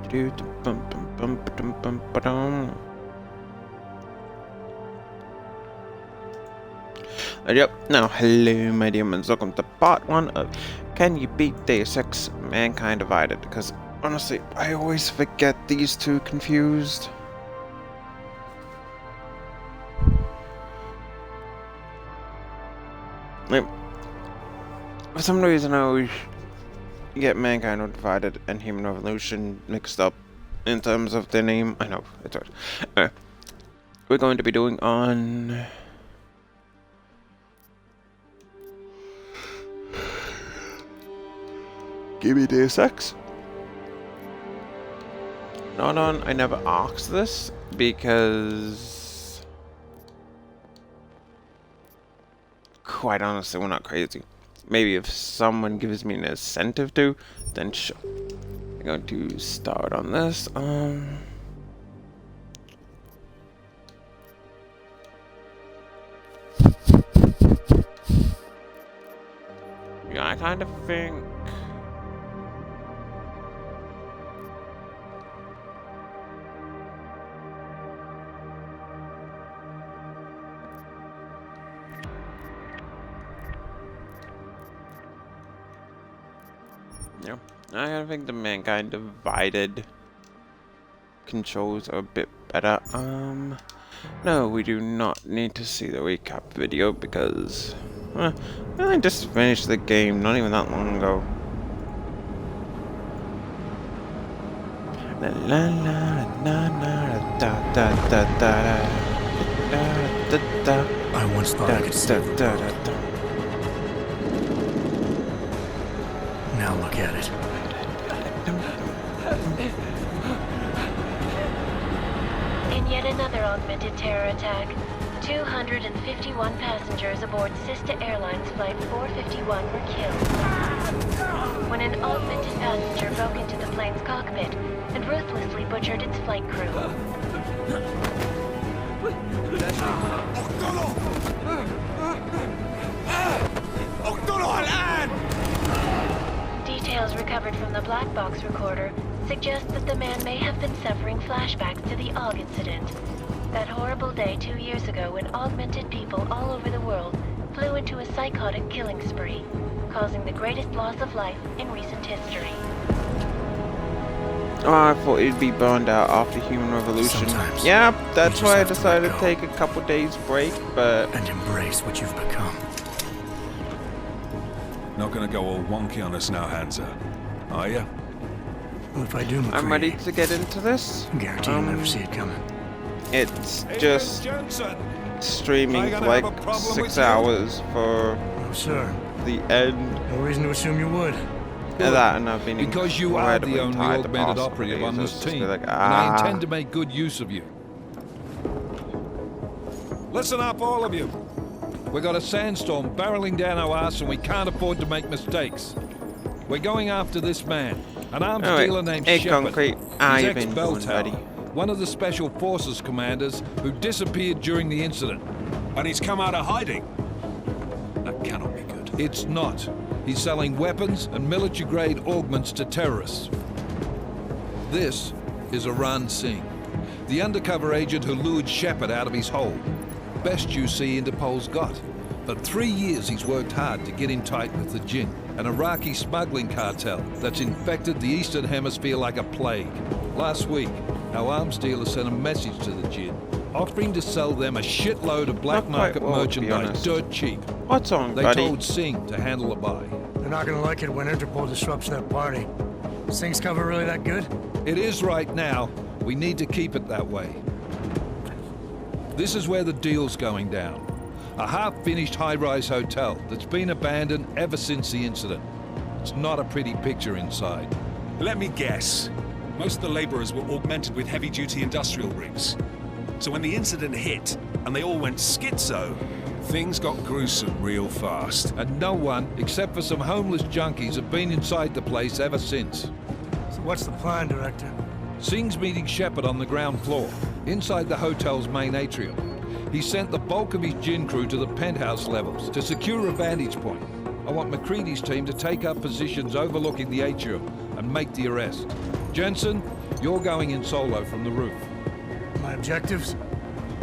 Yep, now hello my dear ones, welcome to part 1 of Can You Beat Deus Ex Mankind Divided, because honestly, I always forget these two confused. Like, for some reason I always get Mankind Divided and Human Revolution mixed up in terms of their name. I know, it's hard. Anyway, we're going to be doing on... Give me Deus Ex. No, I never asked this because, quite honestly, we're not crazy. Maybe if someone gives me an incentive to, then sure. I'm going to start on this. Yeah, I kind of think. Yeah, I think the Mankind Divided controls are a bit better. No, we do not need to see the recap video because I just finished the game not even that long ago. La la la la la da da da da da da. I once thought I could save the world. Now look at it. In yet another augmented terror attack, 251 passengers aboard Sister Airlines Flight 451 were killed when an augmented passenger broke into the plane's cockpit and ruthlessly butchered its flight crew. Details recovered from the black box recorder suggest that the man may have been suffering flashbacks to the AUG incident. That horrible day 2 years ago when augmented people all over the world flew into a psychotic killing spree, causing the greatest loss of life in recent history. Oh, I thought it'd be burned out after Human Revolution. Sometimes yeah, that's you why I just have to decided let to go. take a couple days break, but... And embrace what you've become. Not gonna go all wonky on us now, Hansa, are ya? Well, if I do, McCree, I'm ready to get into this. I guarantee you'll never see it coming. It's Agent just Jensen! streaming Am I for gonna like have a problem 6 with you? hours for No, sir. the end No reason to assume you would. of that, and I've been Because you are the incredibly only tired the augmented past operative days. on It's this just team, like, and I intend to make good use of you. Listen up, all of you. We got a sandstorm barreling down our ass and we can't afford to make mistakes. We're going after this man, an arms Alright, dealer named hey, Shepard. Concrete, He's I've been ex-Bell doing Tower, ready. one of the Special Forces commanders who disappeared during the incident. And he's come out of hiding. That cannot be good. It's not. He's selling weapons and military-grade augments to terrorists. This is Aran Singh, the undercover agent who lured Shepard out of his hole. Best you see Interpol's got. For 3 years he's worked hard to get in tight with the Jinn, an Iraqi smuggling cartel that's infected the Eastern Hemisphere like a plague. Last week, our arms dealer sent a message to the Jinn, offering to sell them a shitload of black Not quite market well, to be merchandise honest. dirt cheap. What's on, They buddy? told Singh to handle the buy. They're not gonna like it when Interpol disrupts their party. Is Singh's cover really that good? It is right now. We need to keep it that way. This is where the deal's going down. A half-finished high-rise hotel that's been abandoned ever since the incident. It's not a pretty picture inside. Let me guess. Most of the laborers were augmented with heavy-duty industrial rigs. So when the incident hit, and they all went schizo, Things got gruesome real fast. And no one, except for some homeless junkies, have been inside the place ever since. So what's the plan, Director? Singh's meeting Shepard on the ground floor, inside the hotel's main atrium. He sent the bulk of his Jinn crew to the penthouse levels to secure a vantage point. I want McCready's team to take up positions overlooking the atrium and make the arrest. Jensen, you're going in solo from the roof. My objectives?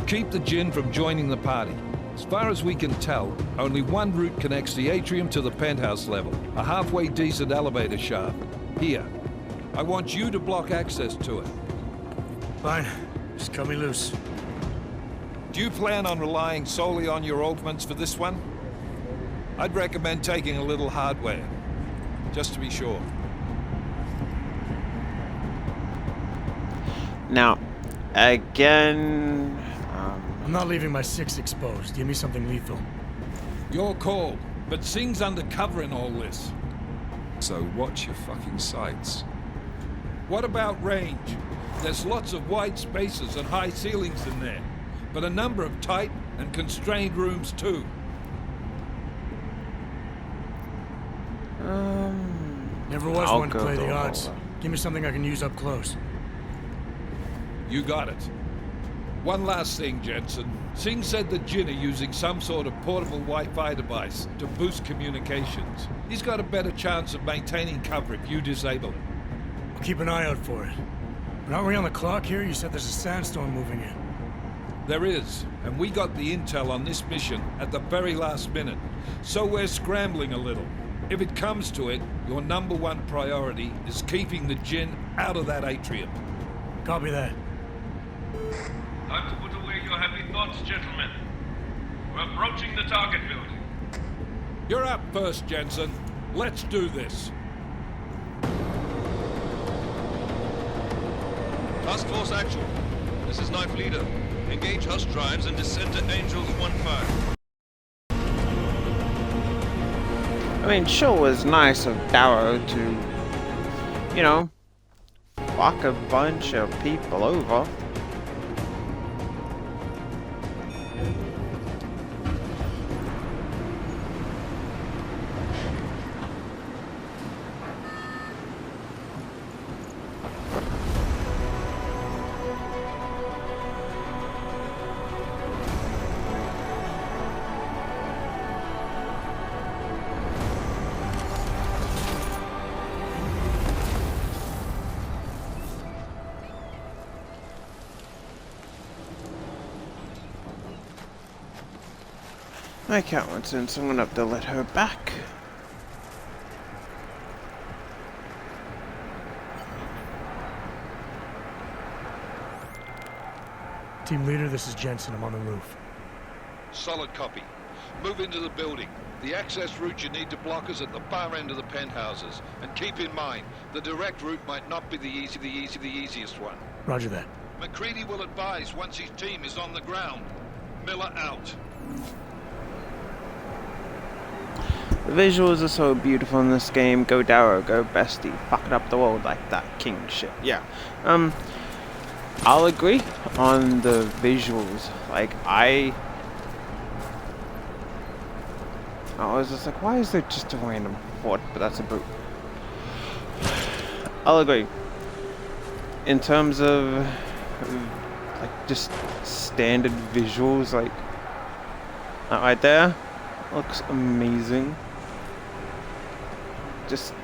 Keep the Jinn from joining the party. As far as we can tell, only one route connects the atrium to the penthouse level, a halfway decent elevator shaft. Here. I want you to block access to it. Fine. Just cut me loose. Do you plan on relying solely on your augments for this one? I'd recommend taking a little hardware, just to be sure. Now, again, I'm not leaving my 6 exposed. Give me something lethal. Your call, but Singh's undercover in all this. So watch your fucking sights. What about range? There's lots of wide spaces and high ceilings in there, but a number of tight and constrained rooms too. Never was I'll one to go play the go odds. over. Give me something I can use up close. You got it. One last thing, Jensen. Singh said the Jinn are using some sort of portable Wi-Fi device to boost communications. He's got a better chance of maintaining cover if you disable it. I'll keep an eye out for it. But aren't we on the clock here? You said there's a sandstorm moving in. There is, and we got the intel on this mission at the very last minute, so we're scrambling a little. If it comes to it, your #1 priority is keeping the Jinn out of that atrium. Copy that. Time to put away your heavy thoughts, gentlemen. We're approaching the target building. You're up first, Jensen. Let's do this. Task Force Actual. This is Knife Leader. Engage Hush drives and descend to Angels 1-5. I mean, sure was nice of Darrow to, you know, fuck a bunch of people over. My cat wants in, so I'm gonna have to let her back. Team leader, this is Jensen. I'm on the roof. Solid copy. Move into the building. The access route you need to block is at the far end of the penthouses. And keep in mind, the direct route might not be the easiest one. Roger that. McCready will advise once his team is on the ground. Miller out. The visuals are so beautiful in this game. Go Darrow, go bestie, fucking up the world like that king shit. Yeah. I'll agree on the visuals. Like I was just like, why is there just a random fort? But that's a brute. I'll agree. In terms of like just standard visuals, like that right there looks amazing. Just,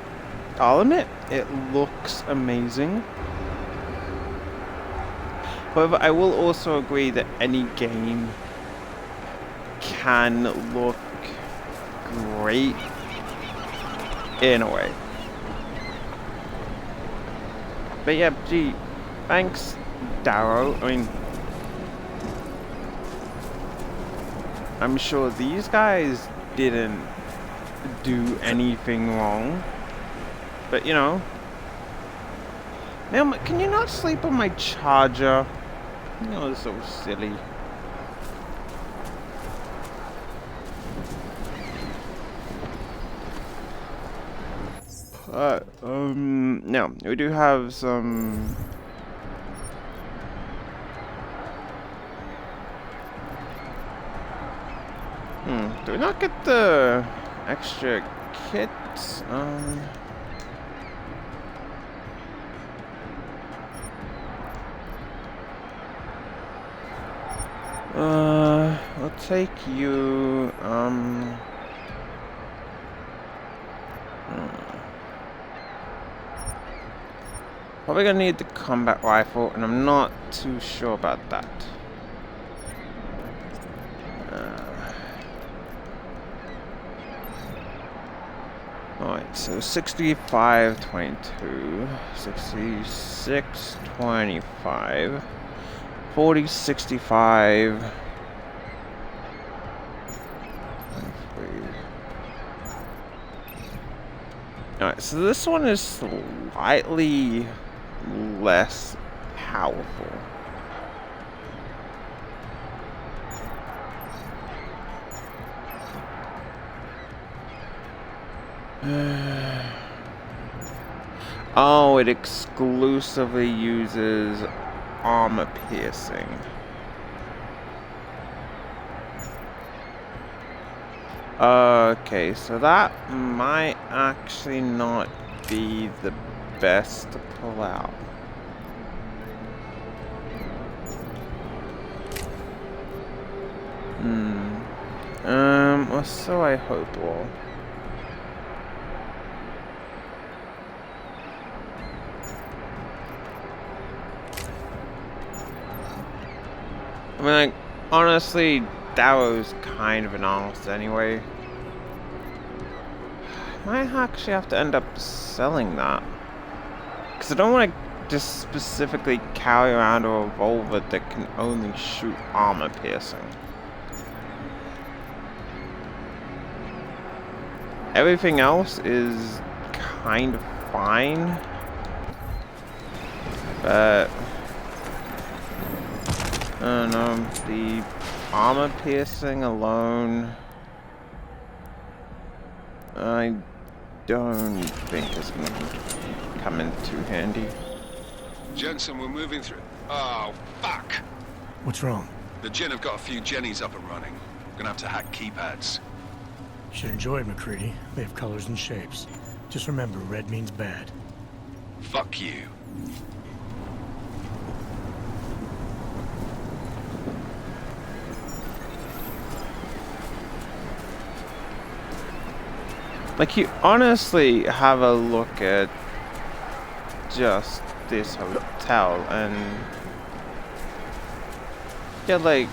I'll admit, it looks amazing. However, I will also agree that any game can look great in a way. But yeah, gee, thanks, Darrow. I mean, I'm sure these guys didn't do anything wrong. But, you know. Man, can you not sleep on my charger? You know, it's so silly. No, we do have some... do we not get the extra kits? We'll take you, Probably gonna need the combat rifle, and I'm not too sure about that. Alright, so 65, 22, 66, 25, 40, 65, 23. Alright, so this one is slightly less powerful. Oh, it exclusively uses armor piercing. Okay, so that might actually not be the best to pull out. Or so I hope all. I mean, like, honestly, Darrow's kind of an arse anyway. I might actually have to end up selling that. Because I don't want to just specifically carry around a revolver that can only shoot armor piercing. Everything else is kind of fine. But I don't know, the armor piercing alone, I don't think is going to come in too handy. Jensen, we're moving through. Oh, fuck! What's wrong? The Gen have got a few Jennies up and running. We're gonna have to hack keypads. You should enjoy it, McCready. They have colors and shapes. Just remember, red means bad. Fuck you. Like, you honestly have a look at just this hotel and you're like,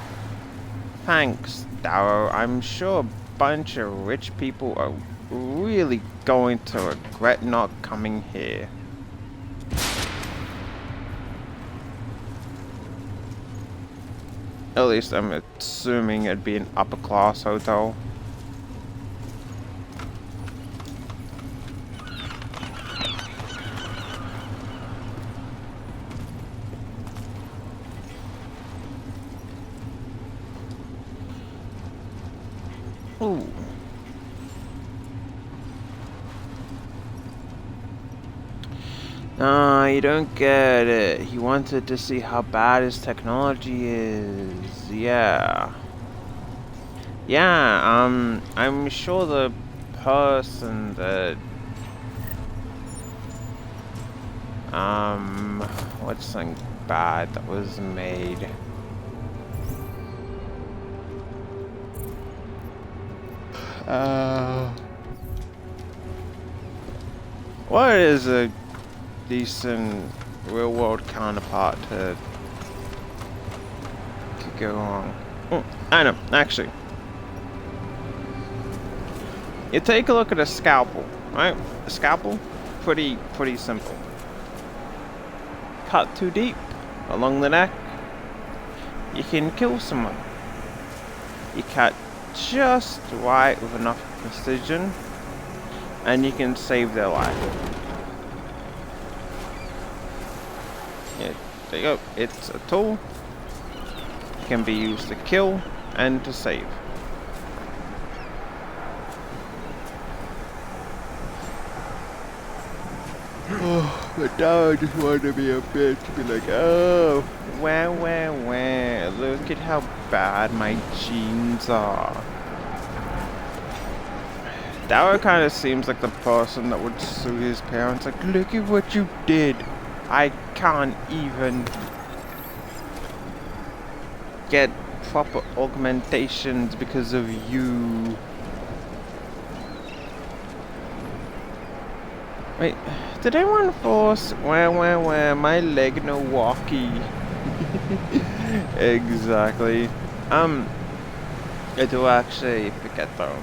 thanks, Darrow. I'm sure a bunch of rich people are really going to regret not coming here. At least I'm assuming it'd be an upper class hotel. Ooh. No, you don't get it. He wanted to see how bad his technology is. Yeah. Yeah, I'm sure the person that what's something bad that was made? What is a decent real-world counterpart to go wrong? Oh, I know, actually. You take a look at a scalpel, right? A scalpel, pretty simple. Cut too deep along the neck, you can kill someone. You cut just right with enough precision, and you can save their life. Yeah, there you go. It's a tool. It can be used to kill and to save. Oh, but now I just want to be a bitch to be like, oh, wah, look at how bad my genes are. Darrow kind of seems like the person that would sue his parents, like, look at what you did. I can't even get proper augmentations because of you. Wait, Did anyone force where my leg no walkie? Exactly. I do actually forget though.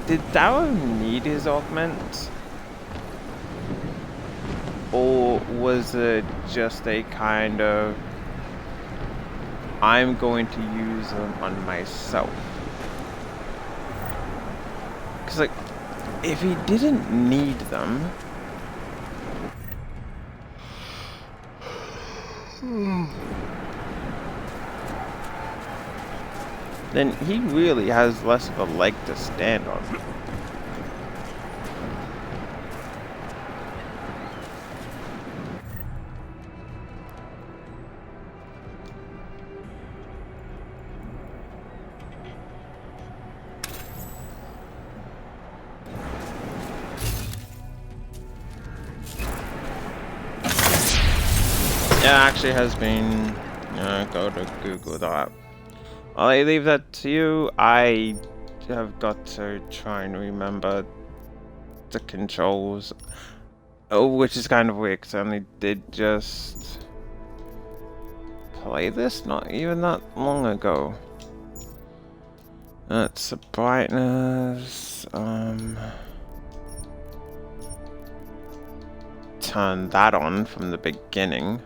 Did Darrow need his augments? Or was it just a kind of I'm going to use them on myself? Cause like if he didn't need them, then he really has less of a leg to stand on. Yeah, actually has been. Go to Google that. I'll leave that to you. I have got to try and remember the controls. Oh, which is kind of weird because I only did just play this not even that long ago. That's the brightness. Turn that on from the beginning.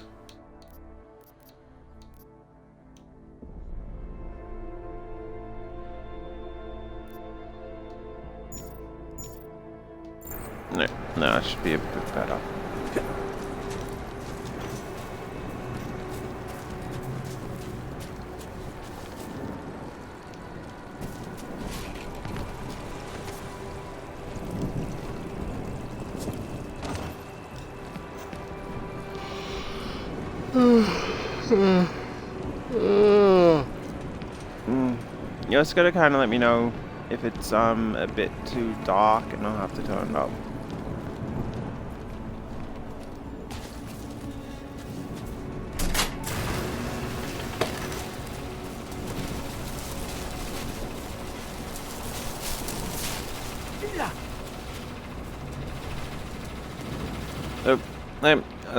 No, that should be a bit better. You just gotta kind of let me know if it's a bit too dark, and I'll have to turn it up.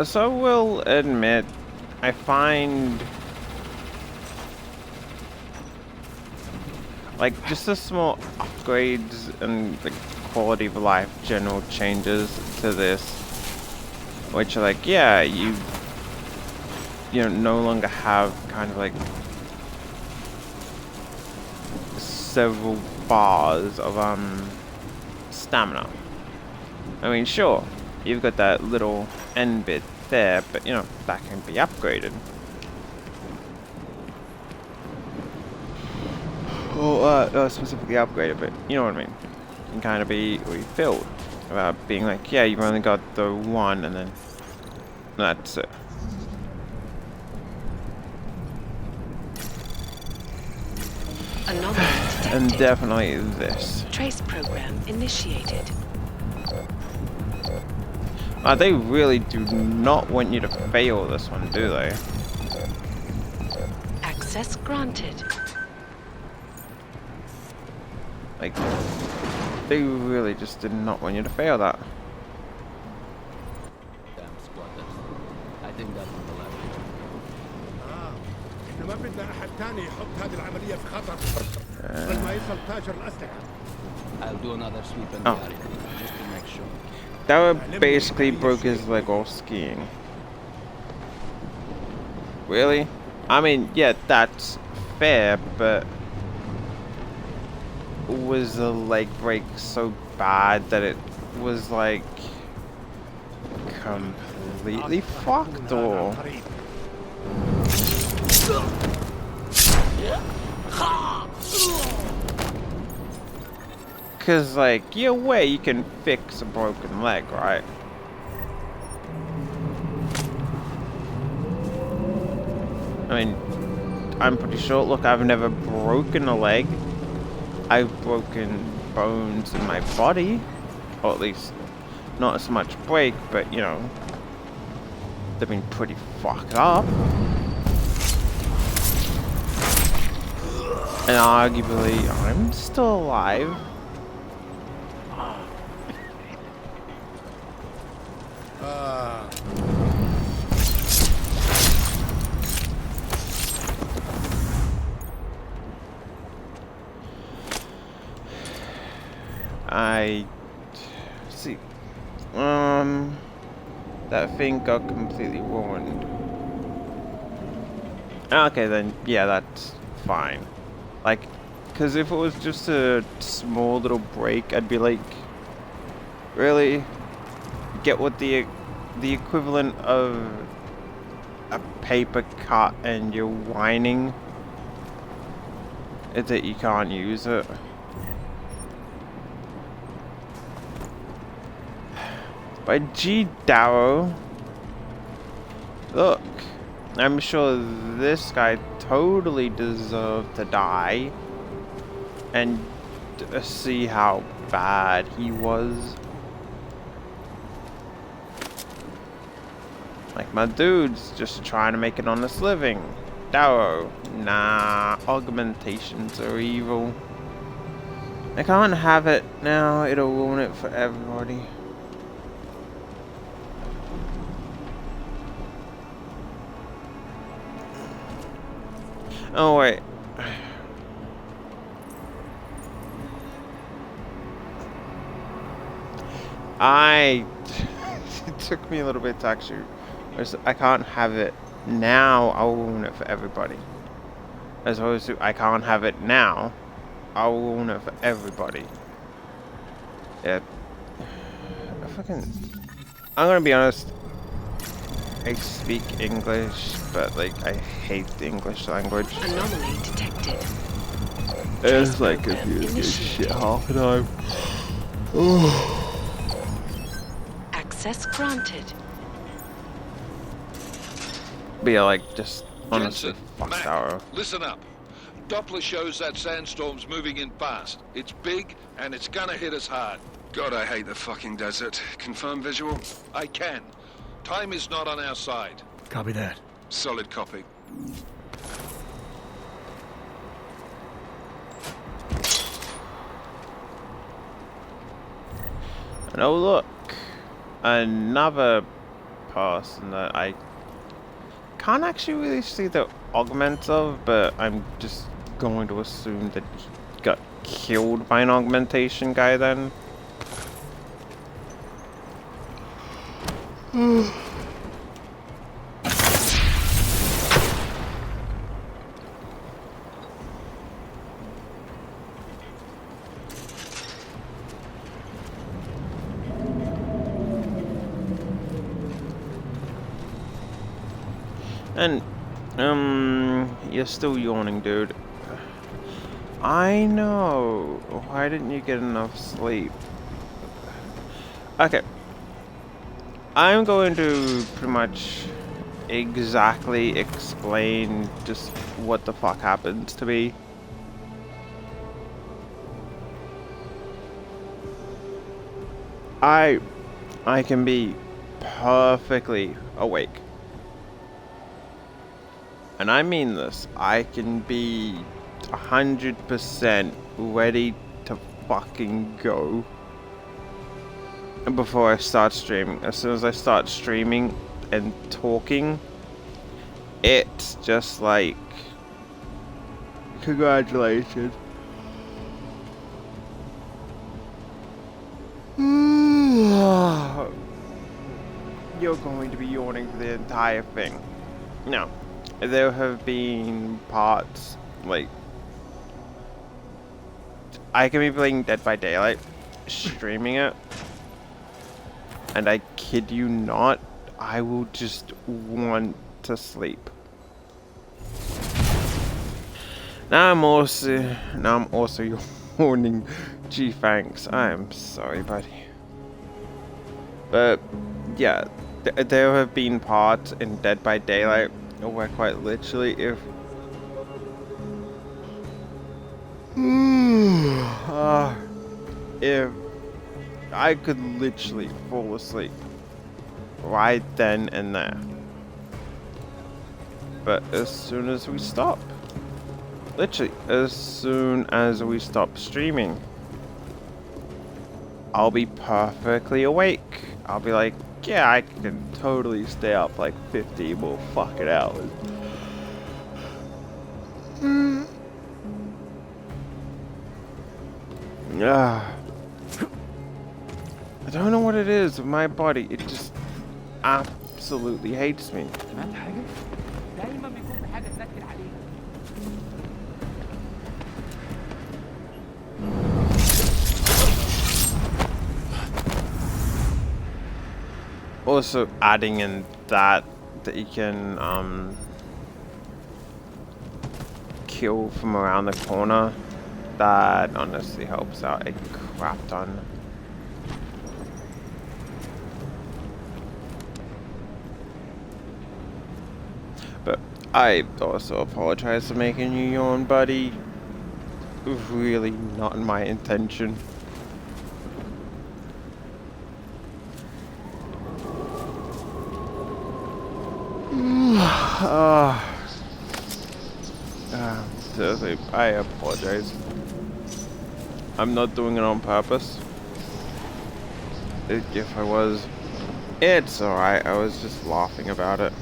So we'll admit, I find like just the small upgrades and the quality of life general changes to this, which are like, yeah, you no longer have kind of like several bars of stamina. I mean, sure, you've got that little end bit there, but that can be upgraded. Well, not specifically upgraded, but you know what I mean. It can kind of be refilled without being like, yeah, you've only got the one, and then that's it. Anomaly detected. And definitely this. Trace program initiated. They really do not want you to fail this one, do they? Access granted. Like, they really just did not want you to fail that. Damn squatters. I think that's the last. احنا ما بدنا احد ثاني يحط هذه العملية في خطر. قبل ما يصل تاجر الأسلحة. I'll do another sweep in the area, just to make sure. That basically broke his leg off skiing. Really? I mean, yeah, that's fair, but was the leg break so bad that it was like completely fucked, or? Cause like, yeah, way you can fix a broken leg, right? I mean, I'm pretty sure, look, I've never broken a leg. I've broken bones in my body, or at least not as much break, but they've been pretty fucked up. And arguably, I'm still alive. Ah. I see. That thing got completely ruined. Okay, then yeah, that's fine. Like, cause if it was just a small little break, I'd be like, really? Get what the equivalent of a paper cut and you're whining is that you can't use it. By G. Darrow. Look, I'm sure this guy totally deserved to die. And see how bad he was. Like, my dude's just trying to make an honest living. Darrow. Nah, augmentations are evil. I can't have it now, it'll ruin it for everybody. Oh wait. It took me a little bit to actually. I can't have it now. I'll ruin it for everybody. As opposed to I can't have it now. I'll ruin it for everybody. Yeah. I'm gonna be honest. I speak English, but like I hate the English language. Anomaly detected. It's like confusing as shit half the time. Access granted. But yeah, like just honestly, Jensen, fuck Mac, Darrow. listen up. Doppler shows that sandstorm's moving in fast. It's big, and it's gonna hit us hard. God, I hate the fucking desert. Confirm visual? I can. Time is not on our side. Copy that. Solid copy. And oh look, another person that I can't actually really see the augment of, but I'm just going to assume that he got killed by an augmentation guy then. And, you're still yawning, dude. I know. Why didn't you get enough sleep? Okay. I'm going to pretty much exactly explain just what the fuck happens to me. I can be perfectly awake. And I mean this, I can be 100% ready to fucking go before I start streaming. As soon as I start streaming and talking, it's just like, congratulations. You're going to be yawning for the entire thing. No. There have been parts, like, I can be playing Dead by Daylight, streaming it, and I kid you not, I will just want to sleep. Now I'm also yawning. Gee, thanks. I'm sorry, buddy. But yeah, there have been parts in Dead by Daylight where quite literally if I could literally fall asleep right then and there. But as soon as we stop, literally as soon as we stop streaming, I'll be perfectly awake. I'll be like, yeah, I can totally stay up like 50 more fucking hours. I don't know what it is with my body. It just absolutely hates me. Also adding in that you can kill from around the corner, that honestly helps out a crap ton. But I also apologize for making you yawn, buddy. Really not my intention. Seriously, I apologize. I'm not doing it on purpose. If I was, it's alright. I was just laughing about it.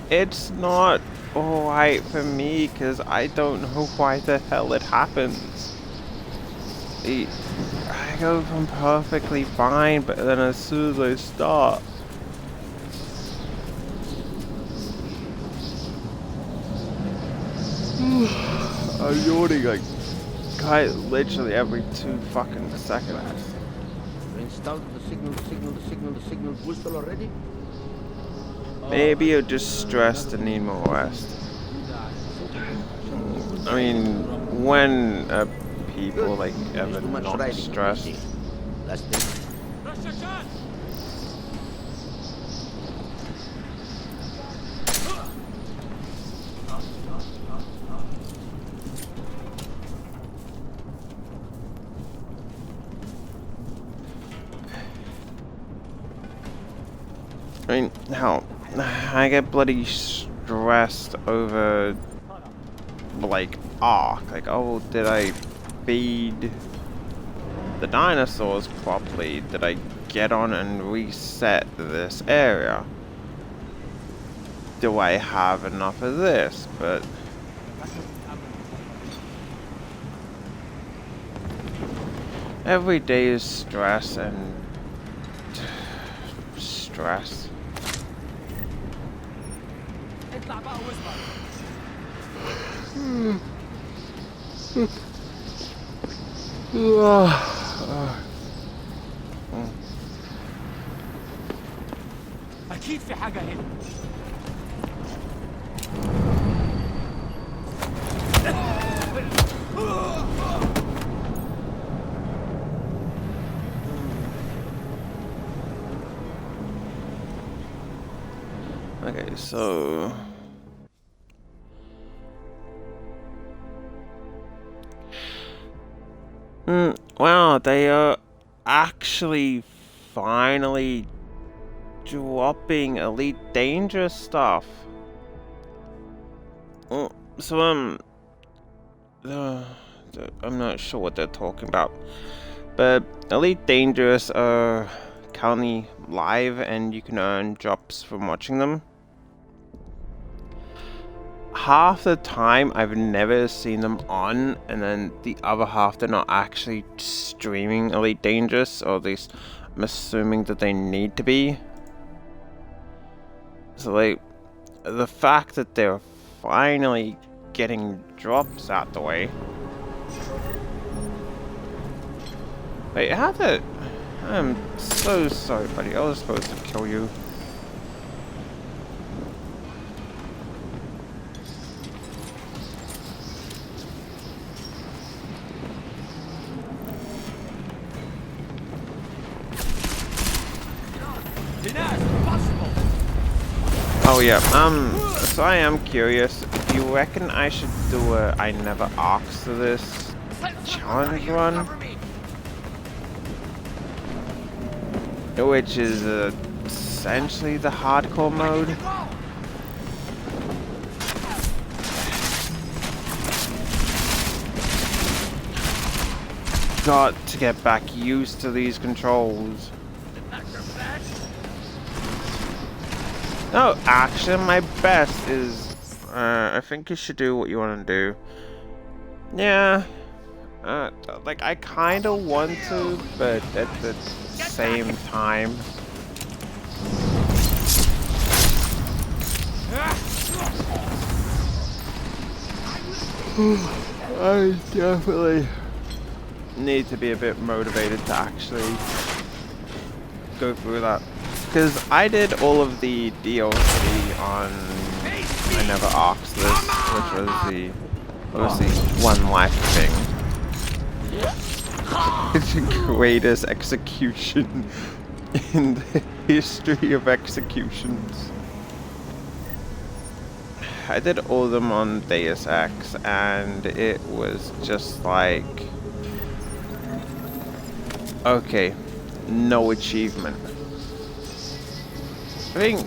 It's not alright for me because I don't know why the hell it happens. I go from perfectly fine, but then as soon as I start, I'm yawning like literally every 2 fucking seconds. Installed the signal whistle already? Maybe you're just stressed and need more rest. I mean, when are people like ever not stressed? I mean, hell, I get bloody stressed over, like, Ark. Like, oh, did I feed the dinosaurs properly? Did I get on and reset this area? Do I have enough of this? But every day is stress and stress. أكيد في حاجة هنا. Okay, so wow, they are actually finally dropping Elite Dangerous stuff. So I'm not sure what they're talking about, but Elite Dangerous are currently live and you can earn drops from watching them. Half the time I've never seen them on, and then the other half they're not actually streaming Elite Dangerous, or at least I'm assuming that they need to be. So like, the fact that they're finally getting drops out the way. Wait, how did... I'm so sorry, buddy. I was supposed to kill you. Oh yeah, so I am curious, do you reckon I should do a I never asked to this challenge run? Which is essentially the hardcore mode. Got to get back used to these controls. No, actually, my best is, I think you should do what you want to do. Yeah, like, I kind of want to, but at the same time. I definitely need to be a bit motivated to actually go through that. Because I did all of the DLC on I Never Asked This, which was the obviously one life thing. It's the greatest execution in the history of executions. I did all of them on Deus Ex, and it was just like, okay, no achievement. I think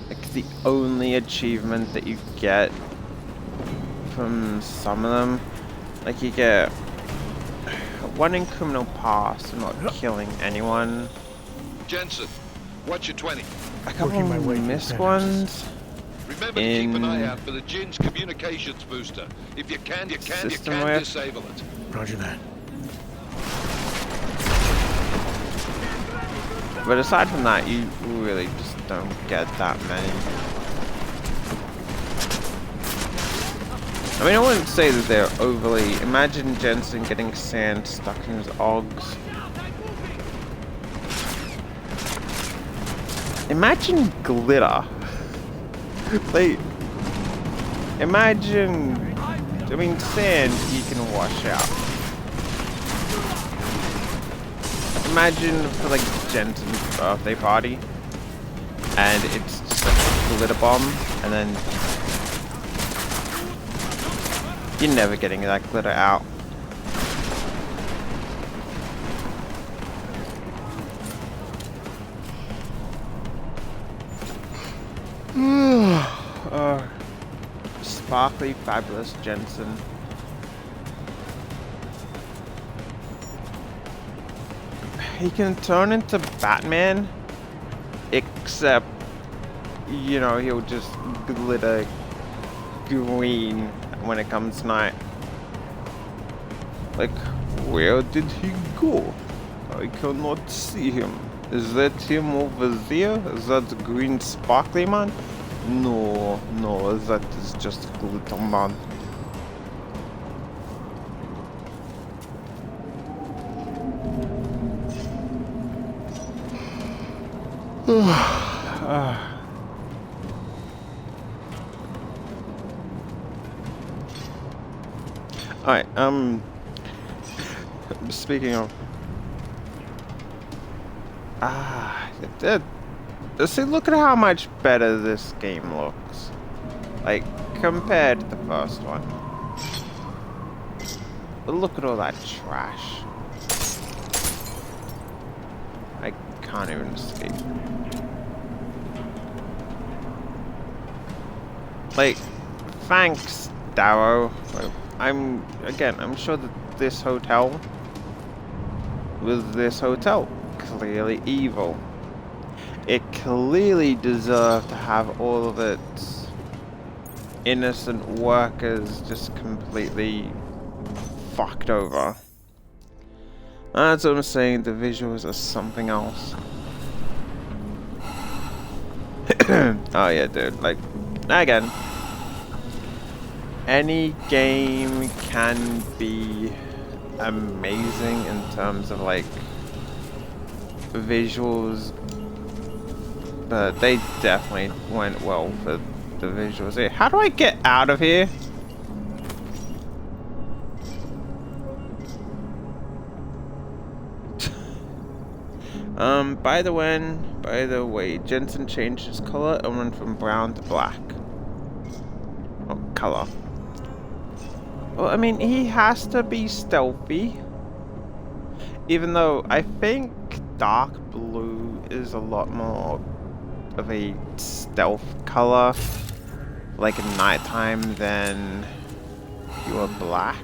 like the only achievement that you get from some of them, like you get one in Criminal Past for not killing anyone. Jensen, what's your 20? A couple missed ones. Remember to keep an eye out for the Jin's communications booster. If you can disable it. Roger that. But aside from that, you really just don't get that many. I mean, I wouldn't say that they're overly... Imagine Jensen getting sand stuck in his Ogs. Imagine glitter. Like, imagine... I mean, sand you can wash out. Imagine for like Jensen's birthday party, and it's just like a glitter bomb, and then you're never getting that glitter out. Sparkly, fabulous Jensen. He can turn into Batman, except, you know, he'll just glitter green when it comes night. Like, where did he go? I cannot see him. Is that him over there? Is that the green sparkly man? No, no, that is just glitter man. Alright, speaking of... see, look at how much better this game looks. Like, compared to the first one. But look at all that trash. I can't even escape. Like, thanks, Darrow. I'm sure that this hotel was clearly evil. It clearly deserved to have all of its innocent workers just completely fucked over. That's what I'm saying, the visuals are something else. Oh yeah, dude, like, again, any game can be amazing in terms of like visuals, but they definitely went well for the visuals here. How do I get out of here? By the way, Jensen changed his color and went from brown to black. Oh, color. Well, I mean, he has to be stealthy. Even though I think dark blue is a lot more of a stealth color, like in nighttime, than pure black.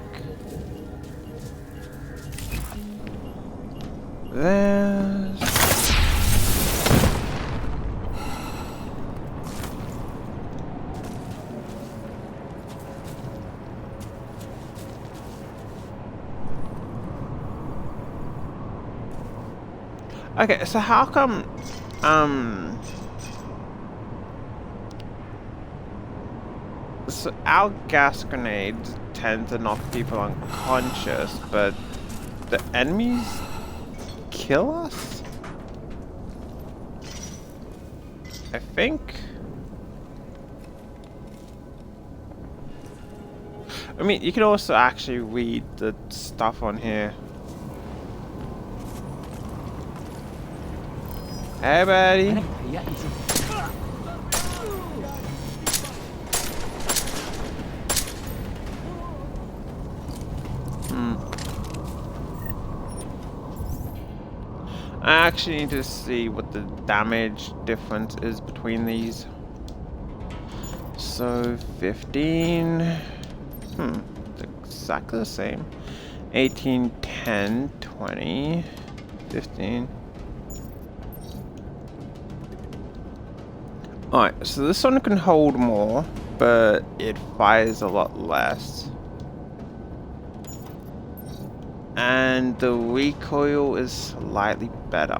There's Okay, so how come, so our gas grenades tend to knock people unconscious, but the enemies kill us? I think. I mean, you can also actually read the stuff on here. Hey, buddy. I actually need to see what the damage difference is between these. So 15. It's exactly the same. 18, 10, 20, 15. Alright, so this one can hold more, but it fires a lot less. And the recoil is slightly better.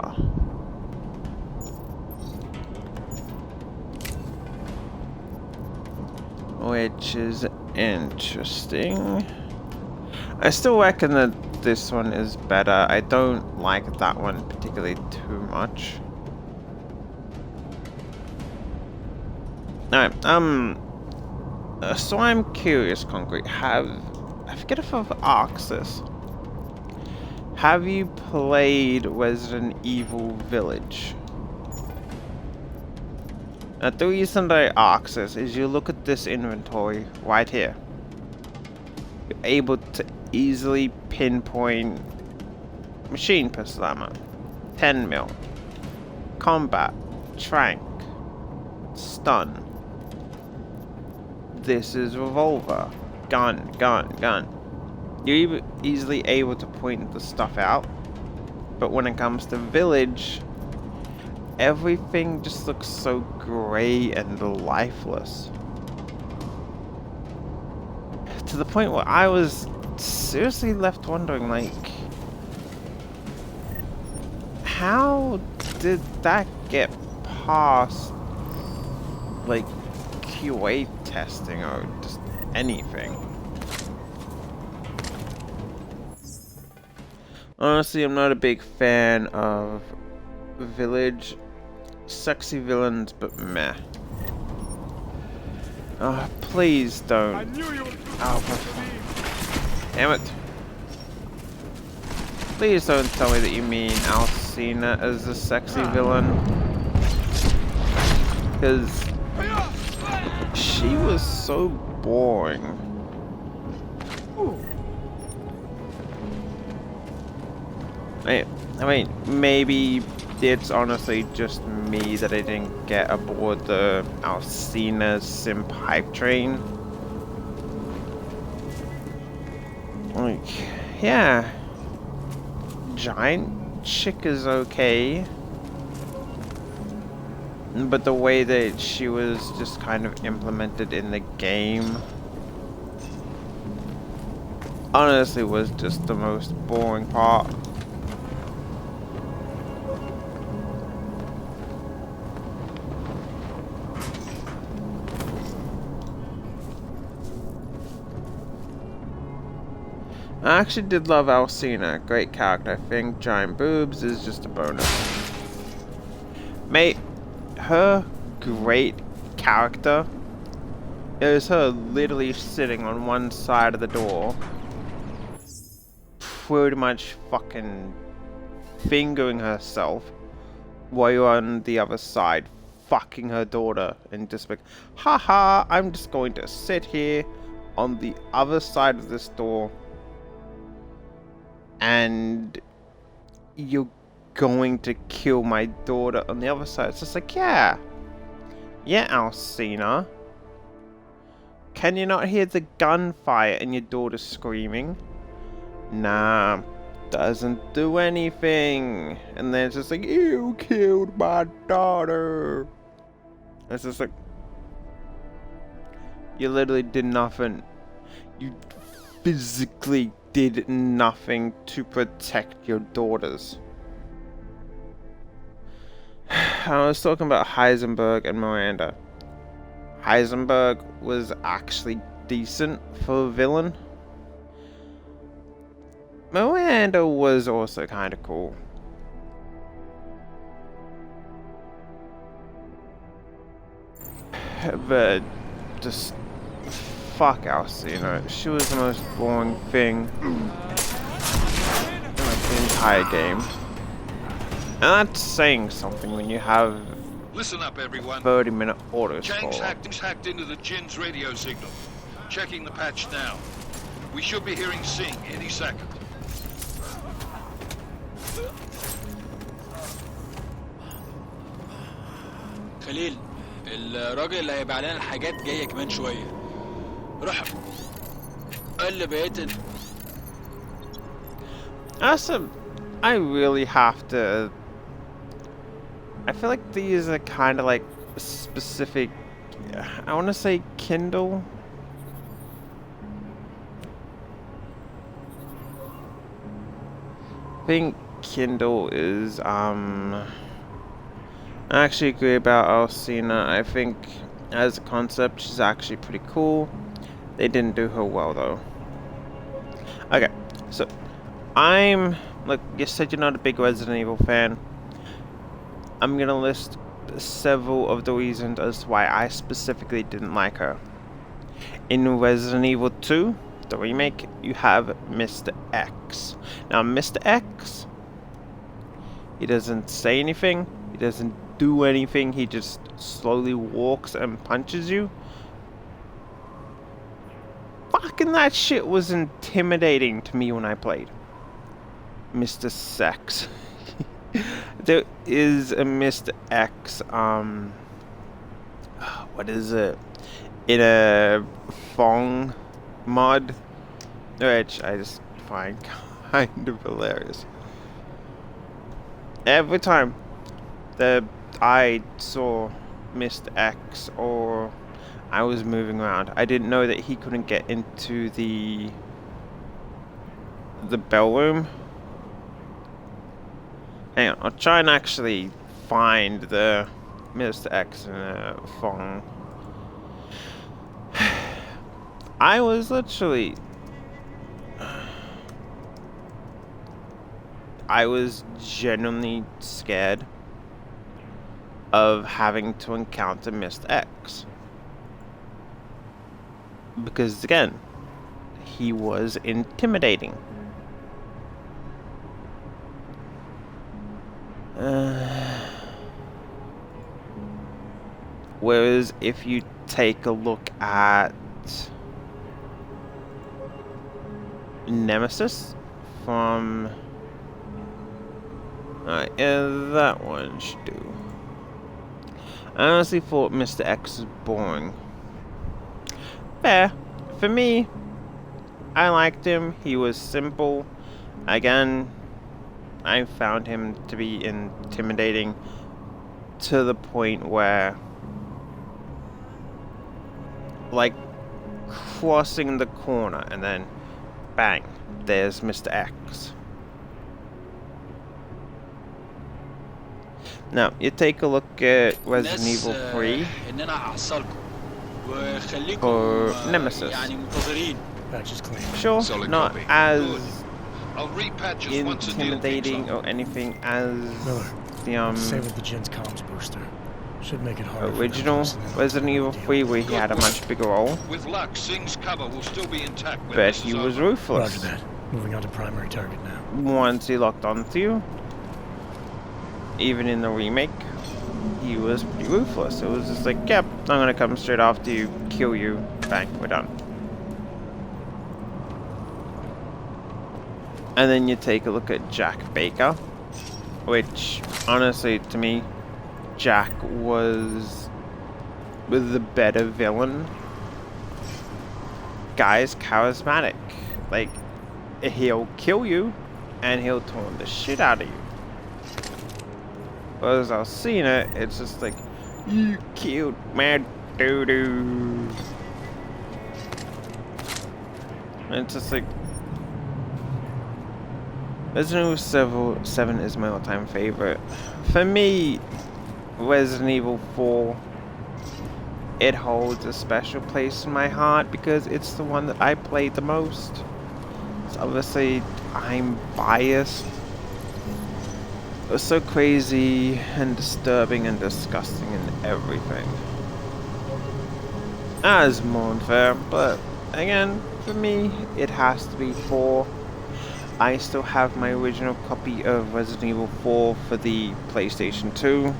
Which is interesting. I still reckon that this one is better. I don't like that one particularly too much. Alright, so I'm curious, Concrete, I forget if I've asked this. Have you played Resident Evil Village? Now, the reason that I ask this is you look at this inventory right here. You're able to easily pinpoint machine pistol ammo, 10 mil, combat, trank, stun. This is revolver, gun, gun, gun. You're easily able to point the stuff out, but when it comes to Village, everything just looks so grey and lifeless. To the point where I was seriously left wondering, like, how did that get past, like, QA testing or just anything? Honestly, I'm not a big fan of Village. Sexy villains, but meh. Oh, please don't. I knew you would do Damn it. Please don't tell me that you mean Alcina as a sexy villain. Because she was so boring. I mean, maybe it's honestly just me that I didn't get aboard the Alcina simp hype train. Like, yeah. Giant chick is okay. But the way that she was just kind of implemented in the game honestly was just the most boring part. I actually did love Alcina, great character. I think giant boobs is just a bonus. Mate, her great character is her literally sitting on one side of the door, pretty much fucking fingering herself, while you're on the other side fucking her daughter, and just like, haha, I'm just going to sit here on the other side of this door and you're going to kill my daughter on the other side. It's just like, yeah, Alcina. Can you not hear the gunfire and your daughter screaming? Nah, doesn't do anything. And then it's just like, you killed my daughter. It's just like, you literally did nothing. You physically did nothing to protect your daughters. I was talking about Heisenberg and Miranda. Heisenberg was actually decent for a villain. Miranda was also kind of cool. But just fuck Alcina. She was the most boring thing in like the entire game. And that's saying something when you have Listen up, everyone. 30-minute auto Chang's scroll. hacked into the Jin's radio signal. Checking the patch now. We should be hearing Singh any second. خليل الراجل اللي هيبقى علينا الحاجات جايه كمان شويه. روح قال بقيت Also, I really have to. I feel like these are kind of like specific. I want to say Kindle. I think Kindle is I actually agree about Alcina. I think as a concept she's actually pretty cool. They didn't do her well though. Okay, so look, you said you're not a big Resident Evil fan. I'm gonna list several of the reasons as to why I specifically didn't like her. In Resident Evil 2, the remake, you have Mr. X. Now, Mr. X, he doesn't say anything, he doesn't do anything, he just slowly walks and punches you. Fucking that shit was intimidating to me when I played Mr. Sex. There is a Mr. X, what is it? In a Fong mod, which I just find kind of hilarious. Every time that I saw Mr. X or I was moving around, I didn't know that he couldn't get into the bell room. Hang on, I'll try and actually find the Mr. X in a Fong. I was literally... I was genuinely scared of having to encounter Mr. X. Because again, he was intimidating. Whereas if you take a look at Nemesis from that one should do. I honestly thought Mr. X was boring. Fair. For me, I liked him. He was simple. Again, I found him to be intimidating to the point where, like, crossing the corner and then bang, there's Mr. X. Now, you take a look at Resident Evil 3 or Nemesis. Patch is clean. Sure, Solid not copy. as Good. I'll repatch us once the deal kicks intimidating off. or anything as Miller, the save with the Jin's comms booster. Should make it harder. original Resident Evil 3 where he had a much bigger role, With luck, Singh's cover will still be intact when but this he is was over. ruthless. Roger that. Moving on to primary target now. Once he locked onto you, even in the remake, he was pretty ruthless. It was just like, yep, I'm gonna come straight after you, kill you, bang, we're done. And then you take a look at Jack Baker, which, honestly, to me, Jack was the better villain. Guy's charismatic. Like, he'll kill you, and he'll taunt the shit out of you. Whereas Alcina, it's just like, you killed my doo-doo. And it's just like, Resident Evil 7 is my all-time favorite. For me, Resident Evil 4, it holds a special place in my heart because it's the one that I played the most. So obviously, I'm biased. It was so crazy and disturbing and disgusting and everything. That is more unfair, but again, for me, it has to be 4. I still have my original copy of Resident Evil 4 for the PlayStation 2.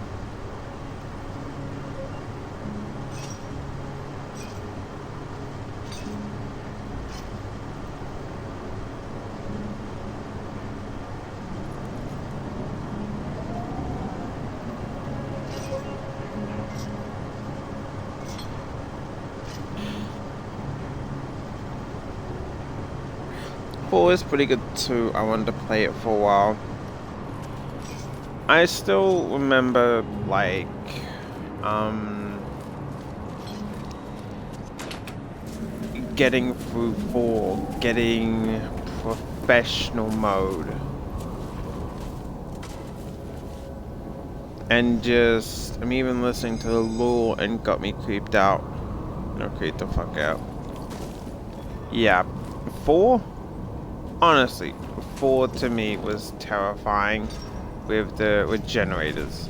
Four is pretty good too. I wanted to play it for a while. I still remember like getting through 4, getting professional mode, and just I'm even listening to the lore and got me creeped out. No, creeped the fuck out. Yeah, 4. Honestly, 4 to me was terrifying with the generators.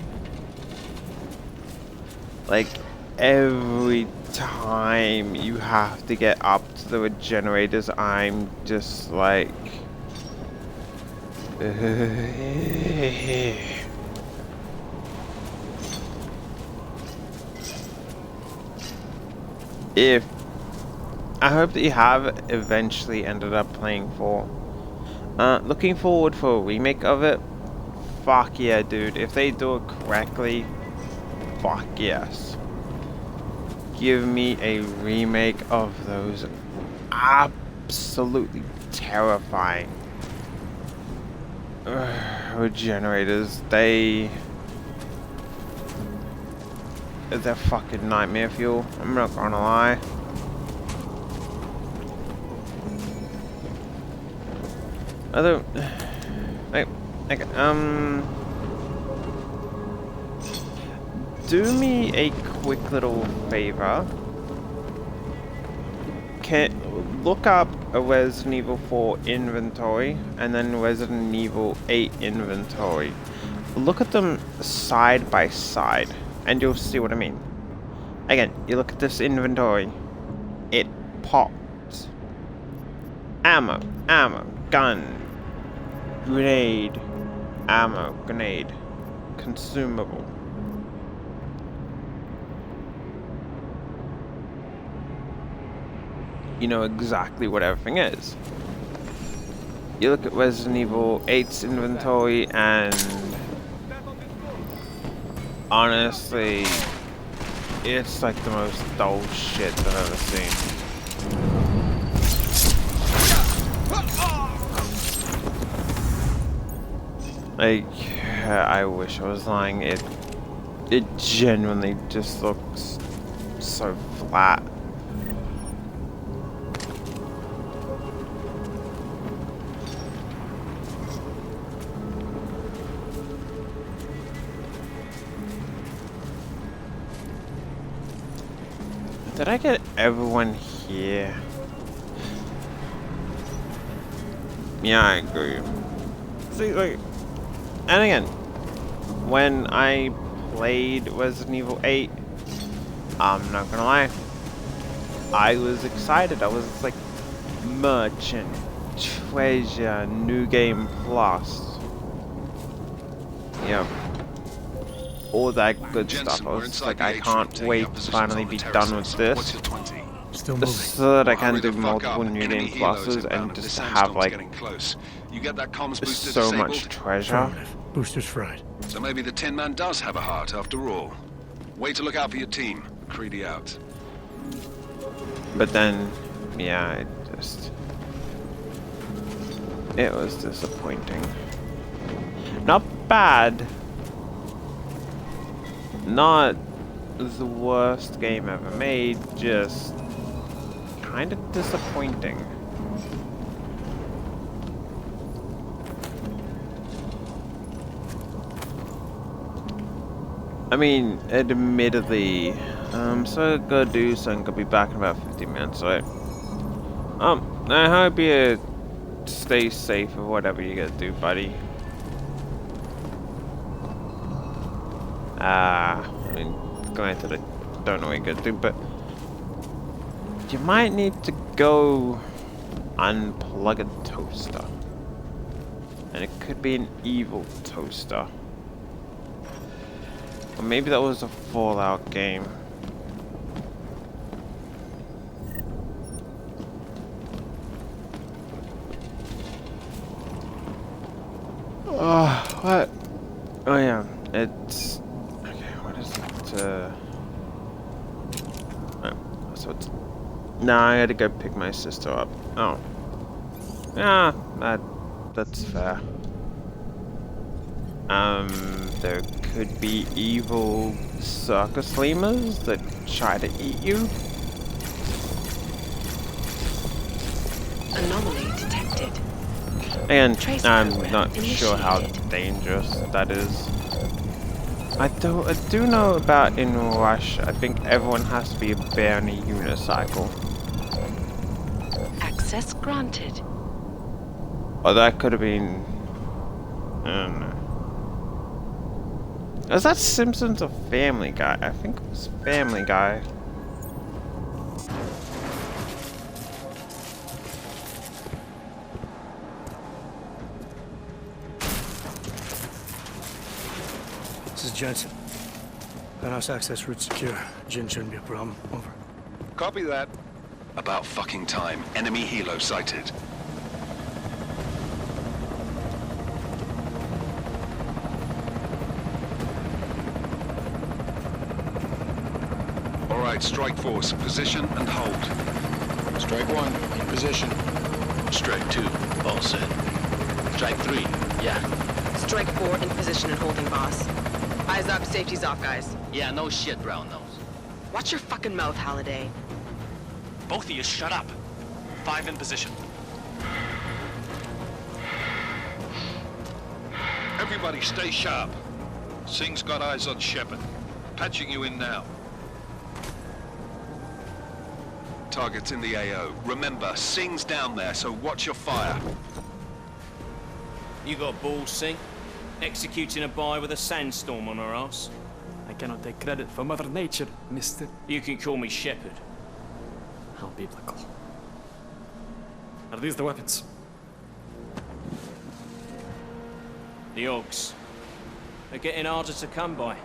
Like, every time you have to get up to the regenerators, I'm just like... If... I hope that you have eventually ended up playing 4. Looking forward for a remake of it. Fuck yeah, dude. If they do it correctly, fuck yes. Give me a remake of those absolutely terrifying regenerators. They're fucking nightmare fuel. I'm not gonna lie. Although, do me a quick little favor. Look up a Resident Evil 4 inventory and then Resident Evil 8 inventory. Look at them side by side and you'll see what I mean. Again, you look at this inventory, it pops. Ammo, gun, grenade, ammo, grenade, consumable. You know exactly what everything is. You look at Resident Evil 8's inventory and honestly, it's like the most dull shit I've ever seen. Like, I wish I was lying. It genuinely just looks so flat. Did I get everyone here? Yeah, I agree. See, like, and again, when I played Resident Evil 8, I'm not gonna lie, I was excited. I was like, merchant, treasure, new game plus. Yep. All that good stuff. I was like, I can't wait to finally be done with this. So that I can do multiple new game pluses and just have like so much treasure. Boosters fried. So maybe the Tin Man does have a heart after all. Way to look out for your team. Creedy out. But then, yeah, it was disappointing. Not bad. Not the worst game ever made, just kind of disappointing. I mean, admittedly, so I'm gonna do something. Gonna be back in about 15 minutes, right? I hope you stay safe or whatever you gotta do, buddy. I mean, granted, I don't know what you're gonna do, but you might need to go unplug a toaster. And it could be an evil toaster. Or maybe that was a Fallout game. Oh, what? Oh yeah, it's... Okay, what is it? Oh, so it's... Nah, I gotta go pick my sister up. Oh. Yeah, that's fair. There could be evil circus lemurs that try to eat you. Anomaly detected. And Trace I'm program not sure how initiated. dangerous that is. I do know about in Russia, I think everyone has to be a bear on a unicycle. Access granted. Or that could have been... I don't know. Is that Simpsons or Family Guy? I think it was Family Guy. This is Jensen. Penthouse access route secure. Jin shouldn't be a problem. Over. Copy that. About fucking time. Enemy helo sighted. All right, Strike Force, position and hold. Strike 1, in position. Strike 2, all set. Strike 3, yeah. Strike 4 in position and holding, boss. Eyes up, safety's off, guys. Yeah, no shit, brown nose. Watch your fucking mouth, Halliday. Both of you, shut up. 5 in position. Everybody stay sharp. Singh's got eyes on Shepard. Patching you in now. Target's in the AO. Remember, Singh's down there, so watch your fire. You got balls, Singh? Executing a buy with a sandstorm on our ass? I cannot take credit for Mother Nature, mister. You can call me Shepard. How biblical. Are these the weapons? The Augs. They're getting harder to come by.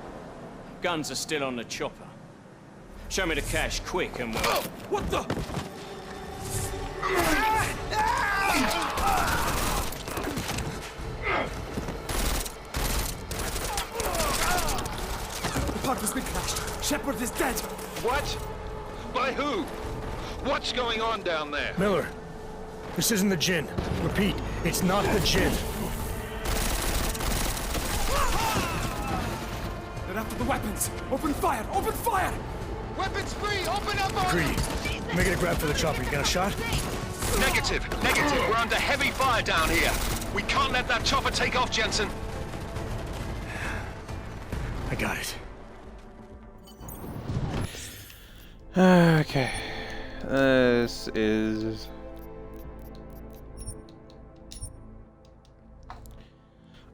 Guns are still on the chopper. Show me the cash, quick, and we'll... Oh, what the? The park has been crashed. Shepard is dead. What? By who? What's going on down there? Miller, this isn't the Jinn. Repeat, it's not the Jinn. They're after the weapons. Open fire! Open fire! Weapons free! Open up on Greedy, make it a grab for the chopper. You got a shot? Negative. Negative. We're under heavy fire down here. We can't let that chopper take off, Jensen. I got it. Okay. This is...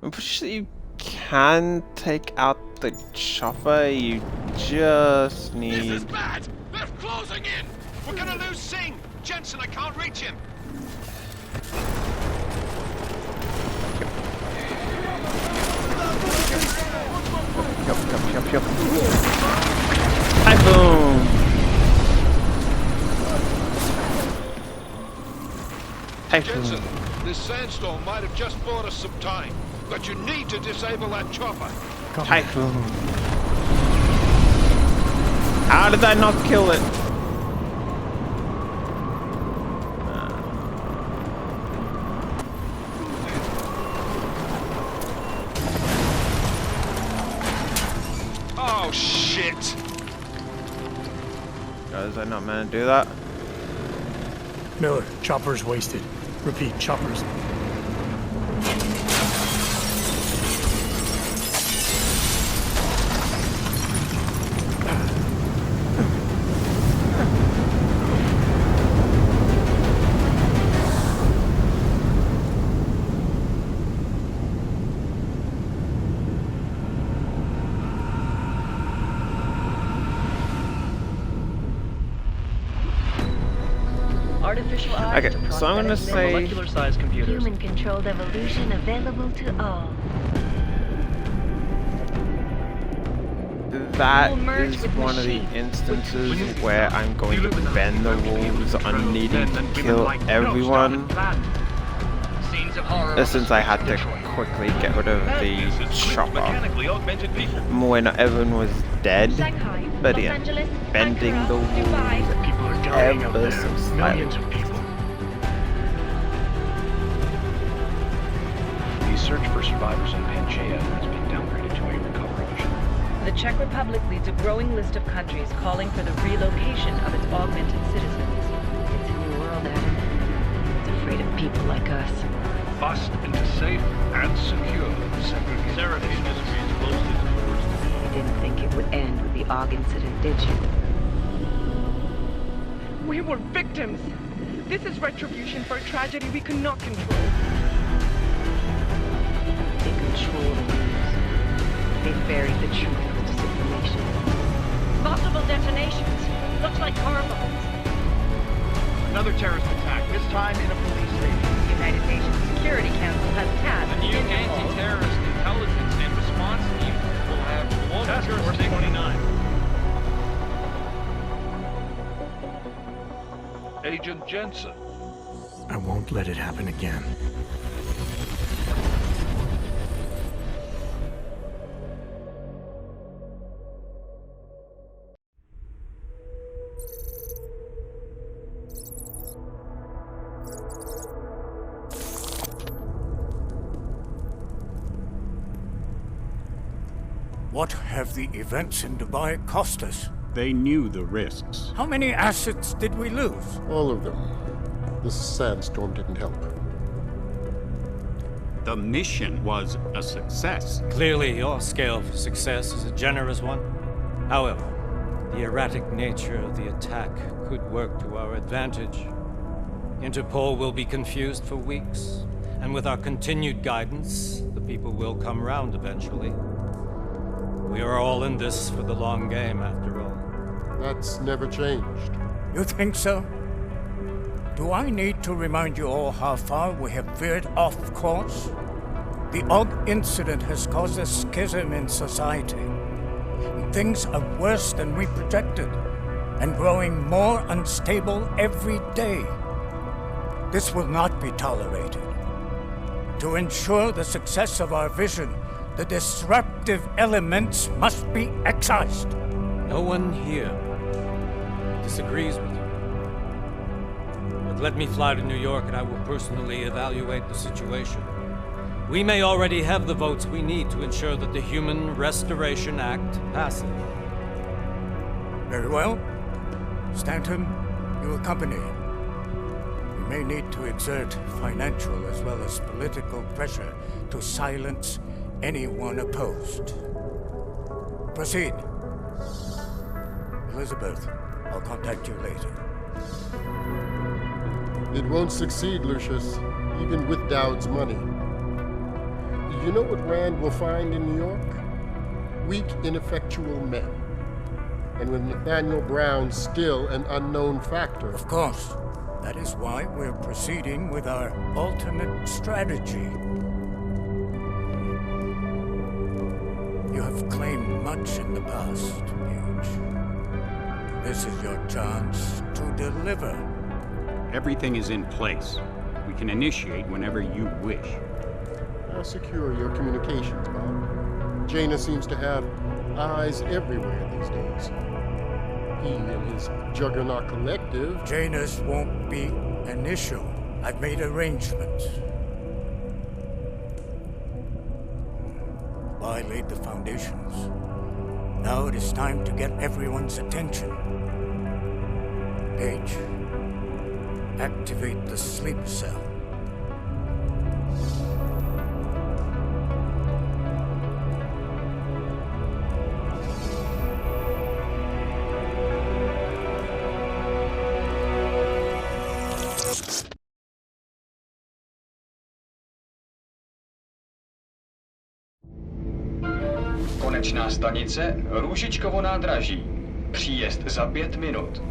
I'm pretty sure you can take out the chopper, you just need... This is bad! They're closing in! We're gonna lose Singh! Jensen, I can't reach him! Yup. Typhoon! Jensen, this sandstorm might have just bought us some time, but you need to disable that chopper. Typhoon. How did that not kill it? Oh, shit! Was I not meant to do that? Miller, chopper's wasted. Repeat, chopper's. Okay, so I'm gonna say molecular-sized computers. Human-controlled evolution available to all. that is one of the instances where I'm going to bend the rules on needing to kill everyone. Since I had to quickly get rid of the chopper when everyone was dead. But yeah, bending the rules ever so slightly. The search for survivors in Pangaea has been downgraded to a recovery mission. The Czech Republic leads a growing list of countries calling for the relocation of its augmented citizens. It's a new world, Adam. It's afraid of people like us. Bust into safe and secure segregation. Seraphine disagrees closely towards. You didn't think it would end with the AUG incident, did you? We were victims. This is retribution for a tragedy we cannot control. They control the news. They buried the truth with disinformation. Multiple detonations. Looks like car bombs. Another terrorist attack, this time in a police station. The United Nations Security Council has tasked the new anti-terrorist intelligence and response team will have global jurisdiction. 29. Agent Jensen. I won't let it happen again. What have the events in Dubai cost us? They knew the risks. How many assets did we lose? All of them. This sandstorm didn't help. The mission was a success. Clearly, your scale for success is a generous one. However, the erratic nature of the attack could work to our advantage. Interpol will be confused for weeks, and with our continued guidance, the people will come round eventually. We are all in this for the long game, after all. That's never changed. You think so? Do I need to remind you all how far we have veered off course? The AUG incident has caused a schism in society. Things are worse than we projected, and growing more unstable every day. This will not be tolerated. To ensure the success of our vision, the disruptive elements must be excised. No one here disagrees with you. But let me fly to New York and I will personally evaluate the situation. We may already have the votes we need to ensure that the Human Restoration Act passes. Very well. Stanton, you accompany. We may need to exert financial as well as political pressure to silence anyone opposed. Proceed. Elizabeth, I'll contact you later. It won't succeed, Lucius, even with Dowd's money. You know what Rand will find in New York? Weak, ineffectual men. And with Nathaniel Brown still an unknown factor. Of course. That is why we're proceeding with our alternate strategy. You have claimed much in the past, Paige. This is your chance to deliver. Everything is in place. We can initiate whenever you wish. I'll secure your communications, Bob. Jaina seems to have eyes everywhere these days. He and his Juggernaut Collective... Jaina's won't be an issue. I've made arrangements. I laid the foundations. Now it is time to get everyone's attention. Paige, activate the sleep cell. Konečná stanice Růžičkovo nádraží. Příjezd za 5 minut.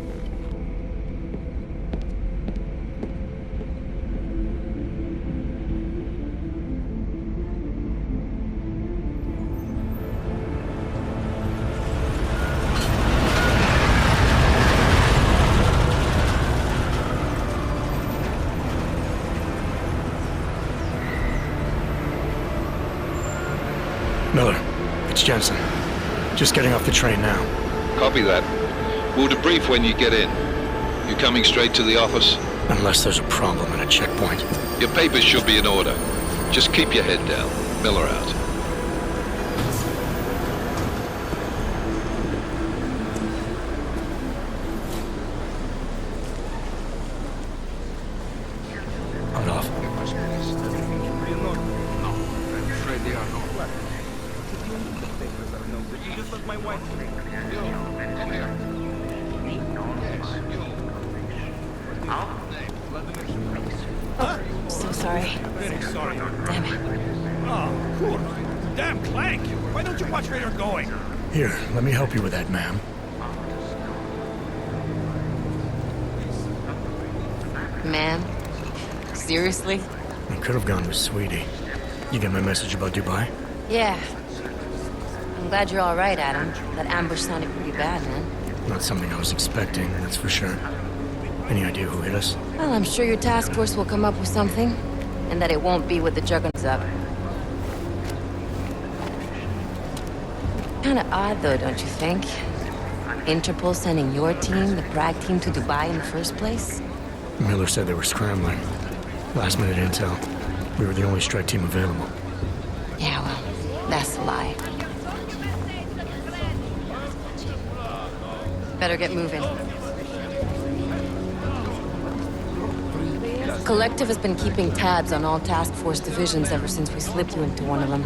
It's Jensen. Just getting off the train now. Copy that. We'll debrief when you get in. You coming straight to the office? Unless there's a problem at a checkpoint. Your papers should be in order. Just keep your head down. Miller out. Hold off. So sorry. Damn it. Oh, cool. Damn, Clank! Why don't you watch where you're going? Here, let me help you with that, ma'am. Man? Seriously? I could have gone with Sweetie. You get my message about Dubai? Yeah. I'm glad you're alright, Adam. That ambush sounded pretty bad, man. Not something I was expecting, that's for sure. Any idea who hit us? Well, I'm sure your task force will come up with something. And that it won't be with the Juggernauts up. Kinda odd, though, don't you think? Interpol sending your team, the Prague team, to Dubai in the first place? Miller said they were scrambling. Last-minute intel. We were the only strike team available. Yeah, well, that's a lie. Better get moving. Collective has been keeping tabs on all task force divisions ever since we slipped you into one of them.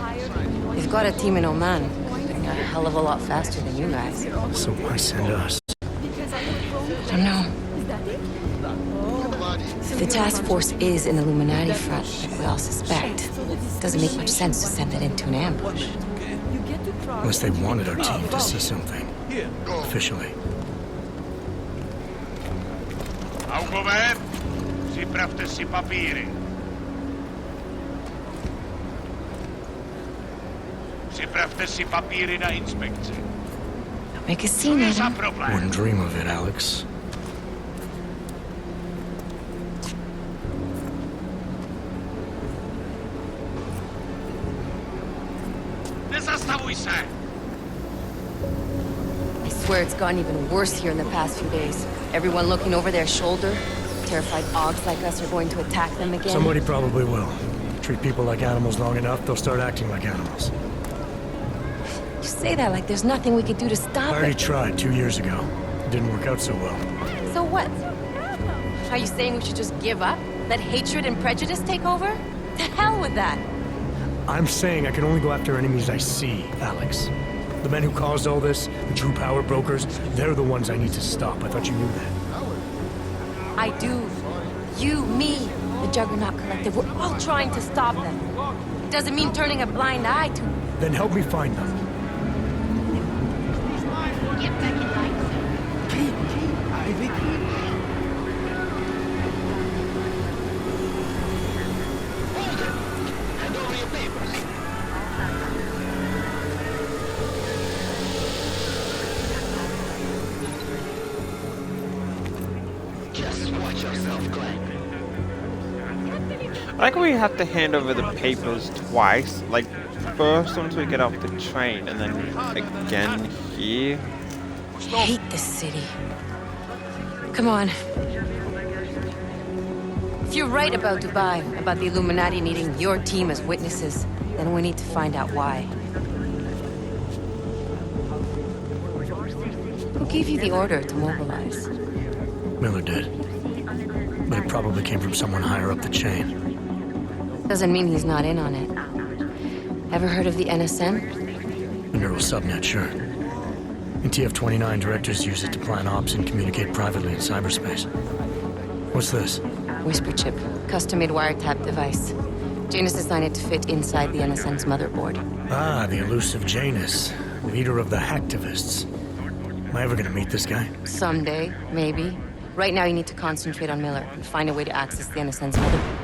They've got a team in Oman. Moving a hell of a lot faster than you guys. So why send us? I don't know. If the task force is an Illuminati front, like we all suspect, it doesn't make much sense to send it into an ambush. Unless they wanted our team to see something. Officially. Augover, připravte si papíry. Připravte si papíry na inspekci. Make a scene, Adam. Wouldn't dream of it, Alex. Nezastavuj se! I swear it's gotten even worse here in the past few days. Everyone looking over their shoulder. Terrified Augs like us are going to attack them again. Somebody probably will. Treat people like animals long enough, they'll start acting like animals. You say that like there's nothing we could do to stop I already it. tried 2 years ago. It didn't work out so well. So what? Are you saying we should just give up? Let hatred and prejudice take over? To hell with that! I'm saying I can only go after enemies I see, Alex. The men who caused all this, the true power brokers, they're the ones I need to stop. I thought you knew that. I do. You, me, the Juggernaut Collective, we're all trying to stop them. It doesn't mean turning a blind eye to... Then help me find them. Get back in line, Hand over your papers. Just watch yourself, Glenn. Like we have to hand over the papers twice. Like first once we get off the train, and then again here. I hate this city. Come on. If you're right about Dubai, about the Illuminati needing your team as witnesses, then we need to find out why. Who gave you the order to mobilize? Miller did. But it probably came from someone higher up the chain. Doesn't mean he's not in on it. Ever heard of the NSM? The neural subnet, sure. In TF-29, directors use it to plan ops and communicate privately in cyberspace. What's this? Whisper chip, custom-made wiretap device. Janus designed it to fit inside the NSN's motherboard. Ah, the elusive Janus, leader of the hacktivists. Am I ever gonna meet this guy? Someday, maybe. Right now you need to concentrate on Miller and find a way to access the NSN's motherboard.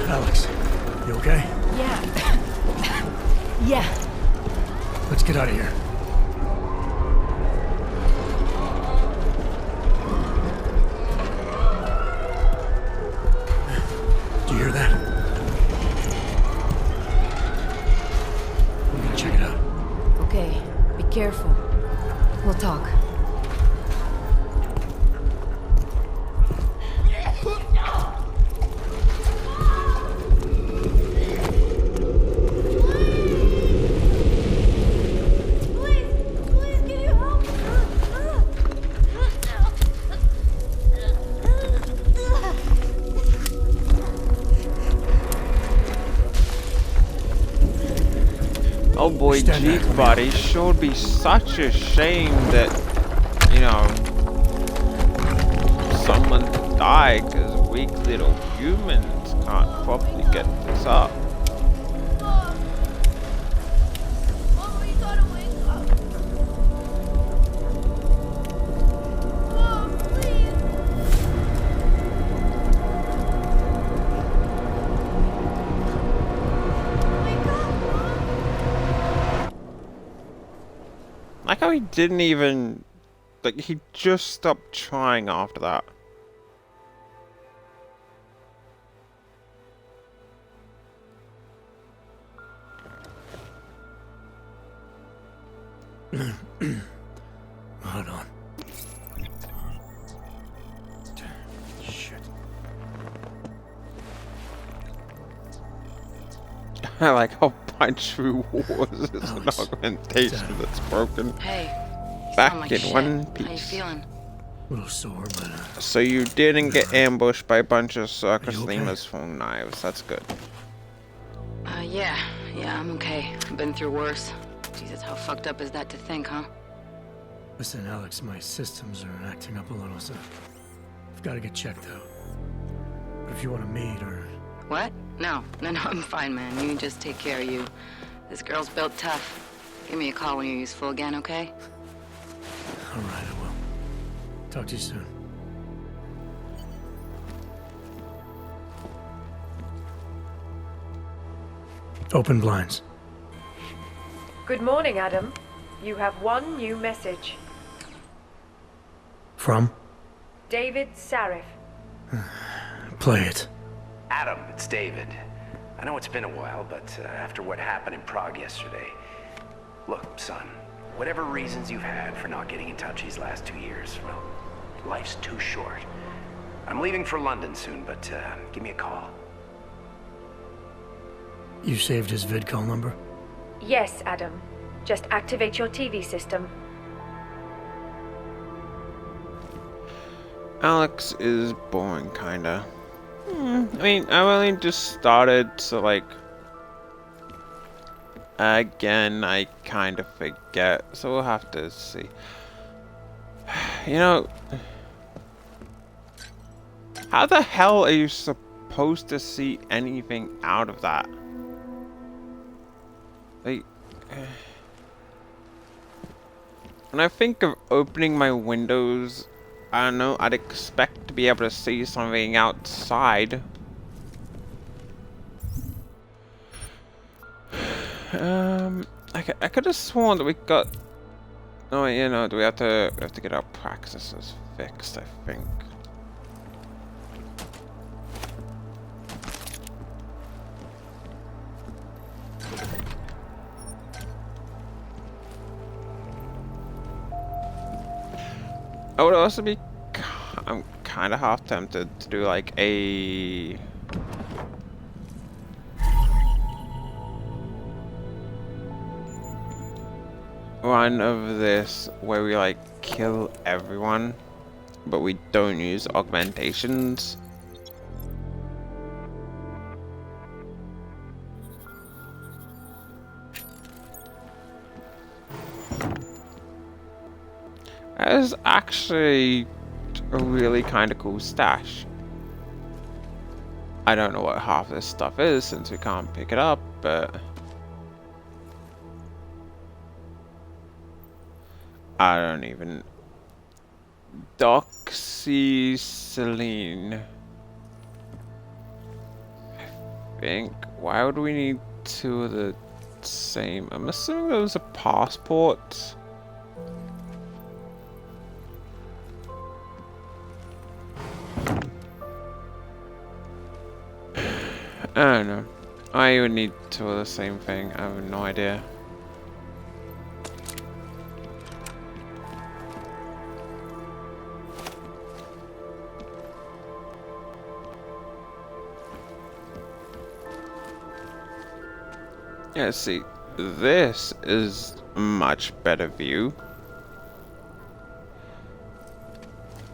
Alex, you okay? Yeah. Let's get out of here. Do you hear that? We're gonna check it out. Okay, be careful. We'll talk. Oh boy, geez, buddy, sure would be such a shame that, you know, someone died because weak little humans can't properly get this up. Like how he didn't even, like, he just stopped trying after that. Hold on. Shit. I like how punch through walls is an augmentation that's broken. Hey, you sound Back like in shit. one How you piece. feeling? A little sore, but So you didn't get ambushed by a bunch of circus lemurs throwing knives. That's good. Yeah, I'm okay. I've been through worse. Jesus, how fucked up is that to think, huh? listen, Alex, my systems are acting up a little, so I've got to get checked out. But if you want to meet or... What? No, I'm fine, man. You just take care of you. This girl's built tough. Give me a call when you're useful again, okay? All right, I will. Talk to you soon. Open blinds. Good morning, Adam. You have one new message. From? David Sarif. Play it. Adam, it's David. I know it's been a while, but after what happened in Prague yesterday... Look, son, whatever reasons you've had for not getting in touch these last 2 years, well, life's too short. I'm leaving for London soon, but give me a call. You saved his vidcall number? Yes, Adam. Just activate your TV system. Alex is boring, kinda. I mean, I only just started, so like... Again, I kind of forget, so we'll have to see. You know... How the hell are you supposed to see anything out of that? Like... When I think of opening my windows, I don't know, I'd expect to be able to see something outside. I could have sworn that we got... Oh, you know, we have to get our praxis fixed, I think. I would also be... I'm kind of half tempted to do like a... run of this where we like kill everyone, but we don't use augmentations. That is actually a really kind of cool stash. I don't know what half this stuff is since we can't pick it up, but... I don't even... Doxycycline. I think... Why would we need 2 of the same. I'm assuming there was a passport. I don't know. I would need to do the same thing. I have no idea. Yeah, see, this is a much better view.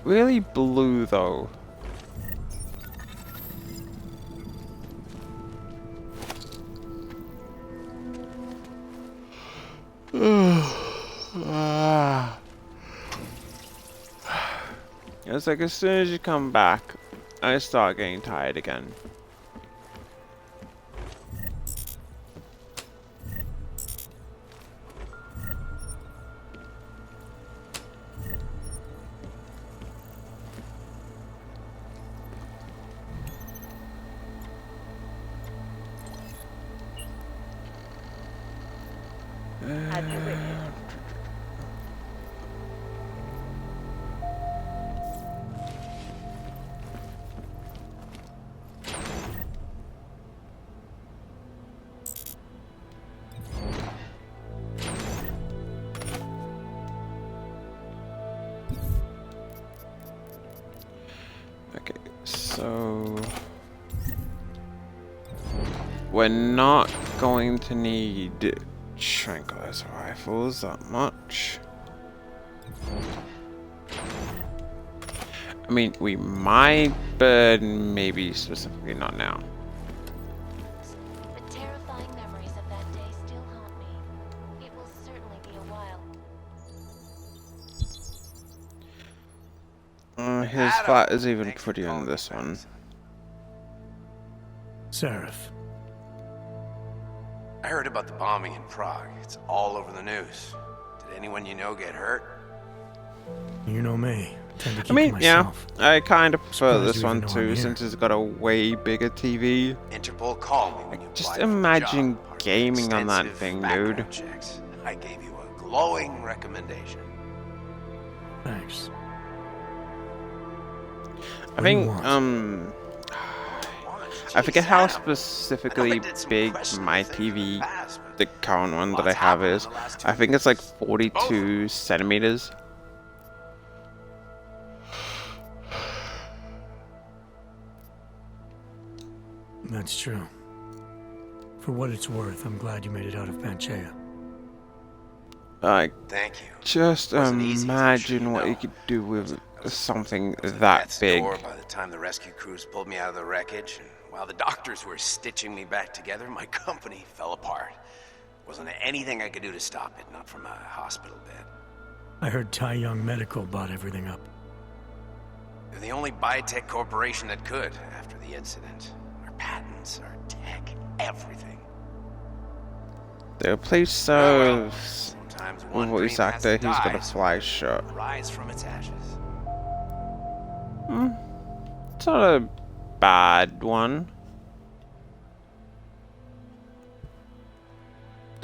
Really blue though. It's like as soon as you come back, I start getting tired again. Have you witnessed? Okay, so we're not going to need tranquilizer rifles that much. I mean, we might, but maybe specifically not now. The terrifying memories of that day still haunt me. It will certainly be a while. His flat is even prettier than this one. Seraph. I heard about the bombing in Prague. It's all over the news. Did anyone you know get hurt? You know me. Tend to keep I mean, to yeah, myself. I kind of prefer Surprised this you one even know I'm too, here. since it's got a way bigger TV. Interpol called me when you Just applied for the imagine job, part of gaming on that extensive thing, background dude. checks. I gave you a glowing recommendation. Thanks. I think, I forget how specifically big my TV, the current one that I have is. I think it's like 42 centimeters. That's true. For what it's worth, I'm glad you made it out of Panchaea. Like, Thank you. just Wasn't easy, imagine what know. you could do with I was something at that death's big. door by the time the rescue crews pulled me out of the wreckage, and while the doctors were stitching me back together, my company fell apart. Wasn't anything I could do to stop it, not from a hospital bed. I heard Tai Young Medical bought everything up. They're the only biotech corporation that could after the incident. Our patents, our tech, everything. They replaced Sometimes with one voice dream has actor. to He's got die, a fly shirt. rise from its ashes. It's not a bad one.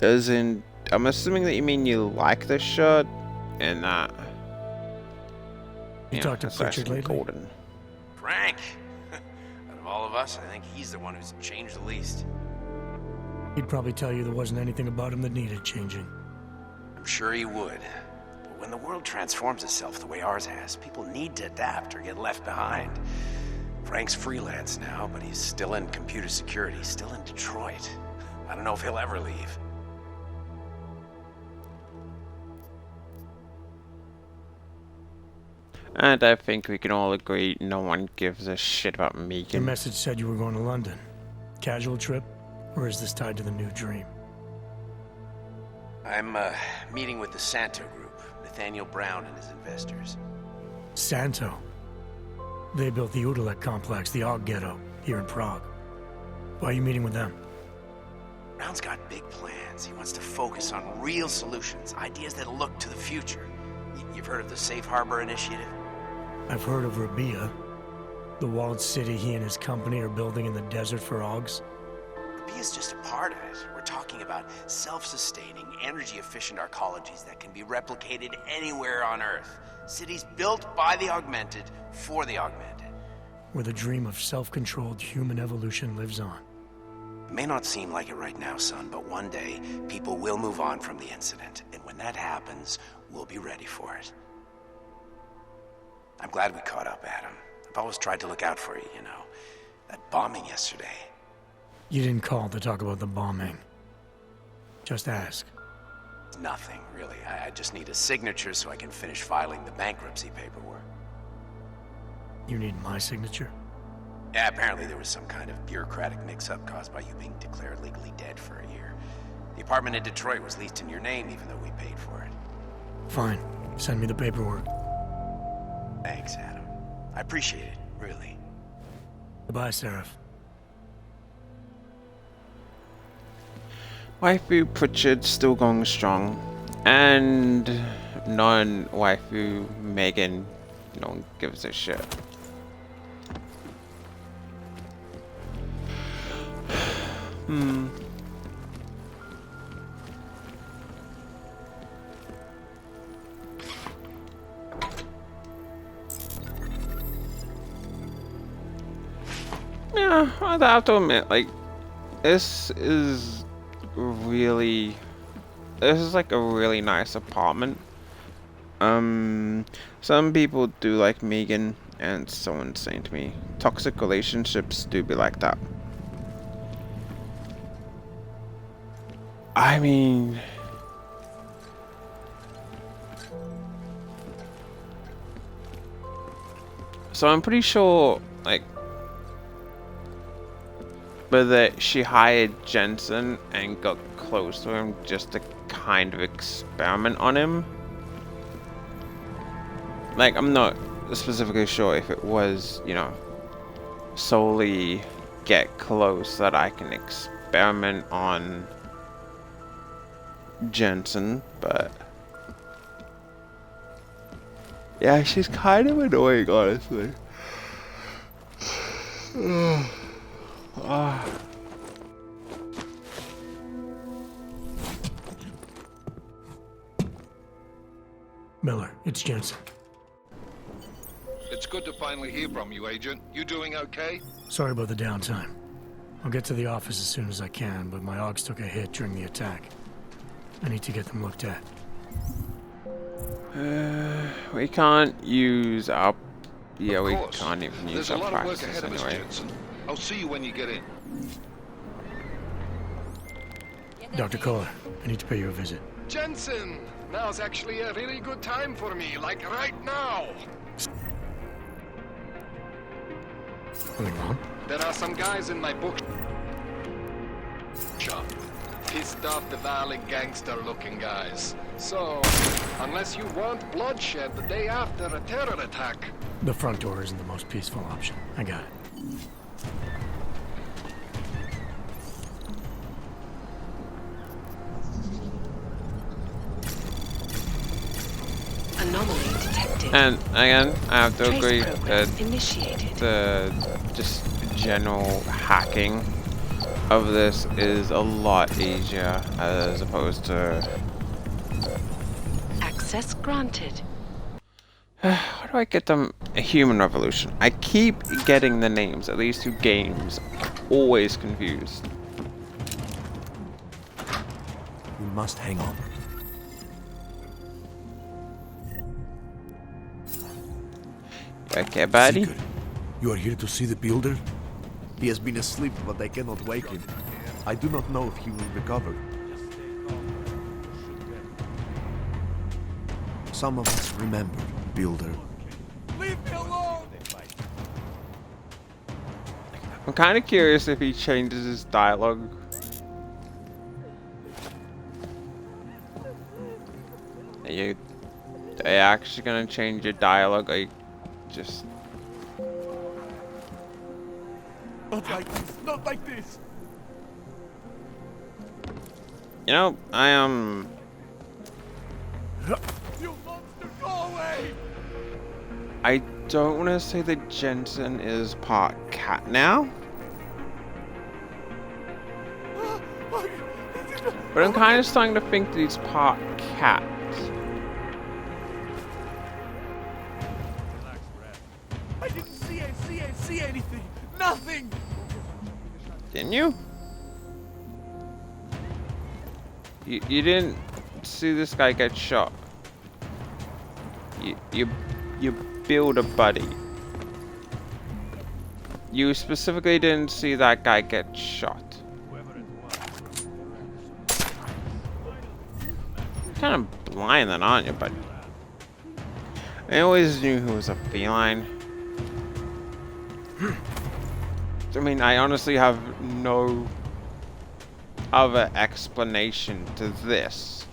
I'm assuming that you mean you like this shirt and that. You talked to that's Pritchard actually lately? Golden. Frank! Out of all of us, I think he's the one who's changed the least. He'd probably tell you there wasn't anything about him that needed changing. I'm sure he would. But when the world transforms itself the way ours has, people need to adapt or get left behind. Frank's freelance now, but he's still in computer security, still in Detroit. I don't know if he'll ever leave. And I think we can all agree no one gives a shit about Your Megan. message said you were going to London. Casual trip? Or is this tied to the new dream? I'm meeting with the Santo Group, Nathaniel Brown and his investors. Santo. They built the Udalek complex, the Og Ghetto, here in Prague. Why are you meeting with them? Brown's got big plans. He wants to focus on real solutions, ideas that look to the future. You've heard of the Safe Harbor Initiative? I've heard of Rabia, the walled city he and his company are building in the desert for Ogs. Rabia's just a part of it. We're talking about about self-sustaining, energy-efficient arcologies that can be replicated anywhere on Earth. Cities built by the augmented, for the augmented. Where the dream of self-controlled human evolution lives on. It may not seem like it right now, son, but one day, people will move on from the incident. And when that happens, we'll be ready for it. I'm glad we caught up, Adam. I've always tried to look out for you, you know. That bombing yesterday. You didn't call to talk about the bombing. Just ask. Nothing, really. I just need a signature so I can finish filing the bankruptcy paperwork. You need my signature? Yeah, apparently there was some kind of bureaucratic mix-up caused by you being declared legally dead for a year. The apartment in Detroit was leased in your name even though we paid for it. Fine. Send me the paperwork. Thanks, Adam. I appreciate it, really. Goodbye, Seraph. Waifu Pritchard still going strong, and non-waifu Megan, no one gives a shit. Yeah, I'd have to admit, like, this is like a really nice apartment. Some people do like Megan, and someone's saying to me, toxic relationships do be like that. I mean, so I'm pretty sure, like, but that she hired Jensen and got close to him just to kind of experiment on him. Like, I'm not specifically sure if it was, you know, solely get close so that I can experiment on Jensen, but yeah, she's kind of annoying, honestly. Miller, it's Jensen. It's good to finally hear from you, Agent. You doing okay? Sorry about the downtime. I'll get to the office as soon as I can, but my Augs took a hit during the attack. I need to get them looked at. We can't use our... Yeah, we course. can't even use There's a our lot of work practices ahead of us, anyway. Jensen. I'll see you when you get in. Dr. Kohler, I need to pay you a visit. Jensen! Now's actually a really good time for me, like right now! Something wrong? There are some guys in my book shop. Pissed off the Valley gangster-looking guys. So, unless you want bloodshed the day after a terror attack... The front door isn't the most peaceful option. I got it. Anomaly detected. And again, I have to Trace agree program that initiated. the just general hacking of this is a lot easier as opposed to... Access granted. How do I get them? A Human Revolution. I keep getting the names of these two games. Always confused. We must hang on. Okay, buddy. Seeker, you are here to see the builder? He has been asleep, but I cannot wake him. I do not know if he will recover. Some of us remember Builder. Leave me alone! I'm kind of curious if he changes his dialogue. Are you actually gonna change your dialogue? Or you just... Not like this, not like this! You know, I am... You monster, go away! I don't want to say that Jensen is part cat now. But I'm kind of starting to think that he's part cat. I didn't see anything. Nothing. Didn't you? You didn't see this guy get shot. You build a buddy. You specifically didn't see that guy get shot. Kind of blind then, aren't you, buddy? I always knew he was a feline. I mean, I honestly have no other explanation to this.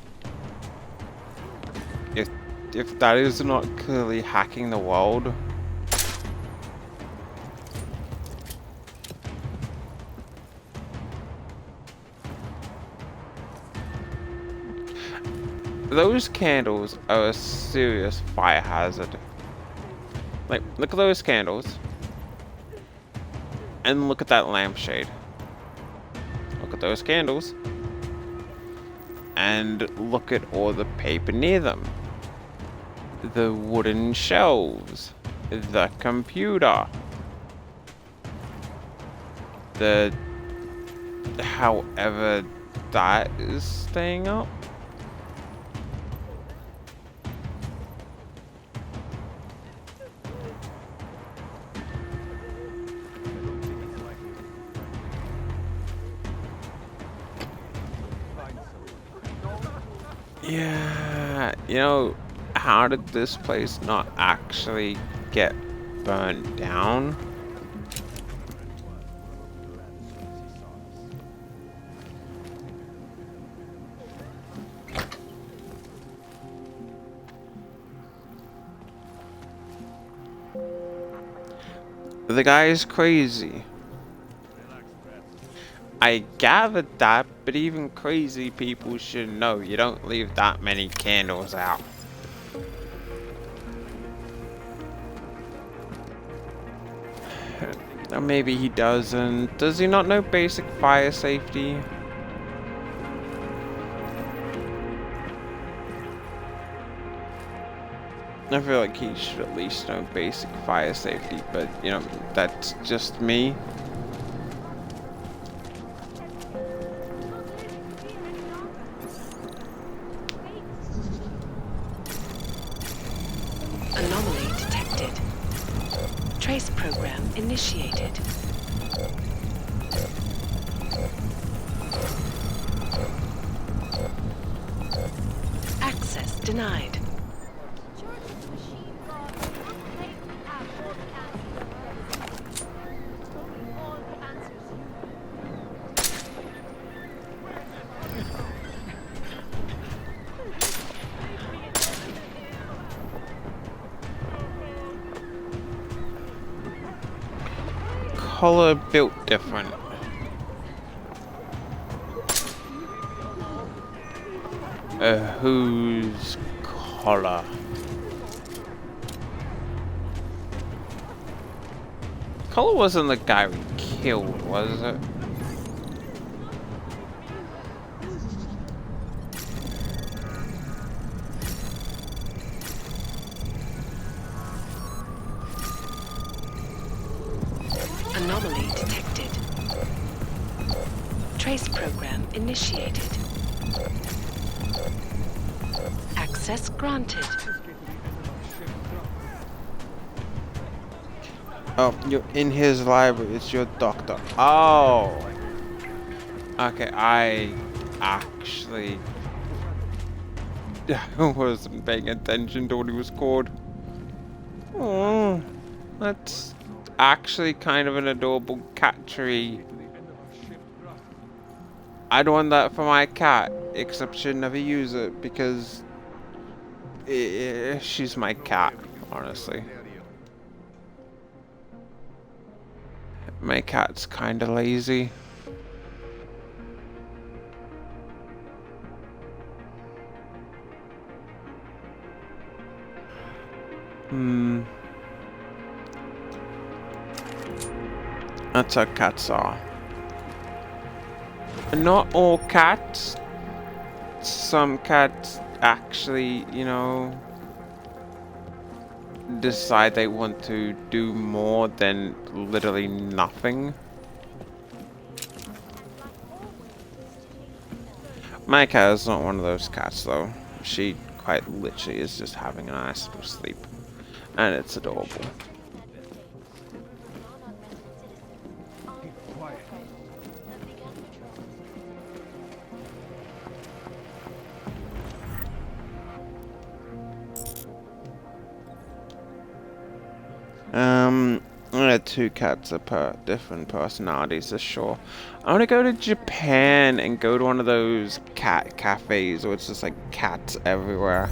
If that is not clearly hacking the world. Those candles are a serious fire hazard. Like, look at those candles. And look at that lampshade. Look at those candles. And look at all the paper near them. The wooden shelves. The computer. The... however that is staying up. Yeah, you know, how did this place not actually get burned down? The guy is crazy. I gathered that, but even crazy people should know you don't leave that many candles out. Or maybe he doesn't. Does he not know basic fire safety? I feel like he should at least know basic fire safety, but you know, that's just me. Anomaly detected. Trace program initiated. Access denied. Color built different. Whose collar? Collar wasn't the guy we killed, was it? Anomaly detected. Trace program initiated. Access granted. Oh, you're in his library. It's your doctor. Oh. Okay, I actually wasn't paying attention to what he was called. Oh, that's actually kind of an adorable cat tree. I'd want that for my cat, except she'd never use it because she's my cat, honestly. My cat's kind of lazy. That's how cats are. Not all cats some cats actually, you know, decide they want to do more than literally nothing. My cat is not one of those cats though. She quite literally is just having a nice little sleep. And it's adorable. Two cats are different personalities, for sure. I want to go to Japan and go to one of those cat cafes where it's just like cats everywhere.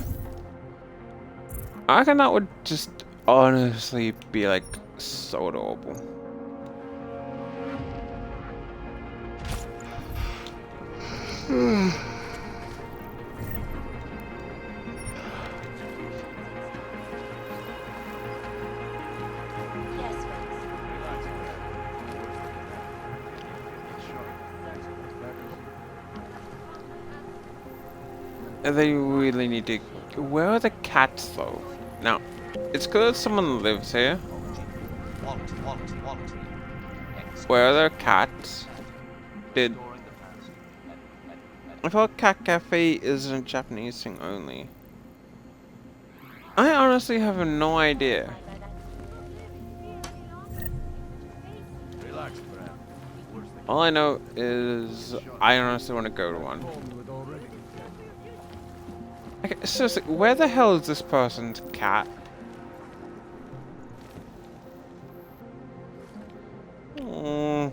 I reckon that would just honestly be like so adorable. They really need to... Where are the cats though? Now, it's good someone lives here. Where are their cats? I thought Cat Cafe is a Japanese thing only. I honestly have no idea. All I know is I honestly want to go to one. Okay, seriously, where the hell is this person's cat? Oh,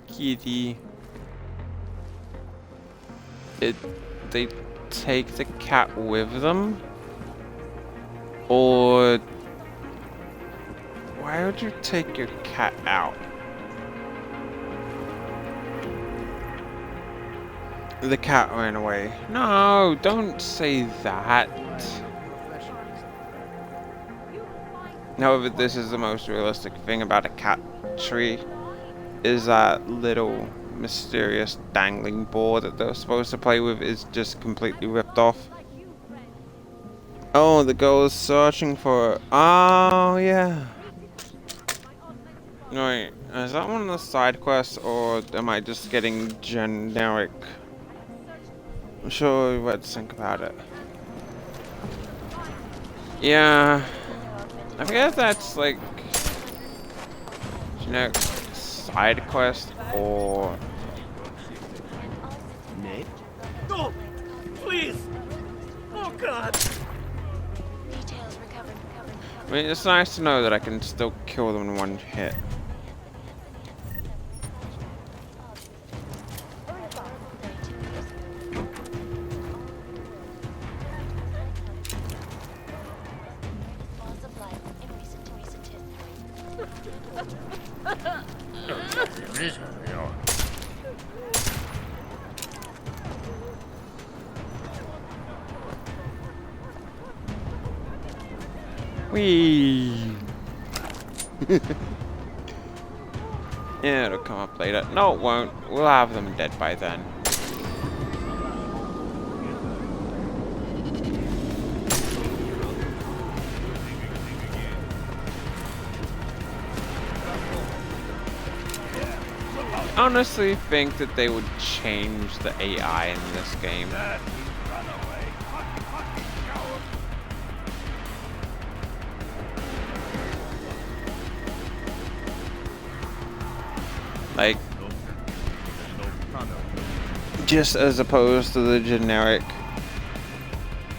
kitty. They take the cat with them? Or why would you take your cat out? The cat ran away. No, don't say that. However, this is the most realistic thing about a cat tree, is that little mysterious dangling board that they're supposed to play with is just completely ripped off. Oh, the girl is searching for... Oh, yeah. Wait, is that one of the side quests, or am I just getting generic? I'm sure let's think about it. Yeah, I forget if that's like generic side quest or Nate? No! Please! Oh God! I mean, it's nice to know that I can still kill them in one hit. Whee! Yeah, it'll come up later. No, it won't. We'll have them dead by then. I honestly think that they would change the AI in this game. Like, just as opposed to the generic,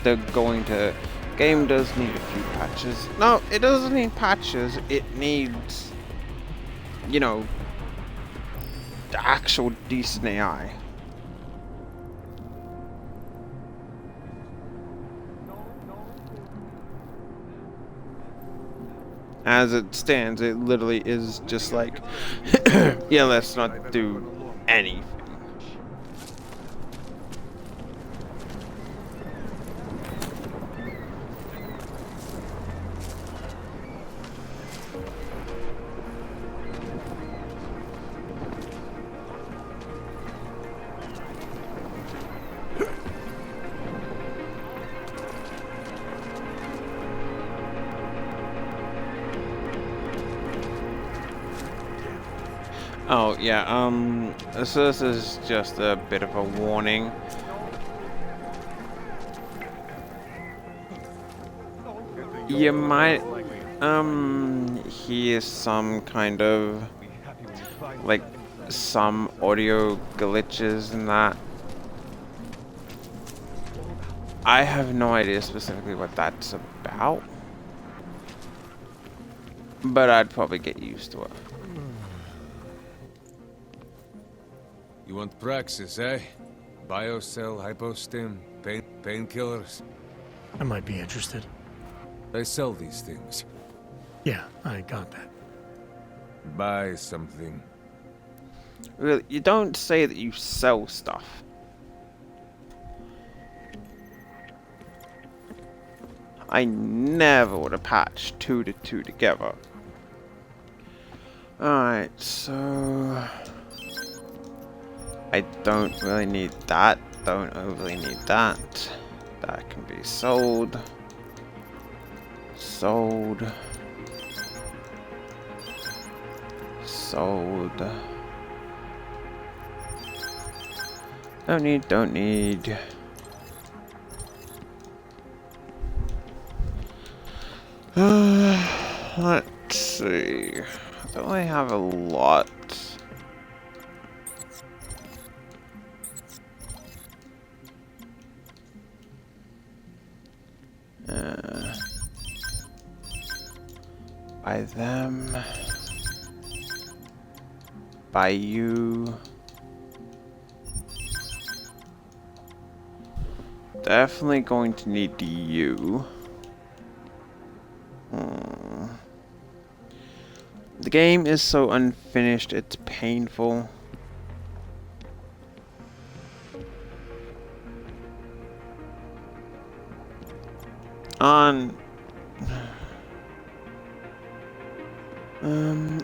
they're going to... Game does need a few patches. No, it doesn't need patches. It needs, you know, actual decent AI. As it stands, it literally is just like, yeah, let's not do anything. Oh, yeah, so this is just a bit of a warning. You might, hear some kind of, like, some audio glitches and that. I have no idea specifically what that's about, but I'd probably get used to it. You want Praxis, eh? Biocell, hypostim, painkillers? I might be interested. I sell these things. Yeah, I got that. Buy something. Really, you don't say that you sell stuff. I never would have patched 2 to 2 together. Alright, so... I don't really need that. Don't overly need that. That can be sold. Sold. Sold. Don't need, don't need. Let's see. I don't really have a lot. By them. By you. Definitely going to need you. The game is so unfinished, it's painful.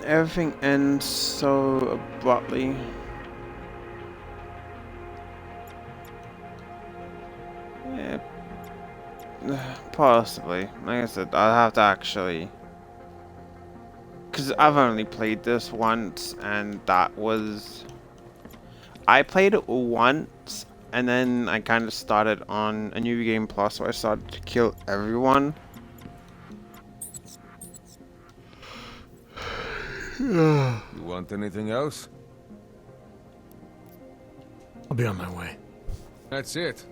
Everything ends so abruptly. Yeah, possibly. Like I said, I'll have to actually, because I've only played this once, and that was, I played it once, and then I kind of started on a new game plus, so I started to kill everyone. You want anything else? I'll be on my way. That's it.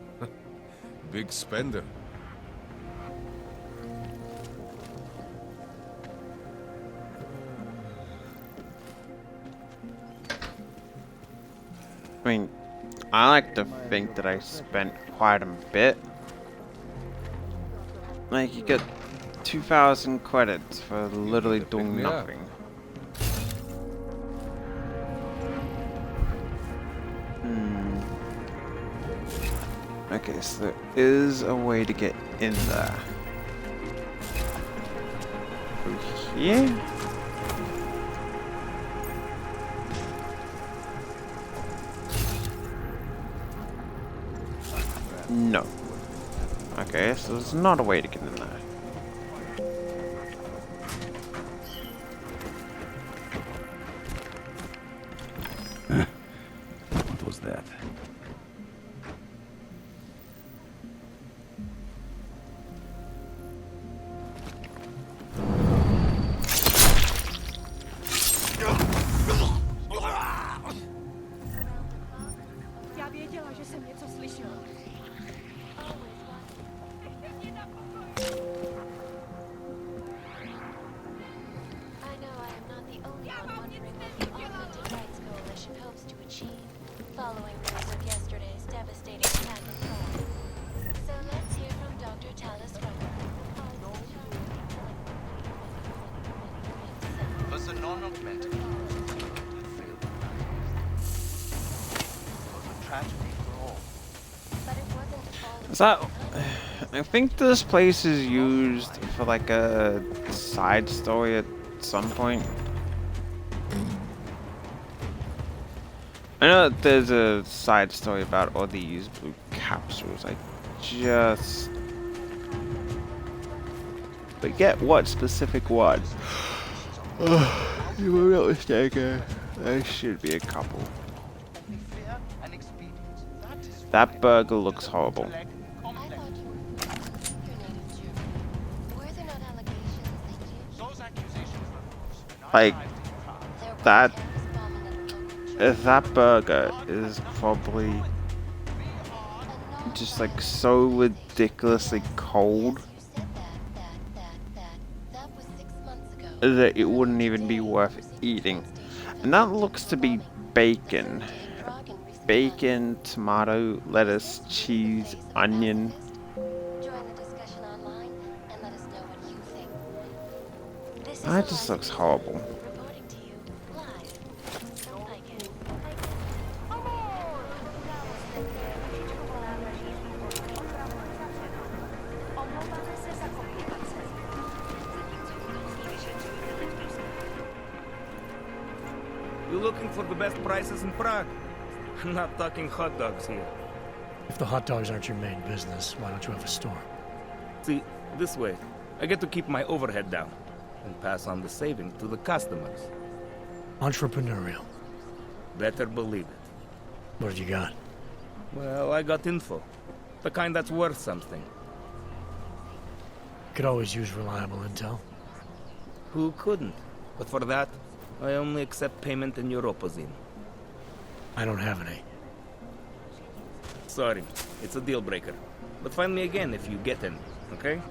Big spender. I mean, I like to think that I spent quite a bit. Like, you get 2,000 credits for literally doing nothing. Okay, so there is a way to get in there. Through here? No. Okay, so there's not a way to get in there. What was that? Já věděla, že jsem něco slyšela. I know I am not the only one wondering what the Augmented Rights Coalition hopes to achieve, following news of yesterday's devastating attack in Prague. So let's hear from Dr. Talis Rucker. Was a non-augmented tragedy for all. But it wasn't all Is that... I think this place is used for like a side story at some point. I know that there's a side story about all these blue capsules. I just forget what specific one. You were not mistaken. There should be a couple. That burger looks horrible. Like, that burger is probably just like so ridiculously cold that it wouldn't even be worth eating. And that looks to be bacon. Bacon, tomato, lettuce, cheese, onion. That just looks horrible. You looking for the best prices in Prague? I'm not talking hot dogs here. If the hot dogs aren't your main business, why don't you have a store? See, this way, I get to keep my overhead down and pass on the saving to the customers. Entrepreneurial. Better believe it. What have you got? Well, I got info. The kind that's worth something. Could always use reliable intel. Who couldn't? But for that, I only accept payment in Europozine. I don't have any. Sorry, it's a deal breaker. But find me again if you get any, okay?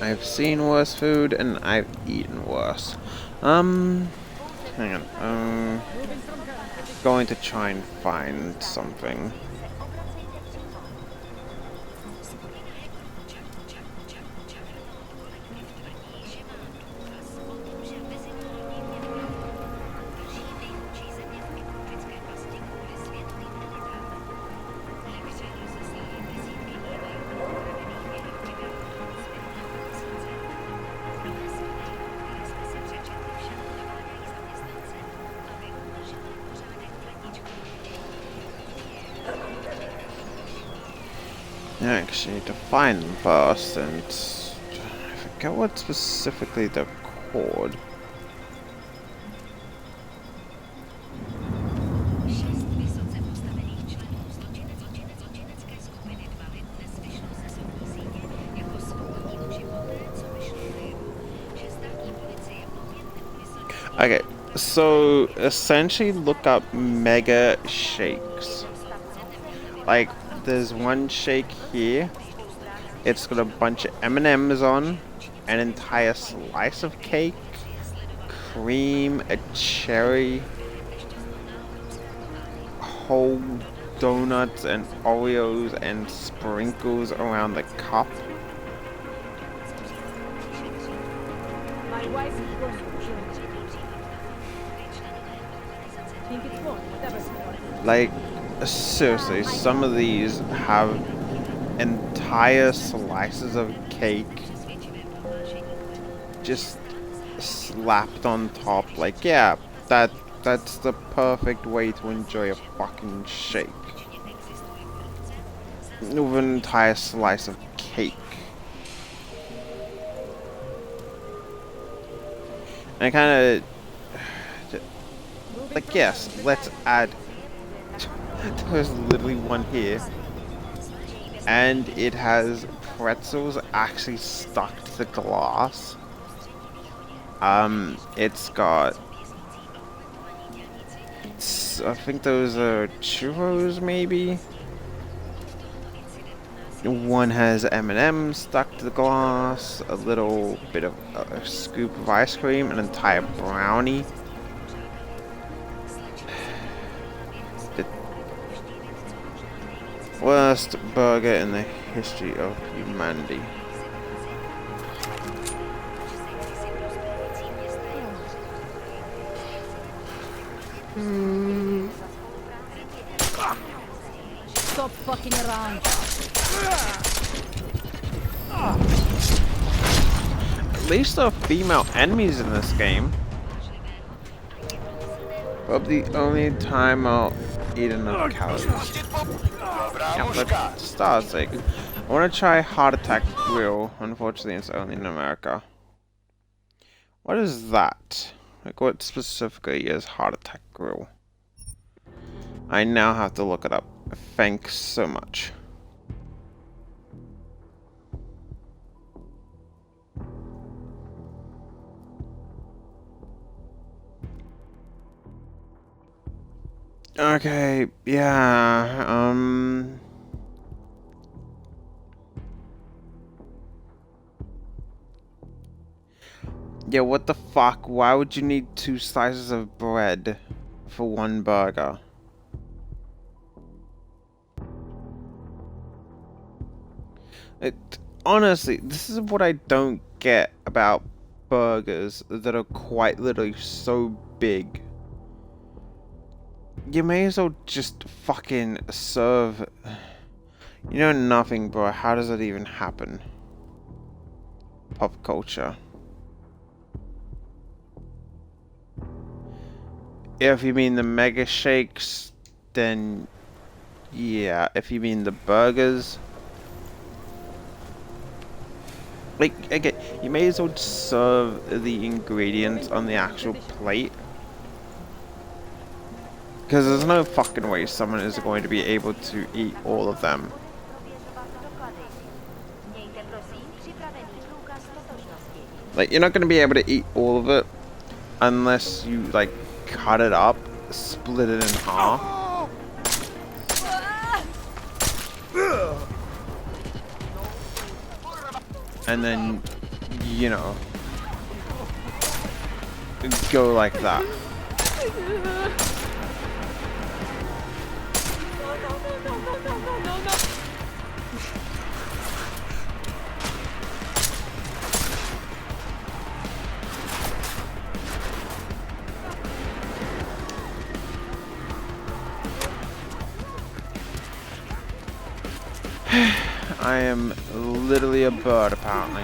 I've seen worse food and I've eaten worse. Hang on. Going to try and find something. Actually, to find them first, and I forget what specifically they're called. Okay, so essentially look up mega shakes. Like, there's one shake here. It's got a bunch of M&Ms on, an entire slice of cake, cream, a cherry, whole donuts and Oreos and sprinkles around the cup. My wife is going to Like, seriously, some of these have entire slices of cake just slapped on top. Like, yeah, that's the perfect way to enjoy a fucking shake. With an entire slice of cake. And kind of like, yes, let's add. There's literally one here, and it has pretzels actually stuck to the glass. It's got, I think those are churros, maybe. One has M&M's stuck to the glass, a little bit of a scoop of ice cream, an entire brownie. Worst burger in the history of humanity. Stop fucking around. At least there are female enemies in this game. Probably the only time I'll eat enough calories. Yeah, for star's sake. I want to try Heart Attack Grill. Unfortunately, it's only in America. What is that? Like, what specifically is Heart Attack Grill? I now have to look it up. Thanks so much. Okay, yeah, yeah, what the fuck? Why would you need 2 slices of bread for 1 burger? Honestly, this is what I don't get about burgers that are quite literally so big. You may as well just fucking serve... You know nothing, bro. How does that even happen? Pop culture. If you mean the mega shakes, then... Yeah, if you mean the burgers... Like, again, you may as well serve the ingredients on the actual plate. Because there's no fucking way someone is going to be able to eat all of them. Like, you're not going to be able to eat all of it unless you, like, cut it up, split it in half. And then, you know, go like that. I am literally a bird, apparently.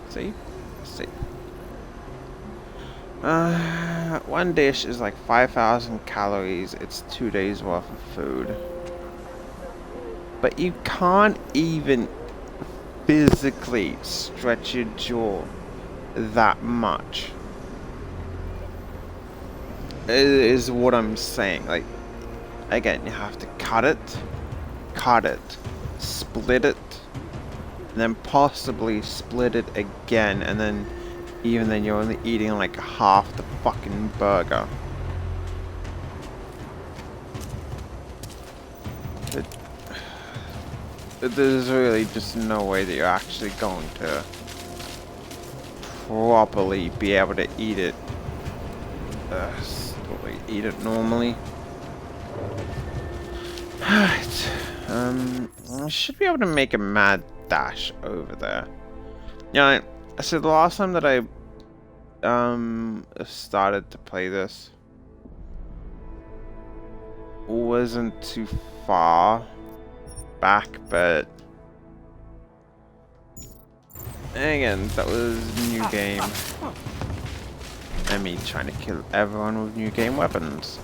See? One dish is like 5,000 calories. It's 2 days worth of food. But you can't even physically stretch your jaw that much. Is what I'm saying. Like, again, you have to cut it, split it, and then possibly split it again, and then even then you're only eating like half the fucking burger. There's really just no way that you're actually going to properly be able to eat it. Eat it normally. Alright. I should be able to make a mad dash over there. Yeah, so the last time that I started to play this wasn't too far back, but again, that was new game. And me trying to kill everyone with new game weapons.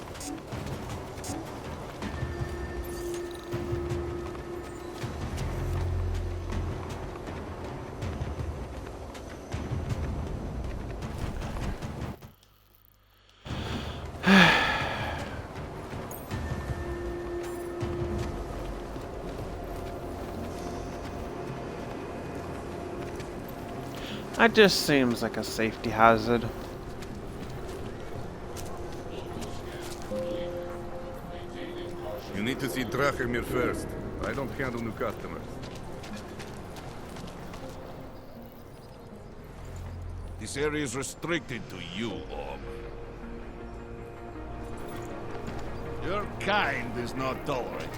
That just seems like a safety hazard. You need to see Drachemir first. I don't handle new customers. This area is restricted to you, Orb. Your kind is not tolerated.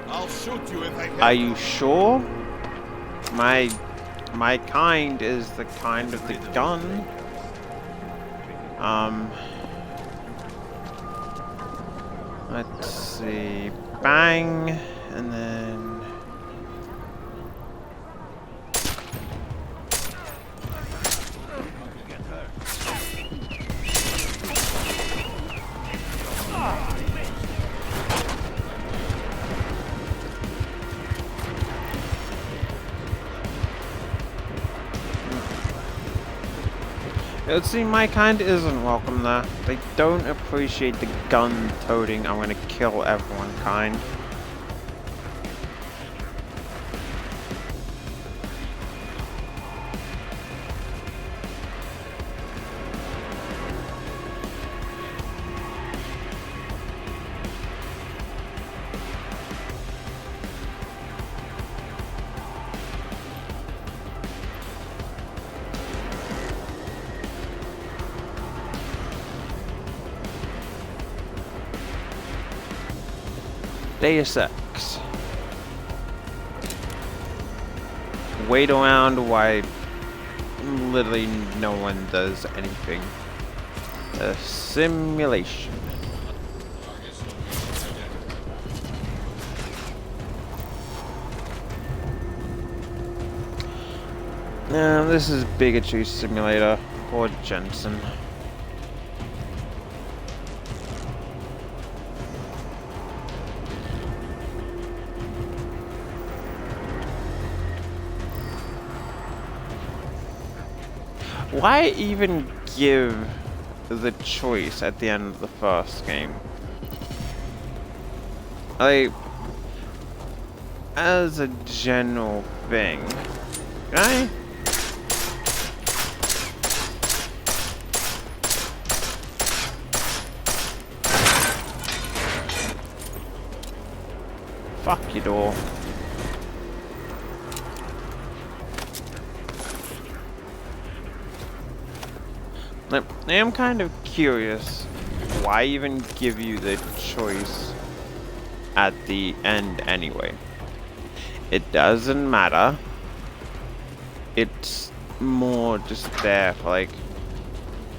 I'll shoot you if I can. Are you sure? My kind is the kind of the gun. Let's see. Bang, and then See, my kind isn't welcome there. They don't appreciate the gun-toting, I'm gonna kill everyone kind. Deus Ex. Wait around while literally no one does anything. A simulation. Now this is Bigotry Simulator or Jensen. Why even give the choice at the end of the first game? Like, as a general thing, right? Fuck you, door. I am kind of curious, why even give you the choice at the end anyway? It doesn't matter. It's more just there for like,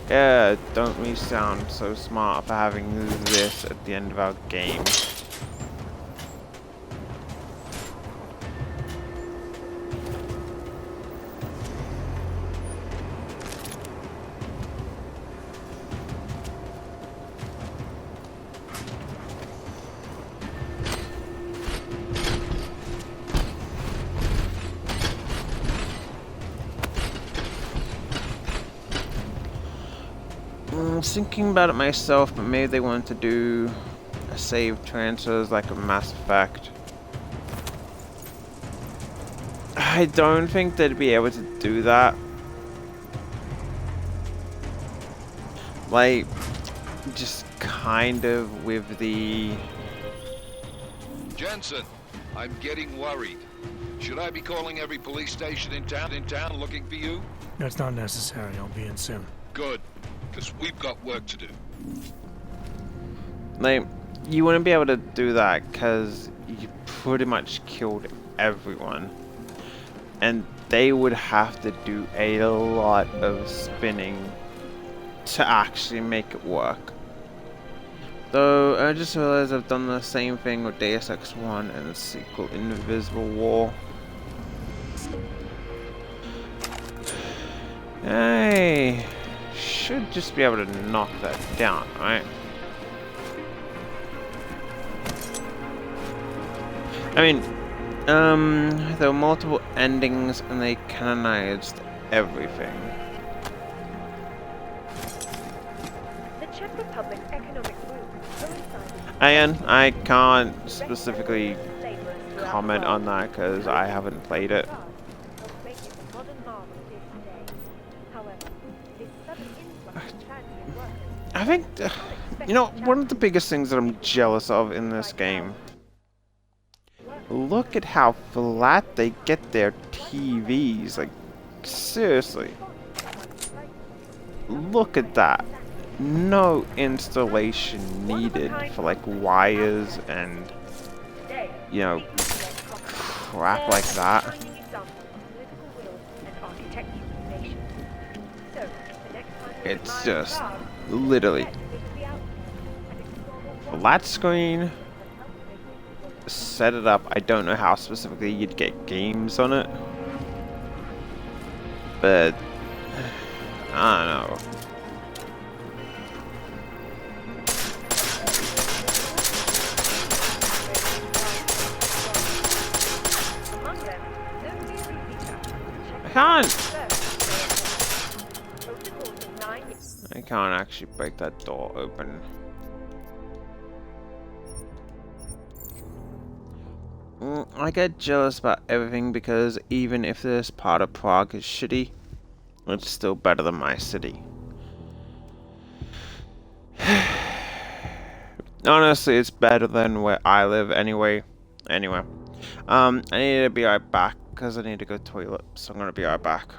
yeah, don't we sound so smart for having this at the end of our game? I was thinking about it myself, but maybe they wanted to do a save transfers like a Mass Effect. I don't think they'd be able to do that. Like, just kind of with the... Jensen, I'm getting worried. Should I be calling every police station in town looking for you? That's not necessary. I'll be in soon. Good, because we've got work to do. Like, you wouldn't be able to do that because you pretty much killed everyone. And they would have to do a lot of spinning to actually make it work. Though, I just realized I've done the same thing with Deus Ex 1 and the sequel Invisible War. Hey, should just be able to knock that down, right? I mean, there were multiple endings and they canonized everything. The Czech Republic's economic And I can't specifically comment on that because I haven't played it. I think, you know, one of the biggest things that I'm jealous of in this game, look at how flat they get their TVs, like, seriously. Look at that. No installation needed for, like, wires and, you know, crap like that. It's just literally flat screen. Set it up. I don't know how specifically you'd get games on it, but I don't know. I can't. can't actually break that door open. I get jealous about everything because even if this part of Prague is shitty, it's still better than my city. Honestly, it's better than where I live anyway. Anyway, I need to be right back because I need to go to the toilet, so I'm gonna be right back.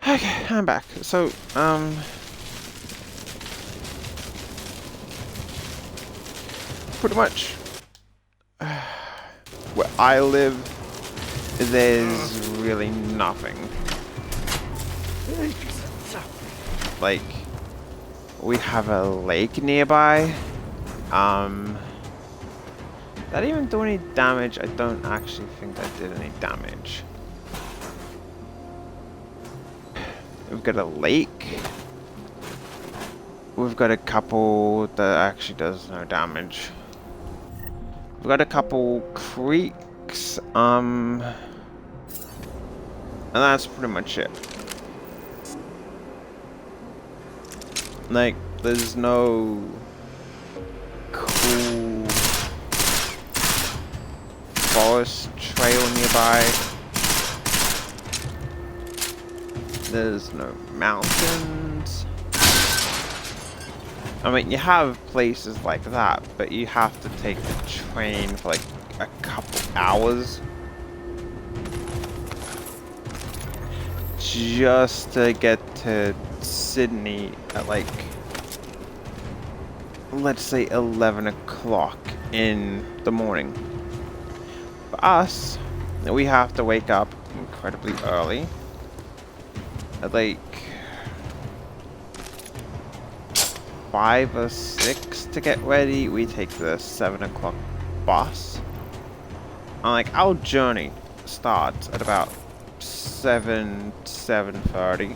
Okay, I'm back. So, pretty much where I live, there's really nothing. Like, we have a lake nearby. That didn't even do any damage. I don't actually think that did any damage. We've got a lake. We've got a couple that actually does no damage. We've got a couple creeks, and that's pretty much it. Like, there's no cool forest trail nearby. There's no mountains. I mean, you have places like that, but you have to take the train for like a couple hours just to get to Sydney at like, let's say 11 o'clock in the morning. For us, we have to wake up incredibly early. At like 5 or 6 to get ready. We take the 7 o'clock bus. And like our journey starts at about 7:30.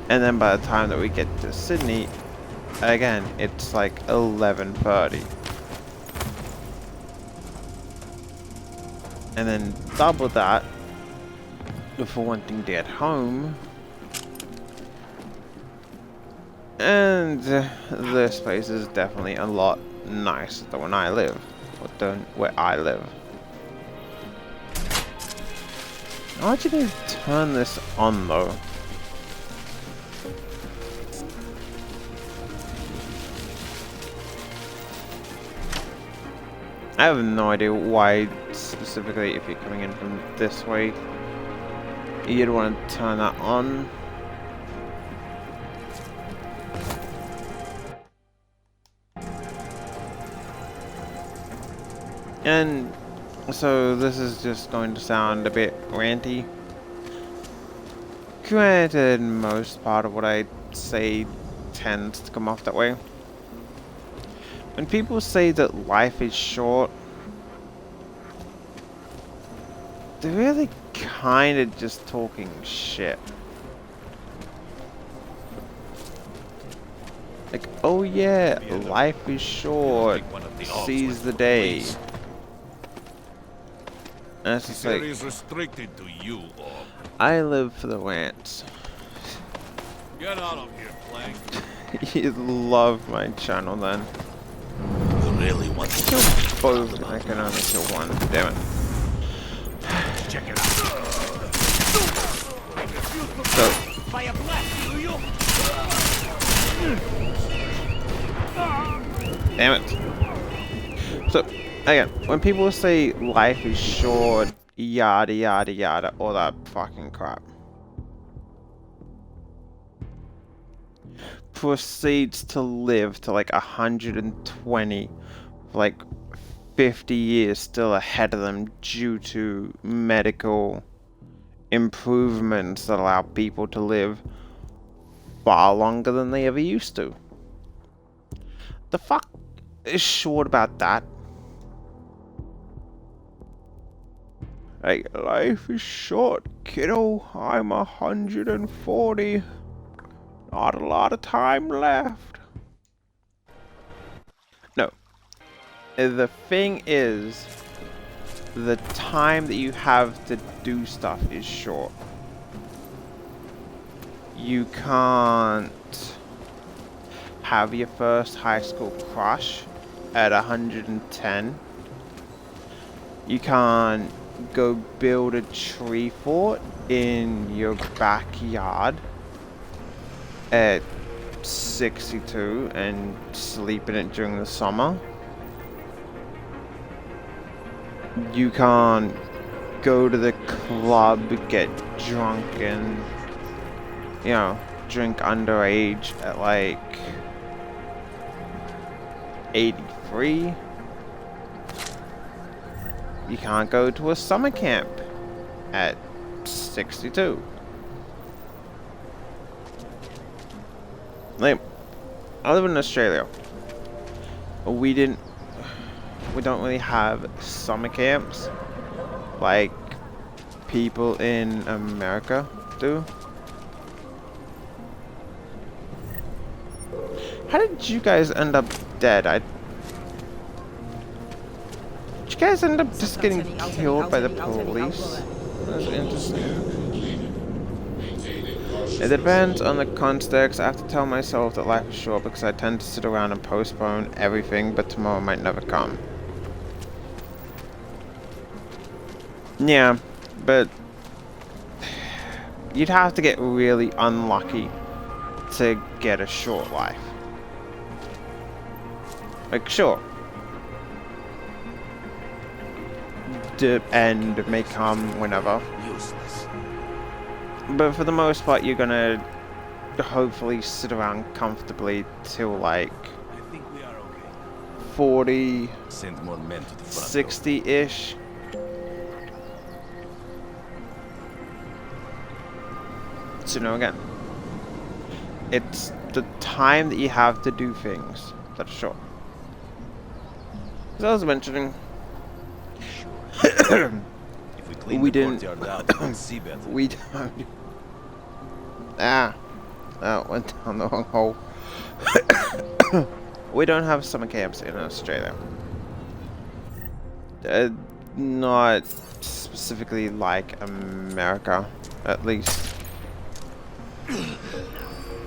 And then by the time that we get to Sydney, again, it's like 11:30. And then double that for wanting to get home. And this place is definitely a lot nicer than when I live, or than where I live. I want you to turn this on though. I have no idea why specifically, if you're coming in from this way, you'd want to turn that on. And so this is just going to sound a bit ranty. Granted, most part of what I say tends to come off that way. When people say that life is short, they're really kind of just talking shit. Like, oh yeah, life is short, seize the day. And it's just like, is restricted to you, Orb. I live for the rants. Get out of here, Clank. You love my channel then. You really want to kill both, and I can only kill one. Damn it. check it out? So, By a blast, do you? damn it. So, again, when people say life is short, yada yada yada, all that fucking crap, proceeds to live to like 120, like 50 years still ahead of them due to medical improvements that allow people to live far longer than they ever used to. The fuck is short about that? Like, life is short, kiddo. I'm 140. Not a lot of time left. No. The thing is, the time that you have to do stuff is short. You can't have your first high school crush at 110. You can't go build a tree fort in your backyard at 62 and sleep in it during the summer. You can't go to the club, get drunk and, you know, drink underage at like 83. You can't go to a summer camp at 62. Like, I live in Australia. We don't really have summer camps like people in America do. How did you guys end up dead? Did you guys end up just getting killed by the police? That's interesting. It depends on the context. I have to tell myself that life is short because I tend to sit around and postpone everything, but tomorrow might never come. Yeah, but you'd have to get really unlucky to get a short life. Like, sure, the end may come whenever. Useless. But for the most part, you're gonna hopefully sit around comfortably till like 40, Send more men to the front. 60-ish. So, you know, again, it's the time that you have to do things that are short. As I was mentioning, If we clean we the didn't. courtyard out, we'll see better. We don't. That went down the wrong hole. We don't have summer camps in Australia. Not specifically like America, at least.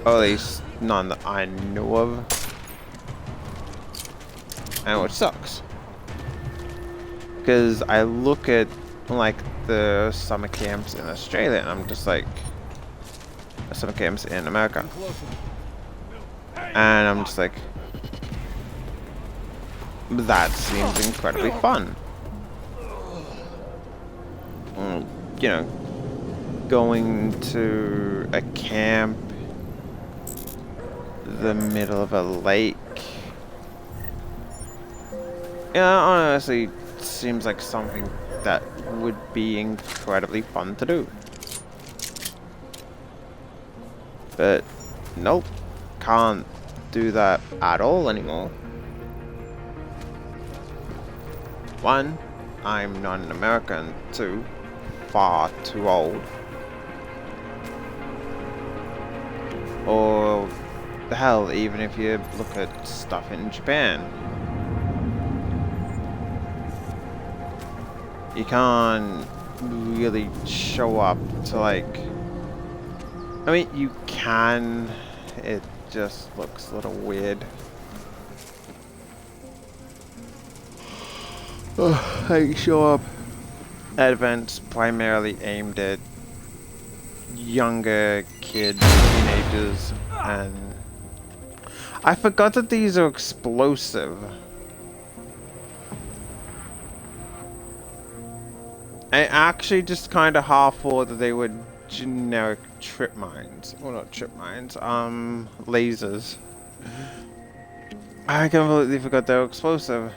Or at least none that I know of. And which sucks. Because I look at like the summer camps in Australia and I'm just like, summer camps in America. And I'm just like, that seems incredibly fun. You know, going to a camp, the middle of a lake. Yeah, honestly, seems like something that would be incredibly fun to do. But nope, can't do that at all anymore. One, I'm not an American. Two, far too old. Or the hell, even if you look at stuff in Japan, you can't really show up to, like, I mean, you can, it just looks a little weird. Like, show up at events primarily aimed at younger kids, teenagers, and I forgot that these are explosive. I actually just kind of half thought that they were generic trip mines. Well, not trip mines, lasers. I completely forgot they were explosive.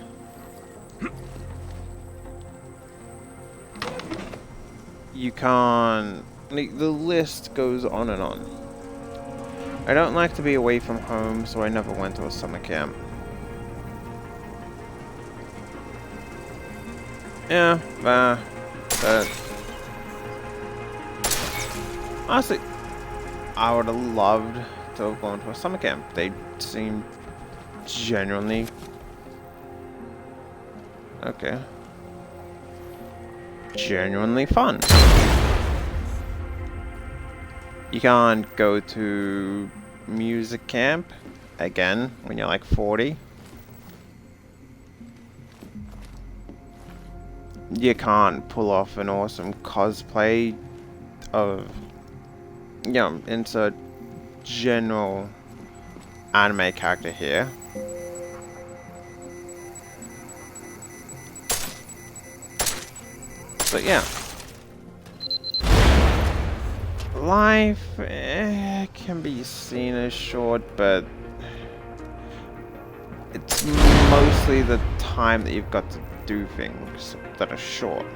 You can't, like, the list goes on and on. I don't like to be away from home, so I never went to a summer camp. Yeah, but honestly, I would have loved to have gone to a summer camp. They seem genuinely okay. Genuinely fun. You can't go to music camp again when you're like 40. You can't pull off an awesome cosplay of, you know, insert general anime character here. But yeah, life can be seen as short, but it's mostly the time that you've got to do things that are short.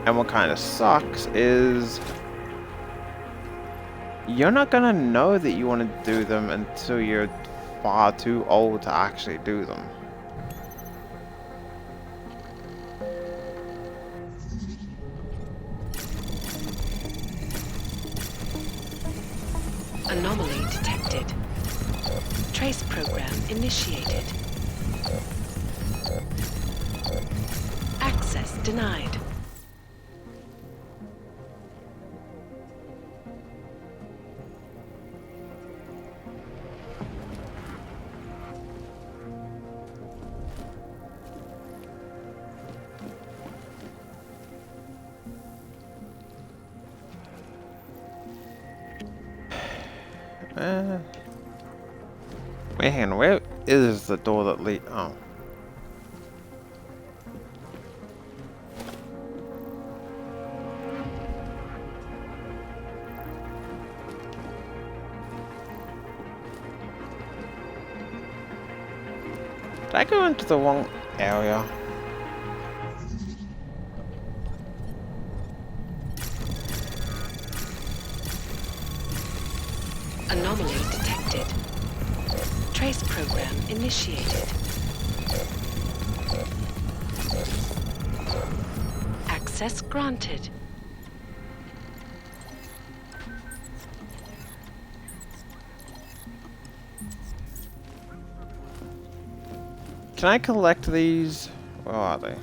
And what kind of sucks is you're not gonna know that you want to do them until you're far too old to actually do them. Anomaly detected. Trace program initiated. Access denied. Wait, hang on, where is the door that lead? Oh. Did I go into the wrong area? Anomaly detected. Trace program initiated. Access granted. Can I collect these? Where are they?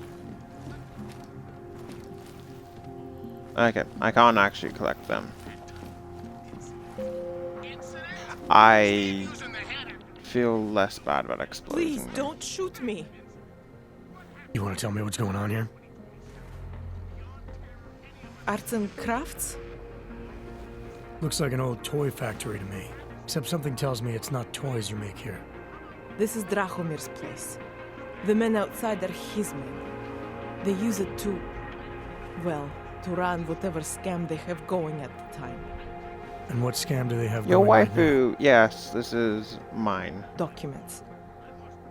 Okay, I can't actually collect them. I feel less bad about exploding. Please don't shoot me. You want to tell me what's going on here? Arts and crafts? Looks like an old toy factory to me. Except something tells me it's not toys you make here. This is Drahomir's place. The men outside are his men. They use it to, well, to run whatever scam they have going at the time. And what scam do they have Your going right now? waifu, yes, this is mine. Documents.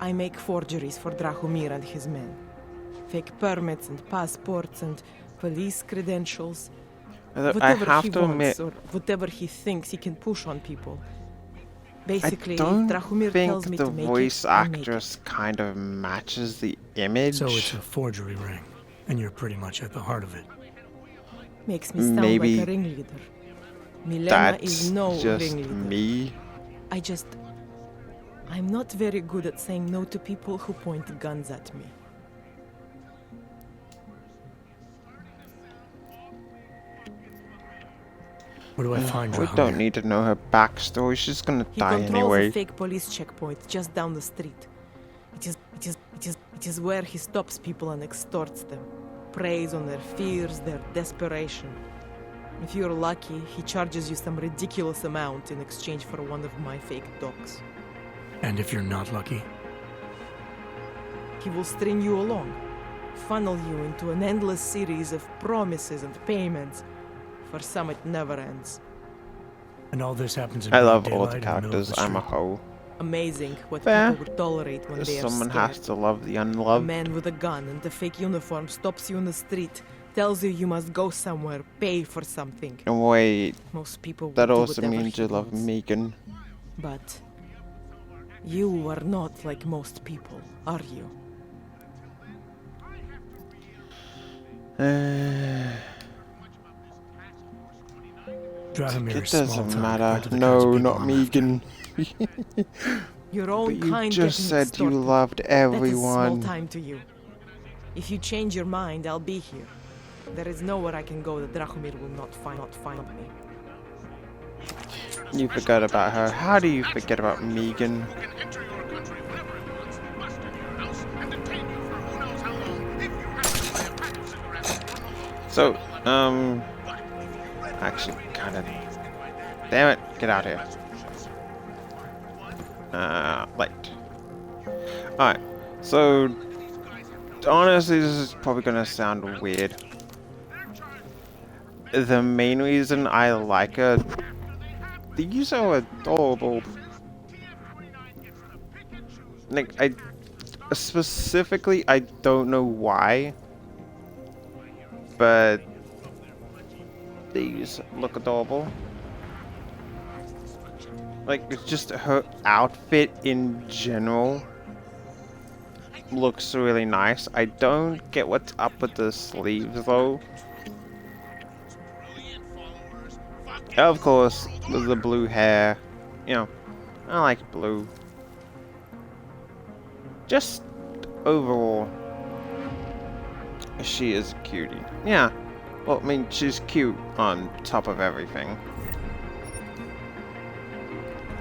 I make forgeries for Drahomir and his men. Fake permits and passports and police credentials. I Whatever have he to wants admit, or whatever he thinks he can push on people. Basically, I don't Drahomir think tells me the to make voice it, I make actress kind of matches the image. So it's a forgery ring, and you're pretty much at the heart of it. Makes me sound Maybe like a ringleader. Milena that's is no just ringleader. me. I'm not very good at saying no to people who point guns at me. Where do I find We Drahomir? don't need to know her backstory. She's gonna He die controls anyway. a fake police checkpoint just down the street. It is where he stops people and extorts them. Preys on their fears, their desperation. If you're lucky, he charges you some ridiculous amount in exchange for one of my fake dogs. And if you're not lucky? He will string you along, funnel you into an endless series of promises and payments. For some, it never ends. And all this happens in I broad love all daylight the in middle of characters. the I'm a street. hoe. Amazing what Fair. people would tolerate when they are Someone scared. has to love the A unloved. man with a gun and a fake uniform stops you in the street, tells you you must go somewhere, pay for something. And wait, Most people will that do also whatever means he you love wants. Megan. But you are not like most people, are you? Drahomir It is small doesn't time matter. compared to the kinds No, of people not I'm after. Megan. Your own But you kind just getting said you extorted. loved That is small everyone. time to you. If you change your mind, I'll be here. There is nowhere I can go that Drahomir will not find me. You forgot about her. How do you forget about Megan? So, actually, kind of. Damn it! Get out here. Light. Alright, so honestly, this is probably gonna sound weird. The main reason I like her, these are adorable. Like, specifically, I don't know why, but these look adorable. Like, it's just her outfit in general looks really nice. I don't get what's up with the sleeves though. Of course, with the blue hair. You know, I like blue. Just overall, she is a cutie. Yeah, well, I mean, she's cute on top of everything.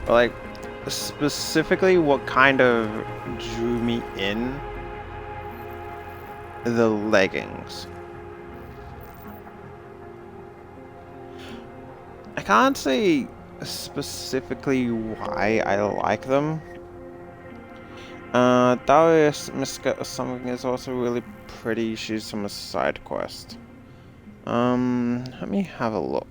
But like, specifically what kind of drew me in? The leggings. I can't say specifically why I like them. Darius Miska or something is also really pretty. She's from a side quest. Let me have a look.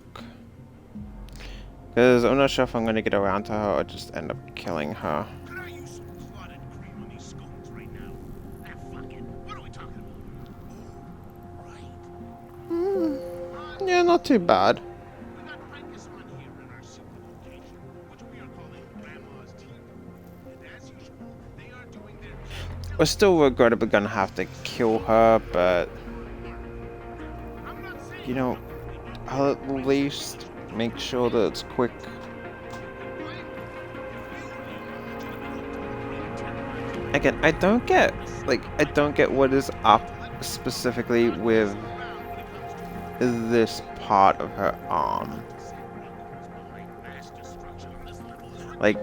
Because I'm not sure if I'm going to get around to her or just end up killing her. Yeah, not too bad. We're still regrettably gonna have to kill her, but you know, I'll at least make sure that it's quick. Again, I don't get what is up specifically with this part of her arm. Like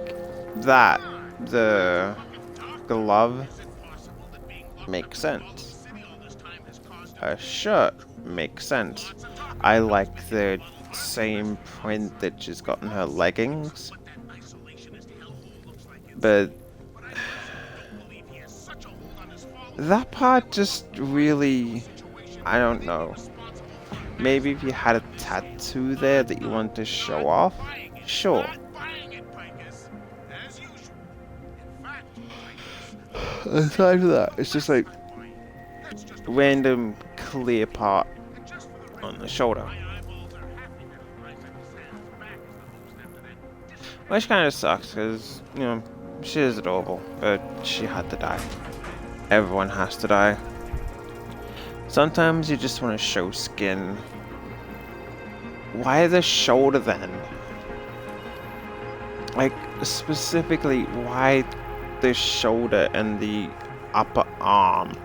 that, the glove makes sense. Her shirt makes sense. I like the same print that she's got in her leggings. But That part just really, I don't know. Maybe if you had a tattoo there that you want to show off, sure. Aside from that, it's just like random clear part on the shoulder. Which kind of sucks, because, you know, she is adorable, but she had to die. Everyone has to die. Sometimes you just want to show skin. Why the shoulder then? Like, specifically, why the shoulder and the upper arm?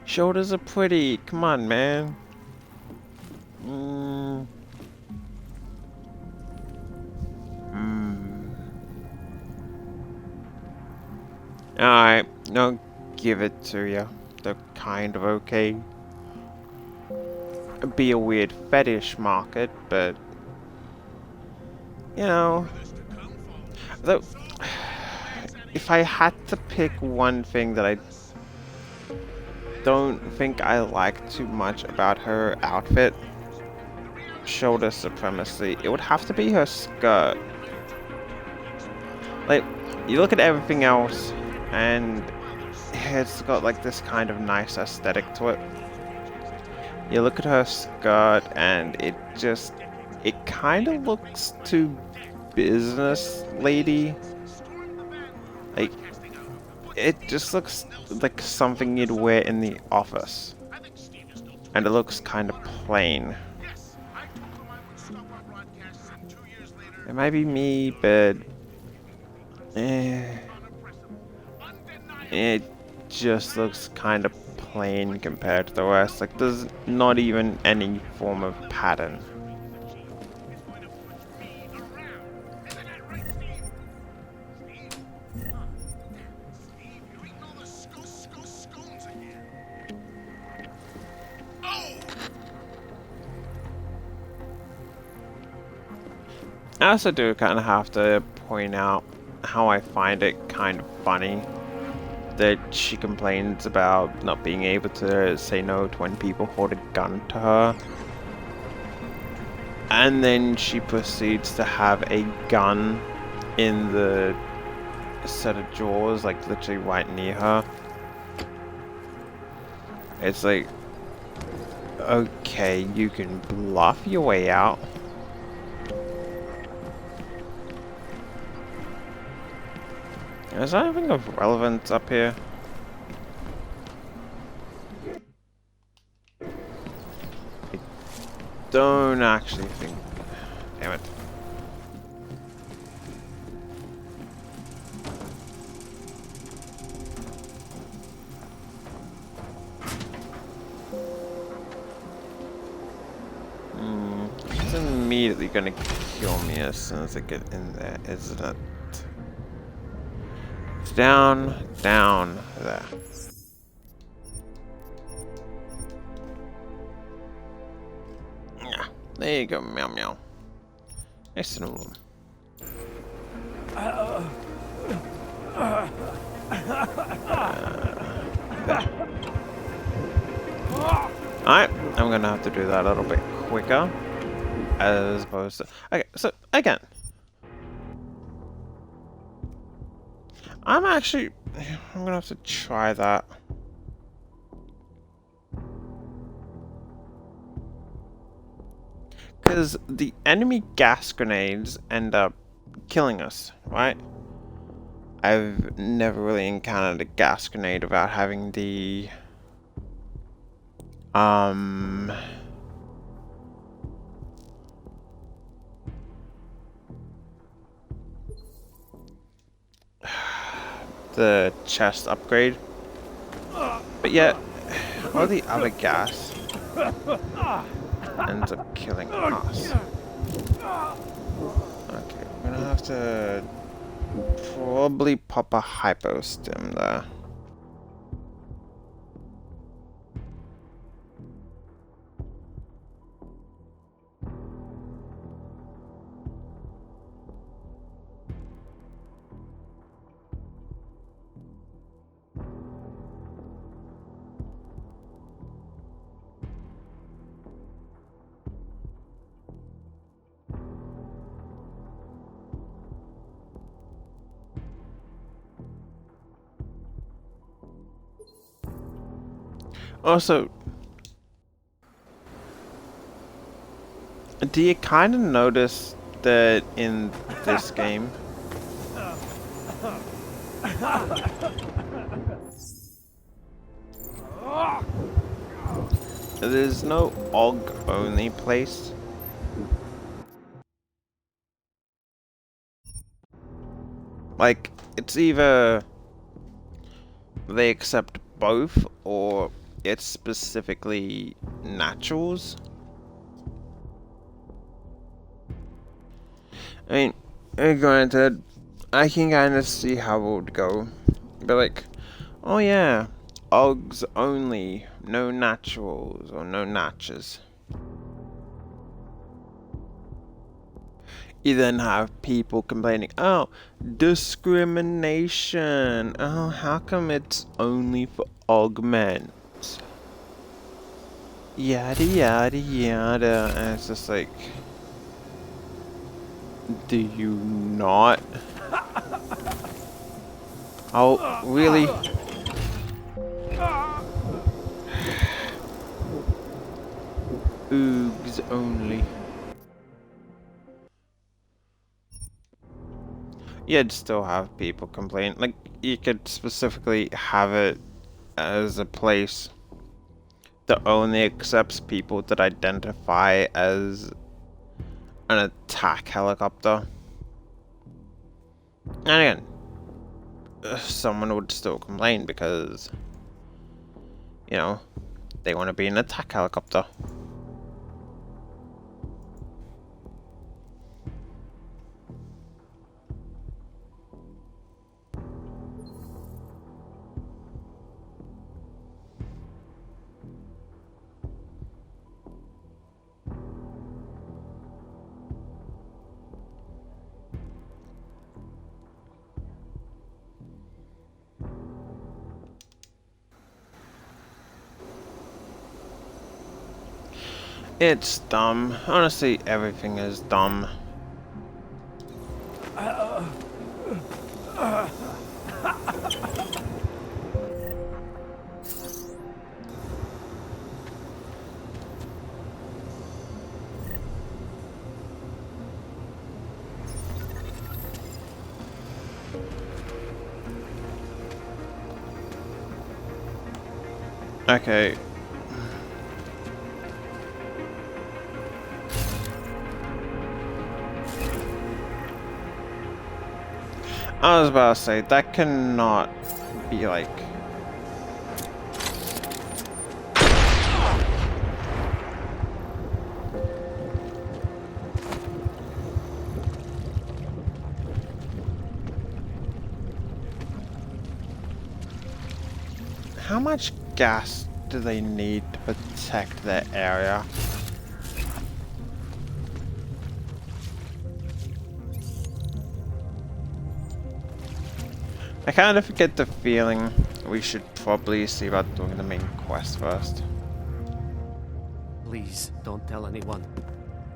Shoulders are pretty. Come on, man. Alright, no, give it to you. They're kind of okay. It'd be a weird fetish market, but you know. Though, if I had to pick one thing that I don't think I like too much about her outfit, shoulder supremacy, it would have to be her skirt. Like, you look at everything else, and it's got like this kind of nice aesthetic to it. You look at her skirt, and it kind of looks too business lady. Like, it just looks like something you'd wear in the office, and it looks kind of plain. It might be me, but it just looks kind of plain compared to the rest. Like, there's not even any form of pattern. I also do kind of have to point out how I find it kind of funny that she complains about not being able to say no to when people hold a gun to her. And then she proceeds to have a gun in the set of drawers, like literally right near her. It's like, okay, you can bluff your way out. Is there anything of relevance up here? I don't actually think. Damn it. It's immediately gonna kill me as soon as I get in there, isn't it? Down, down, there. Yeah, there you go, meow meow. Nice and warm. Alright, I'm gonna have to do that a little bit quicker, as opposed to... Okay, so, again. I'm gonna have to try that. Because the enemy gas grenades end up killing us, right? I've never really encountered a gas grenade without having the... the chest upgrade, but yet all the other gas ends up killing us. Okay, I'm gonna have to probably pop a hypo stim there. Also, do you kind of notice that in this game, there's no AUG only place? Like, it's either they accept both or it's specifically naturals. I mean, granted, I can kind of see how it would go. But like, oh yeah, AUGs only, no naturals or no natches. You then have people complaining, oh, discrimination. Oh, how come it's only for augments? Yada yada yada. And it's just like, do you not? Oh, really? Oogs only. You'd still have people complain. Like, you could specifically have it as a place that only accepts people that identify as an attack helicopter. And again, someone would still complain because, you know, they want to be an attack helicopter. It's dumb. Honestly, everything is dumb. Okay. I was about to say, that cannot be like... How much gas do they need to protect their area? I kind of get the feeling we should probably see about doing the main quest first. Please, don't tell anyone.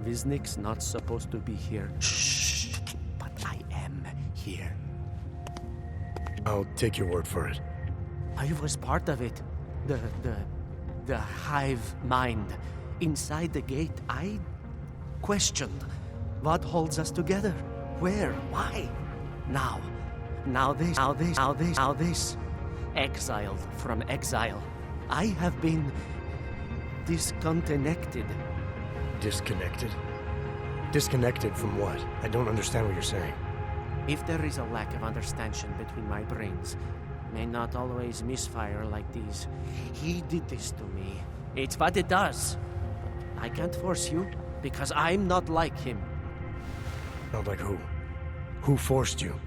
Viznik's not supposed to be here. Shh! But I am here. I'll take your word for it. I was part of it. The hive mind. Inside the gate, I questioned what holds us together. Where? Why? Now this. Exiled from exile. I have been disconnected. Disconnected? Disconnected from what? I don't understand what you're saying. If there is a lack of understanding between my brains, may not always misfire like these. He did this to me. It's what it does. I can't force you, because I'm not like him. Not like who? Who forced you?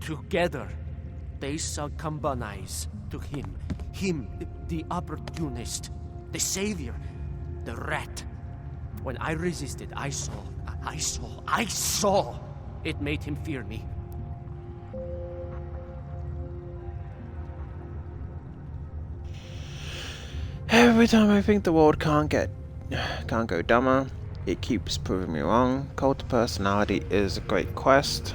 Together, they succumbanize to him. Him, the opportunist, the savior, the rat. When I resisted, I saw. It made him fear me. Every time I think the world can't go dumber, it keeps proving me wrong. Cult of Personality is a great quest.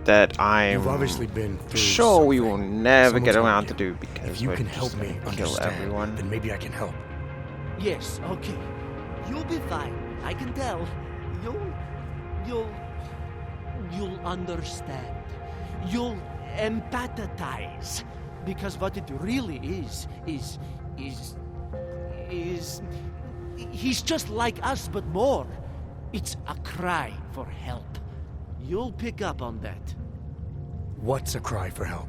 that I'm You've obviously been through sure we will never Someone's get helped around you. to do because If you we're can just help me gonna kill understand, everyone. then maybe I can help. Yes, okay. You'll be fine. I can tell. You'll understand. You'll empathize. Because what it really is he's just like us, but more. It's a cry for help. You'll pick up on that. What's a cry for help?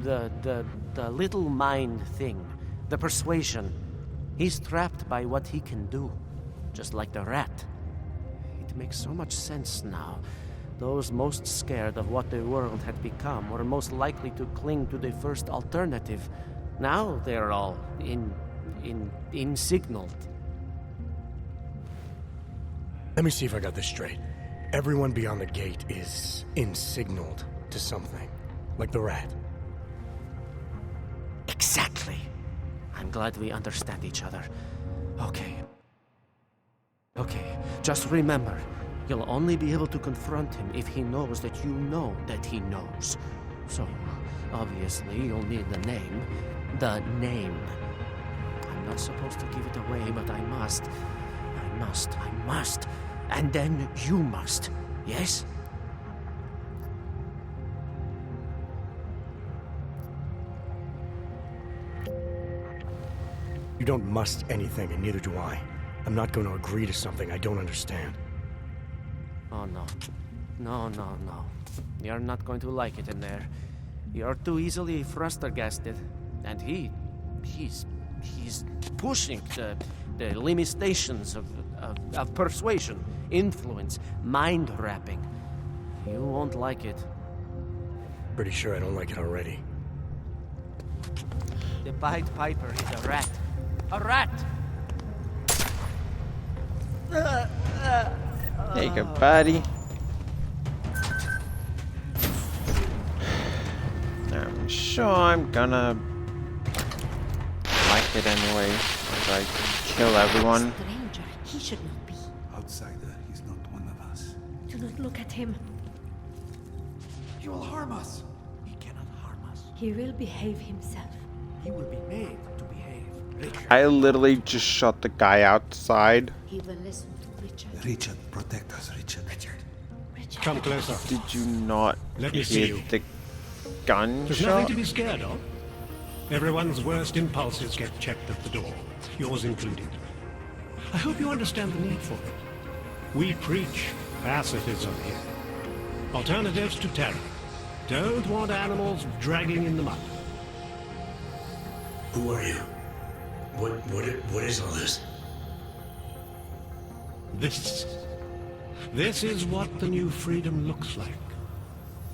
The little mind thing. The persuasion. He's trapped by what he can do. Just like the rat. It makes so much sense now. Those most scared of what the world had become were most likely to cling to the first alternative. Now they're all insignaled. Let me see if I got this straight. Everyone beyond the gate is insignaled to something, like the rat. Exactly. I'm glad we understand each other. Okay. Okay, just remember, you'll only be able to confront him if he knows that you know that he knows. So, obviously, you'll need the name. The name. I'm not supposed to give it away, but I must. I must. And then you must. Yes? You don't must anything, and neither do I. I'm not going to agree to something I don't understand. Oh, no. No. You're not going to like it in there. You're too easily flustergasted. And he's pushing the limitations of persuasion, influence, mind-wrapping. You won't like it. Pretty sure I don't like it already. The Pied Piper is a rat. A rat! There you go, buddy. I'm sure I'm gonna like it anyway, as I kill everyone. Stranger, he should not be. Outsider, he's not one of us. Do not look at him. He will harm us. He cannot harm us. He will behave himself. He will be made to behave. Richard. I literally just shot the guy outside. He will listen to Richard. Richard, protect us, Richard. Come closer. Did you not Let me see hear you. the gunshot? There's nothing to be scared of. Everyone's worst impulses get checked at the door, yours included. I hope you understand the need for it. We preach pacifism here. Alternatives to terror. Don't want animals dragging in the mud. Who are you? What is all this? This is what the new freedom looks like.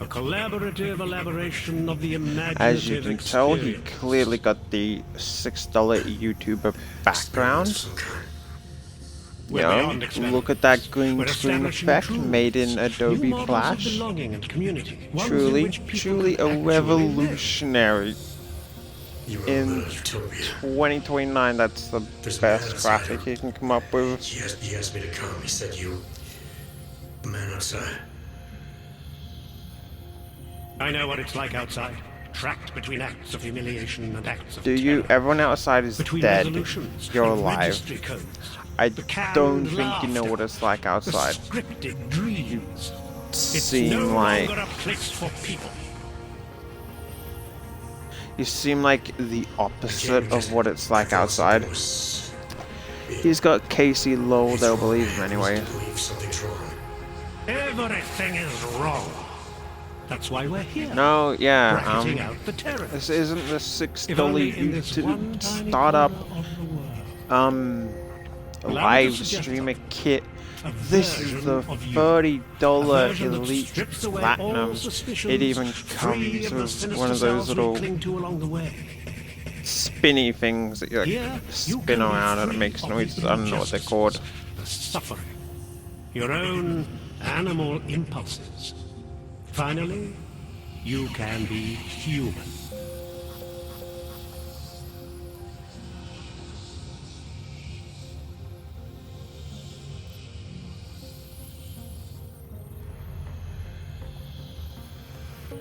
A collaborative elaboration of the imaginative As you can tell, he experience. clearly got the $6 YouTuber background. We're Yeah, beyond experiment. look at that green We're screen establishing effect truths, made in new Adobe models of Flash. belonging and community, ones in Truly, which people truly can a actually revolutionary. You In 2029, that's the best graphic you can come up with. He asked me to come. He said you... the man outside. I know what it's like outside. Trapped between acts of humiliation and acts of Do you? Everyone outside is Between dead. resolutions You're and alive. registry codes. I canned don't think you know laughter. what it's like outside. The scripted dreams. It's Seem no like longer a place for people. you seem like the opposite of what it's like outside. He's got Casey Lowell. They'll believe him anyway. Something's wrong. Everything is wrong. That's why we're here. No, yeah. Bracketing out the terrorists. This isn't the $6 If only in this one YouTube tiny startup corner of the world. live Allow me to suggest streamer something. kit. A This is version the of you. $30 A version that Elite strips away Platinum. all suspicions, It even free comes of the with sinister one of those cells we little cling to along the way. spinny things that you Here, like you spin can be around and it free makes of noises. the I don't know what they're injustice, called. The suffering. Your own animal impulses. Finally, you can be human.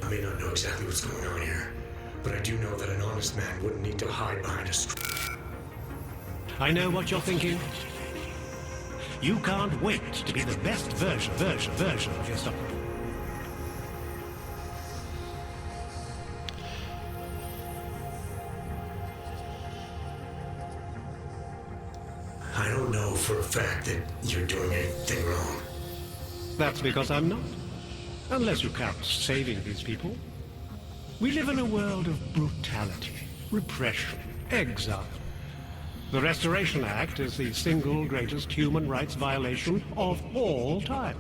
I may not know exactly what's going on here, but I do know that an honest man wouldn't need to hide behind a I know what you're thinking. You can't wait to be the best version of yourself. I don't know for a fact that you're doing anything wrong. That's because I'm not. Unless you count saving these people. We live in a world of brutality, repression, exile. The Restoration Act is the single greatest human rights violation of all time.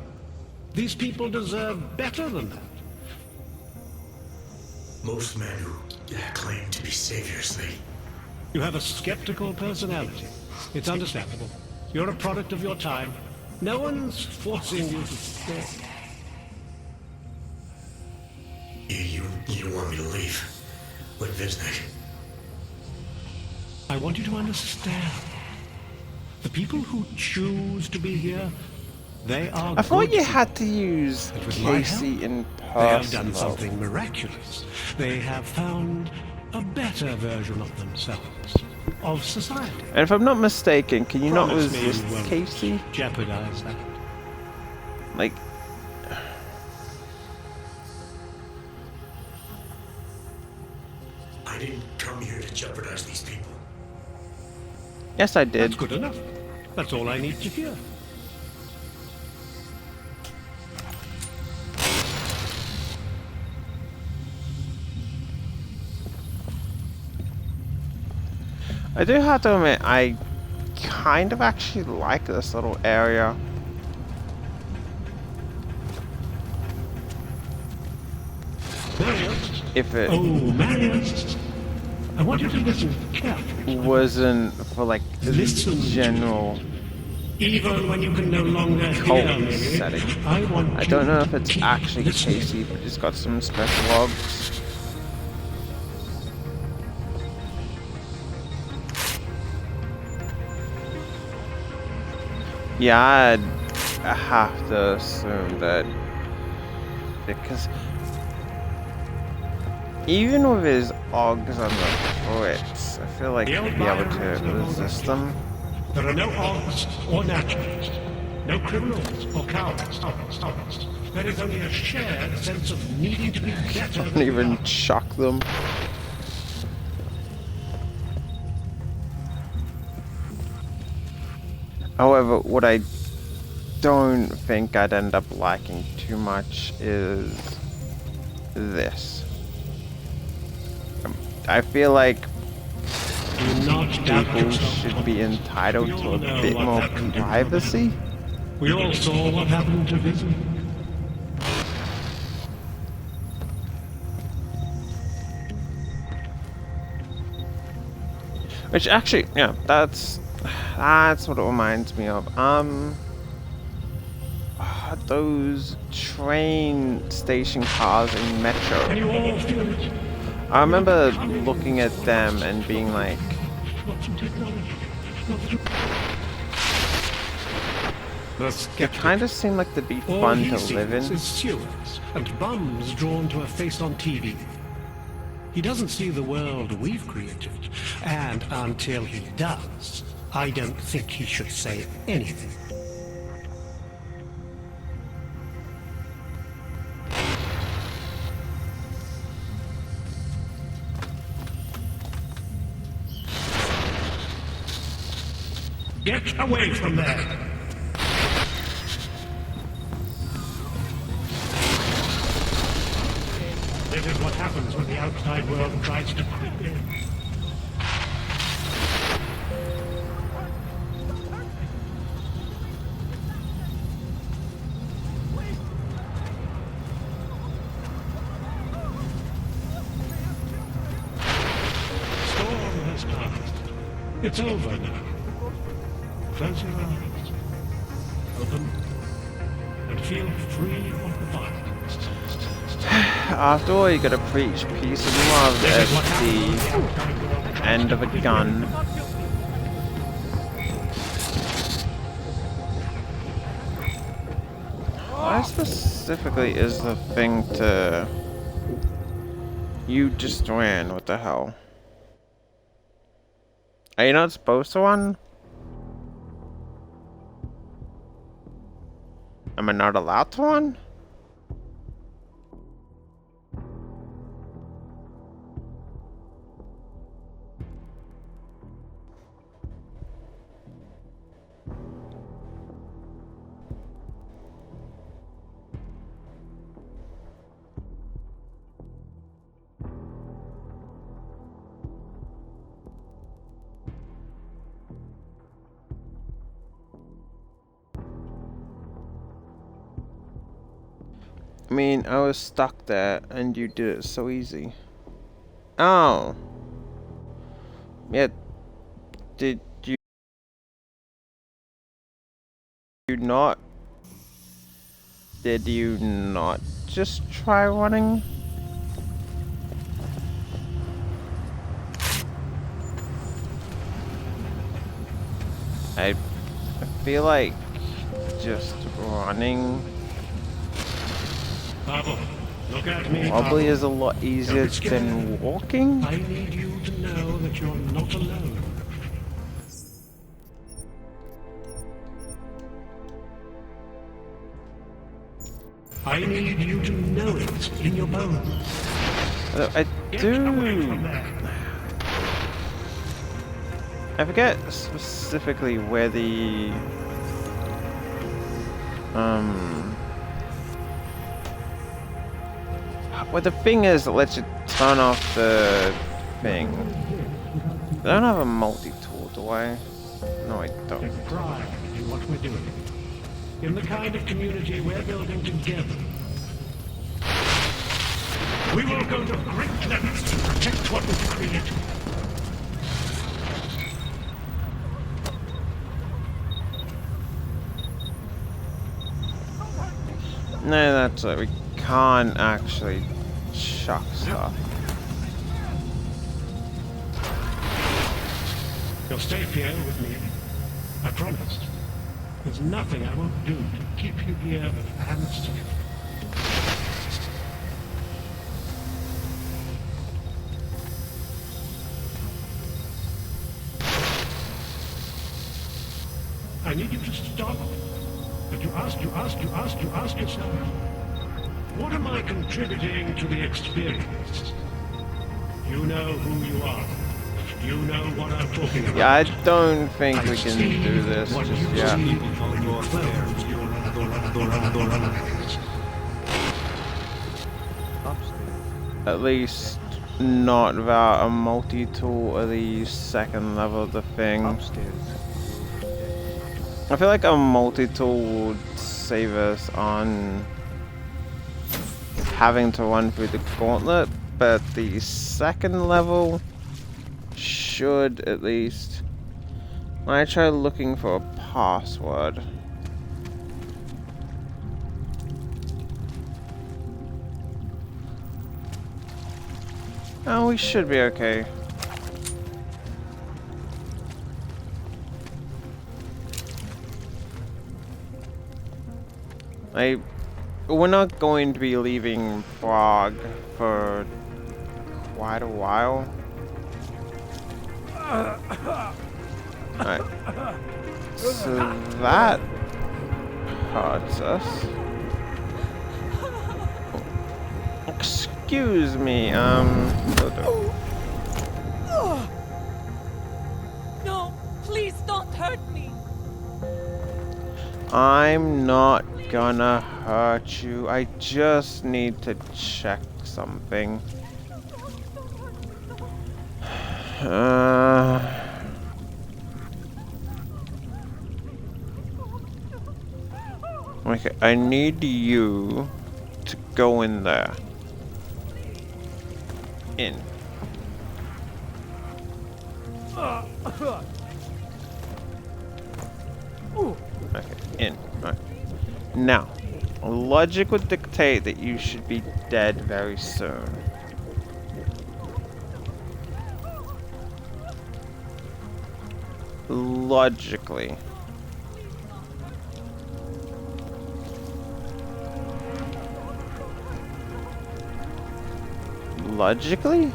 These people deserve better than that. Most men who claim to be saviors, You have a skeptical personality. It's understandable. You're a product of your time. No one's forcing you to stay. You want me to leave? Like Wisnik? I want you to understand. The people who choose to be here, they are I thought good you people. had to use And with my Casey help, in they have done person. something miraculous. They have found a better version of themselves, of society. And if I'm not mistaken, can you not Promise me resist you won't Casey? jeopardize that. Like, I didn't come here to jeopardize these people. yes, I did. That's good enough. That's all I need to hear. I do have to admit, I kind of actually like this little area. If it I want you to listen carefully. wasn't for like the Listen. general Even when you can no longer cult hear me, setting. I want I don't know if it's actually Casey, but he's got some special logs. Yeah, I'd have to assume that because even with his Ogs on the fritz, I feel like he'd be able to resist them. There are no odds or naturalists, no criminals or cowards. There is only a shared sense of needing to be better. Don't even shock them. However, what I don't think I'd end up liking too much is this. I feel like people should be entitled to a bit more privacy. We all saw what happened to Vision. Which actually, yeah, that's what it reminds me of. Those train station cars in Metro. Can you all feel it? I remember looking at them and being like, they kind of seem like they'd be fun to live in. Is stewards and bums drawn to a face on TV. He doesn't see the world we've created, and until he does, I don't think he should say anything. Get away from there! This is what happens when the outside world tries to creep in. Storm has passed. It's over now. Close your eyes. Open. And feel free of the violence. After all, you gotta preach peace and love at the end of a gun. Why specifically is the thing to You just ran. What the hell? Are you not supposed to run? Am I not allowed to run? I mean, I was stuck there, and you did it so easy. Oh. Yeah. Did you not? Did you not just try running? I feel like just running Pavel, look at me. probably Pavel. is a lot easier Don't be scared. than walking. I need you to know that you're not alone. I need you to know it in your bones. I do. I forget specifically where the where the thing is that lets you turn off the thing. I don't have a multi-tool, do I? No, I don't. Take pride in what we're doing. In the kind of community we're building together. We will go to great lengths to protect what we've created. No, that's it. We can't actually chuck stuff. You'll stay here with me. I promise. There's nothing I won't do to keep you here and safe. I need you to stop. But you ask yourself, what am I contributing to the experience? You know who you are. You know what I'm talking about. Yeah, I don't think we can do this just yet. At least not without a multi-tool or the second level of the thing. I feel like a multi-tool would save us on having to run through the gauntlet, but the second level should at least. I try looking for a password. Oh, we should be okay. We're not going to be leaving Prague for quite a while. Alright. So that hurts us. Excuse me, No, please don't hurt me. I'm not gonna hurt you. I just need to check something. Okay, I need you to go in there. In. Okay, in. Right. Now, logic would dictate that you should be dead very soon. Logically. logically?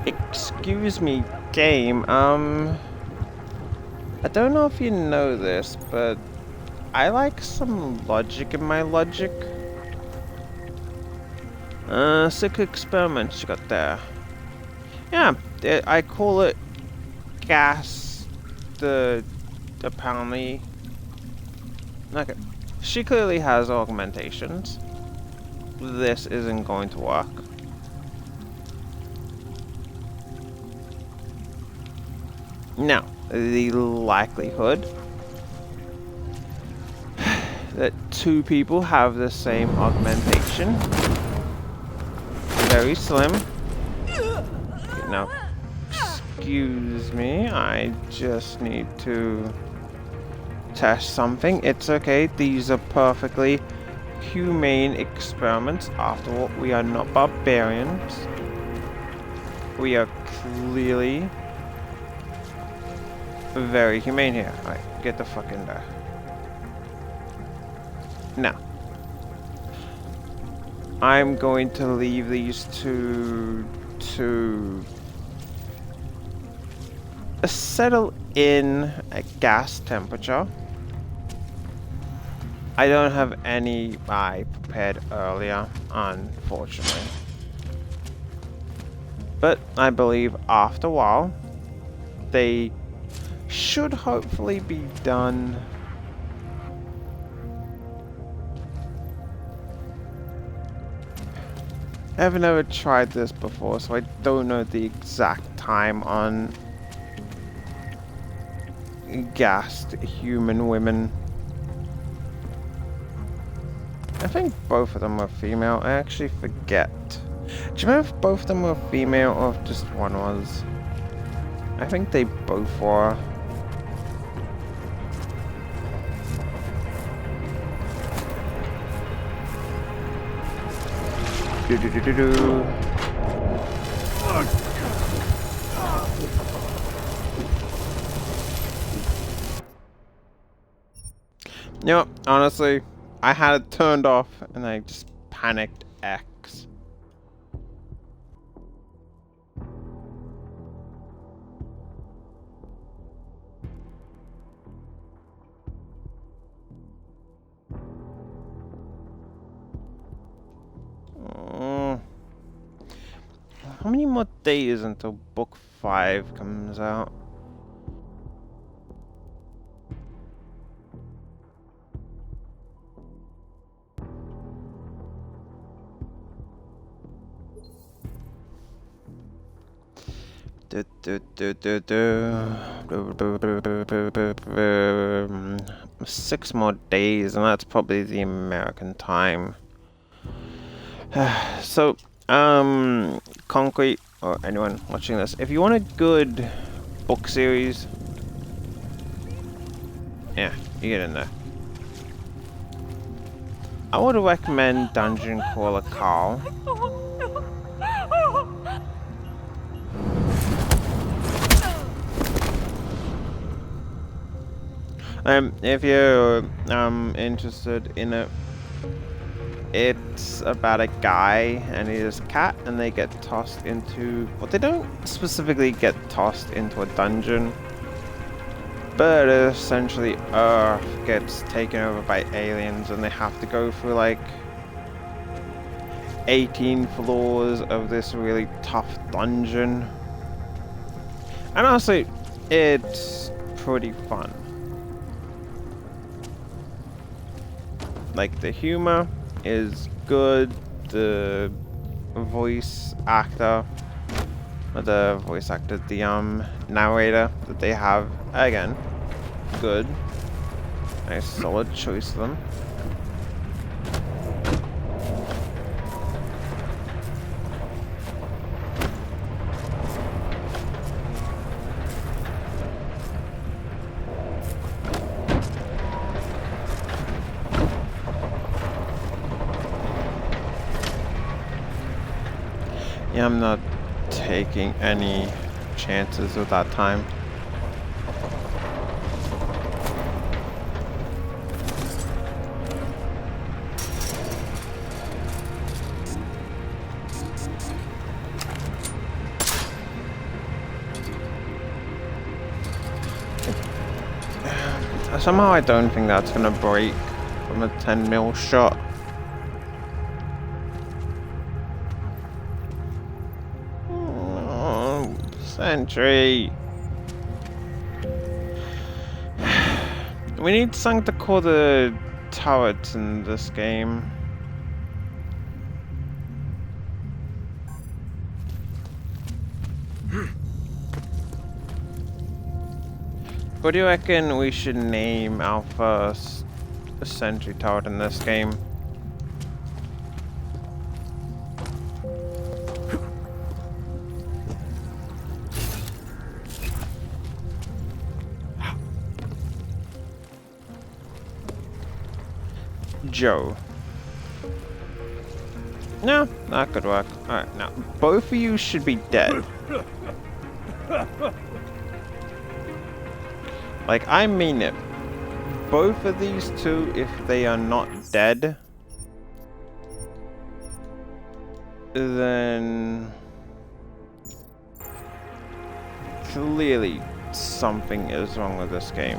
Excuse me, game. I don't know if you know this, but I like some logic in my logic. Sick experiments you got there. Yeah, I call it gas. Apparently. Okay. She clearly has augmentations. This isn't going to work. Now, the likelihood that two people have the same augmentation, very slim. Okay, now, excuse me, I just need to test something. It's okay, these are perfectly humane experiments. After all, we are not barbarians. We are clearly very humane here. Alright, get the fuck in there. Now, I'm going to leave these to settle in at gas temperature. I don't have any I prepared earlier, unfortunately. But I believe after a while, they should hopefully be done. I've never tried this before, so I don't know the exact time on gassed human women. I think both of them were female. I actually forget. Do you know if both of them were female or if just one was? I think they both were. Do-do-do-do-do. You know, honestly, I had it turned off and I just panicked X. How many more days until book 5 comes out? Six more days, and that's probably the American time. So, Concrete, or anyone watching this, if you want a good book series, yeah, you get in there. I would recommend Dungeon Crawler Carl. If you're interested in it, it's about a guy and his cat, and they get tossed into, well, they don't specifically get tossed into a dungeon, but essentially Earth gets taken over by aliens and they have to go through like 18 floors of this really tough dungeon. And honestly, it's pretty fun. Like, the humor is good, the voice actor, the narrator that they have, again, good. Nice solid choice of them. Yeah, I'm not taking any chances with that time. Somehow I don't think that's gonna break from a 10 mil shot. Oh, sentry. We need something to call the turrets in this game. What do you reckon we should name our first sentry turret in this game? Joe. No, that could work. Alright, now, both of you should be dead. Like, I mean it. Both of these two, if they are not dead, then clearly something is wrong with this game.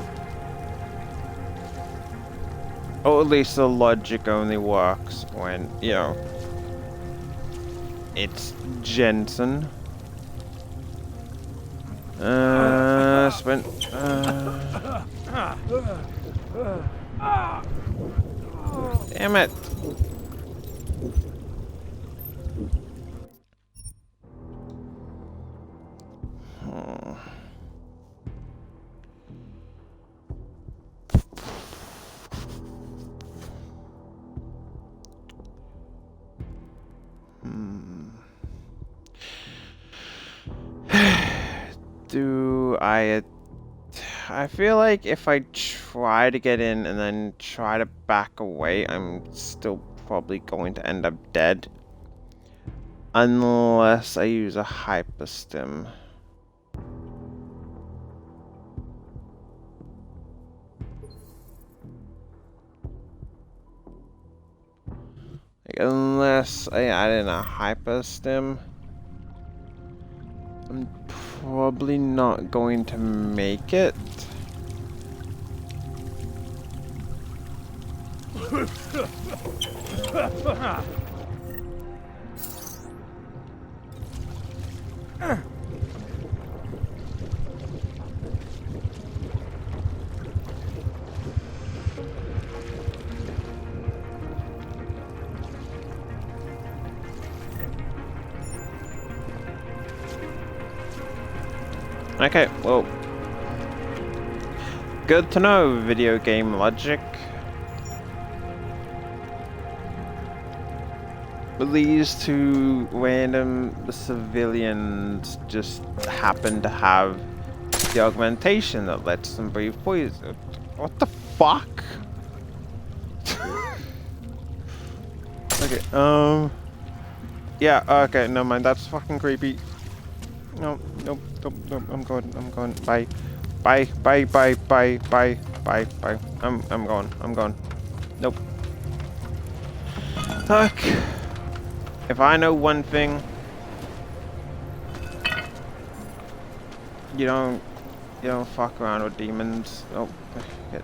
Or at least the logic only works when, you know, it's Jensen. Sprint. Damn it. Do I feel like if I try to get in and then try to back away, I'm still probably going to end up dead. Unless I use a hyperstim. Unless I add in a hyperstim, I'm probably not going to make it. Okay, well, good to know, video game logic. But these two random civilians just happen to have the augmentation that lets them breathe poison. What the fuck? Okay, yeah, okay, never mind, that's fucking creepy. No, nope, nope, nope, I'm going, bye. Bye. I'm going. Nope. Fuck. If I know one thing, you don't fuck around with demons. Oh, shit.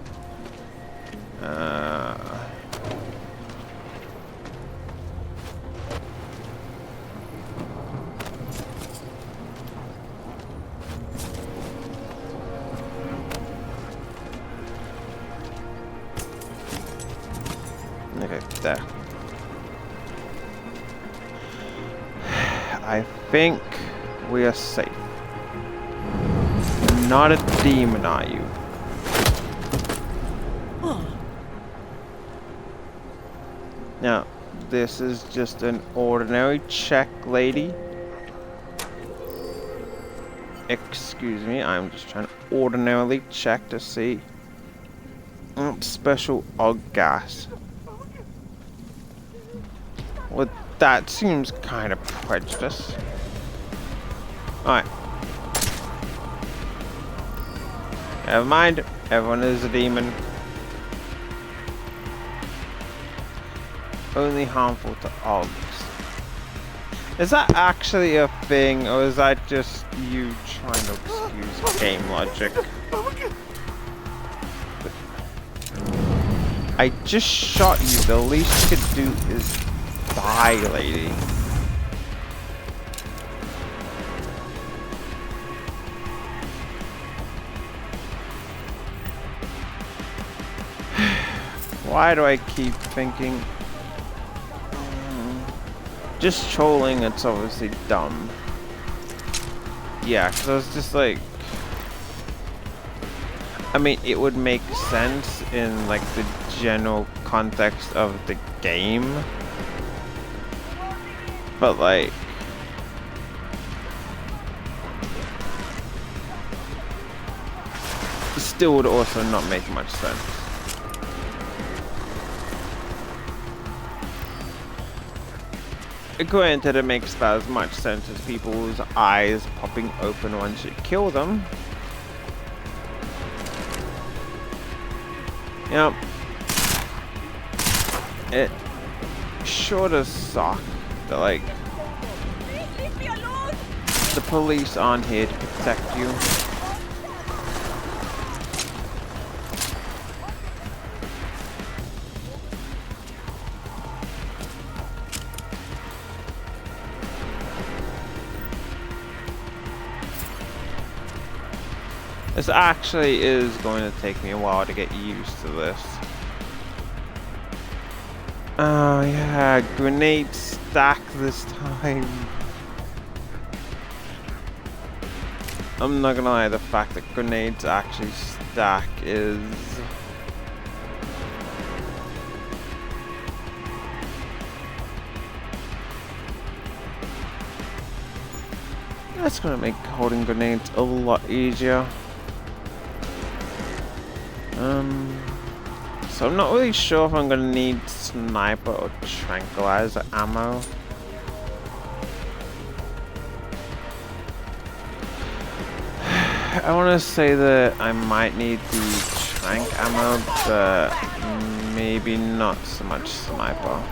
Okay, there. I think we are safe. You're not a demon, are you? Now, this is just an ordinary check, lady. Excuse me, I'm just trying to ordinarily check to see. Special gas. What that seems kind of prejudiced. Alright. Never mind. Everyone is a demon. Only harmful to Ogs. Is that actually a thing, or is that just you trying to excuse game logic? I just shot you. The least you could do is die, lady. Why do I keep thinking? Just trolling, it's obviously dumb. Yeah, because I was just like... I mean, it would make sense in like the general context of the game. But like... it still would also not make much sense. Granted, it makes about as much sense as people's eyes popping open once you kill them. Yep. It sure does suck that, like, the police aren't here to protect you. This actually is going to take me a while to get used to this. Oh yeah, grenade stack this time. I'm not gonna lie, the fact that grenades actually stack is... that's gonna make holding grenades a lot easier. So I'm not really sure if I'm gonna need sniper or tranquilizer ammo. I want to say that I might need the trank ammo, but maybe not so much sniper.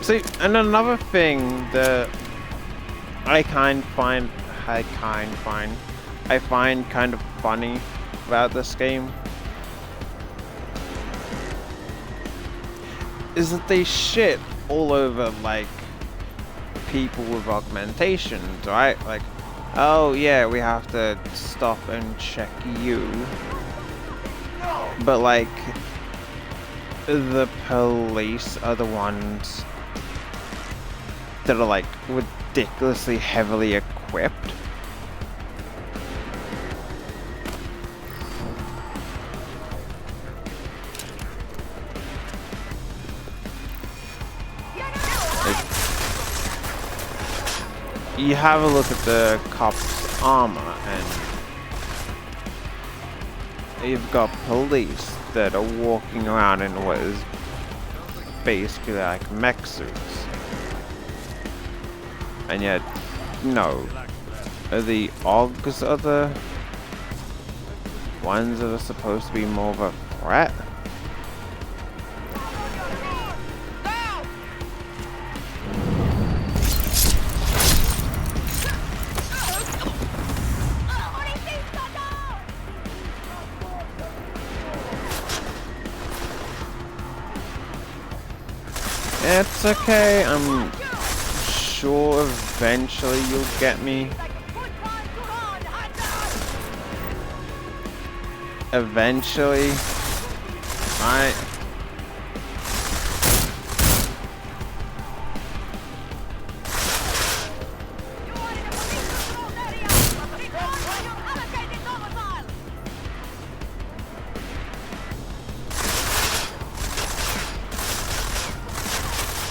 See, and another thing that I find kind of funny about this game is that they shit all over like people with augmentations, right? Like, oh yeah, we have to stop and check you, but like the police are the ones that are like ridiculously heavily equipped. Like, you have a look at the cops' armor and you've got police that are walking around in what is basically like mech suits. And yet, no. The Augs are the ones that are supposed to be more of a threat. It's okay, I'm sure eventually you'll get me. Eventually. Right.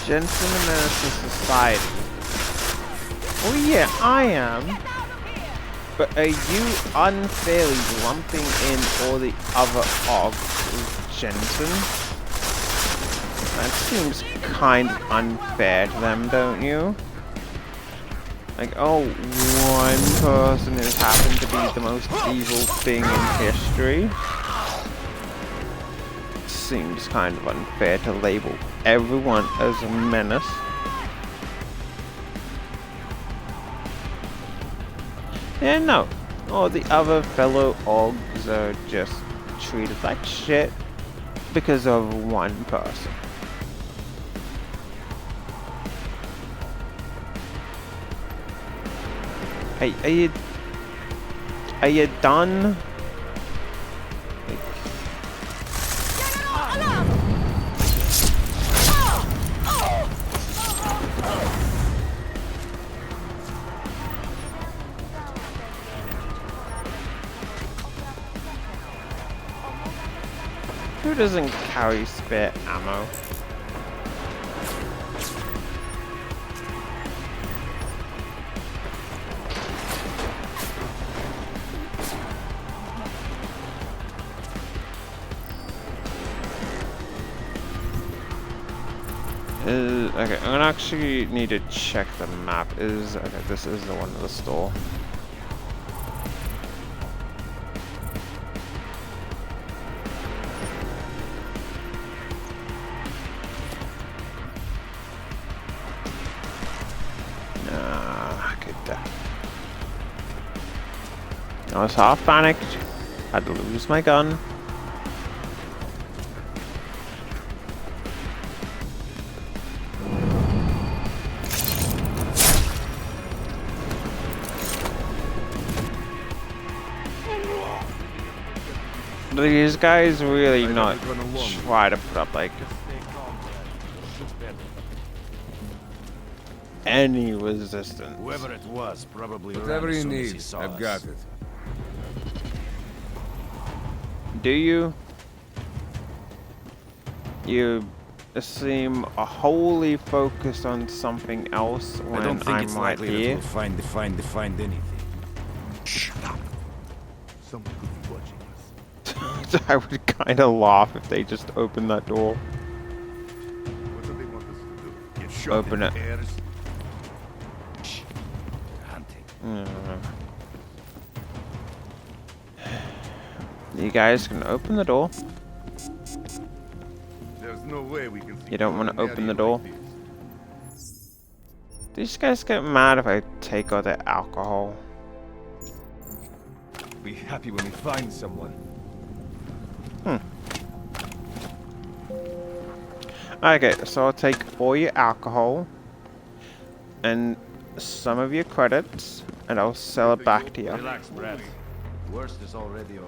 Gentlemen Menace to Society. Oh yeah, I am. But are you unfairly lumping in all the other Ogs with Jensen? That seems kind of unfair to them, don't you? Like, oh, one person who's happened to be the most evil thing in history? Seems kind of unfair to label everyone as a menace. Yeah, no. All the other fellow Ogs are just treated like shit because of one person. Hey, are you done? Who doesn't carry spare ammo? Okay, I'm gonna actually need to check the map. Okay, this is the one of the store. I was half panicked. Had to lose my gun. These guys really not try to put up like any resistance. Whoever it was, probably whatever you need, I've got it. Do you? You seem wholly focused on something else when I don't think it's right likely here. that we'll find anything. Shut up. Someone could be watching us. I would kind of laugh if they just opened that door. What do they want us to do? Get shot Open in it. the hairs? You guys can open the door. There's no way we can see. You don't want to open the door. These guys get mad if I take all their alcohol. Be happy when we find someone. Okay, so I'll take all your alcohol and some of your credits, and I'll sell it back to you. Relax, Brad. The worst is already over.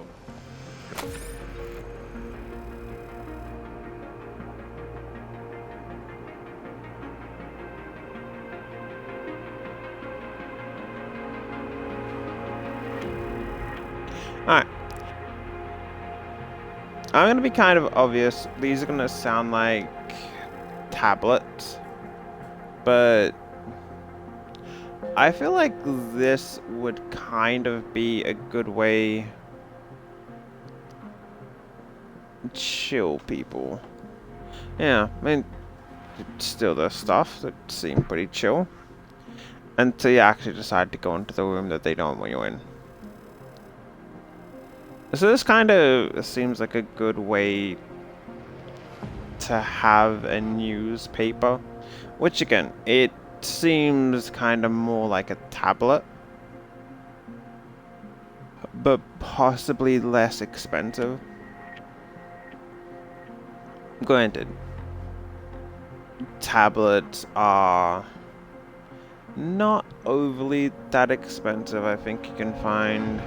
Alright. I'm gonna be kind of obvious. These are gonna sound like tablets, but I feel like this would kind of be a good way to chill people. Yeah, I mean, still there's stuff that seem pretty chill until you actually decide to go into the room that they don't want you in. So this kind of seems like a good way to have a newspaper, which again, it seems kind of more like a tablet, but possibly less expensive. Granted, tablets are not overly that expensive. I think you can find.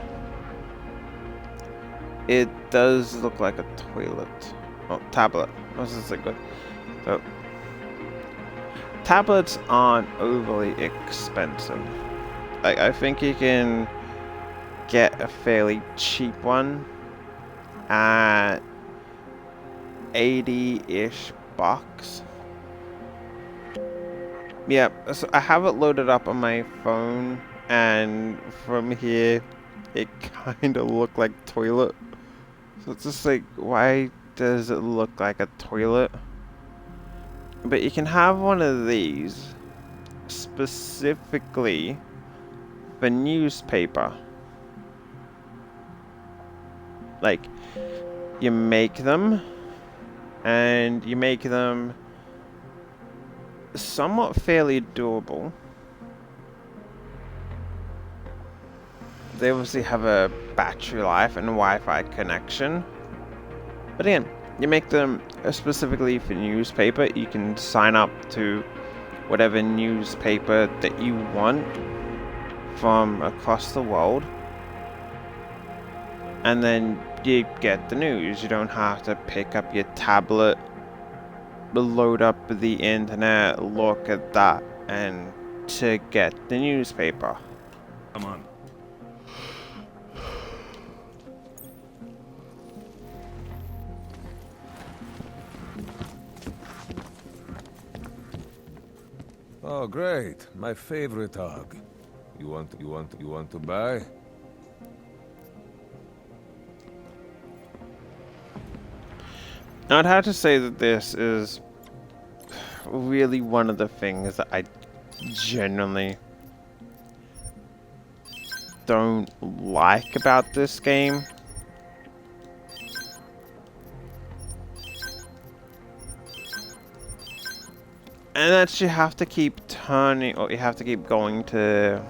It does look like a toilet. Oh, tablet. This is good. So, tablets aren't overly expensive. I think you can get a fairly cheap one at 80-ish bucks. Yeah, so I have it loaded up on my phone, and from here, it kind of looked like toilet. So it's just like, why does it look like a toilet? But you can have one of these specifically for newspaper. Like, you make them, and you make them somewhat fairly durable. They obviously have a battery life and Wi-Fi connection. But again, you make them specifically for newspaper. You can sign up to whatever newspaper that you want from across the world. And then you get the news. You don't have to pick up your tablet, load up the internet, look at that, and to get the newspaper. Come on. Oh, great. My favorite hog. You want to buy? I'd have to say that this is really one of the things that I genuinely don't like about this game. And that's you have to keep turning, or you have to keep going to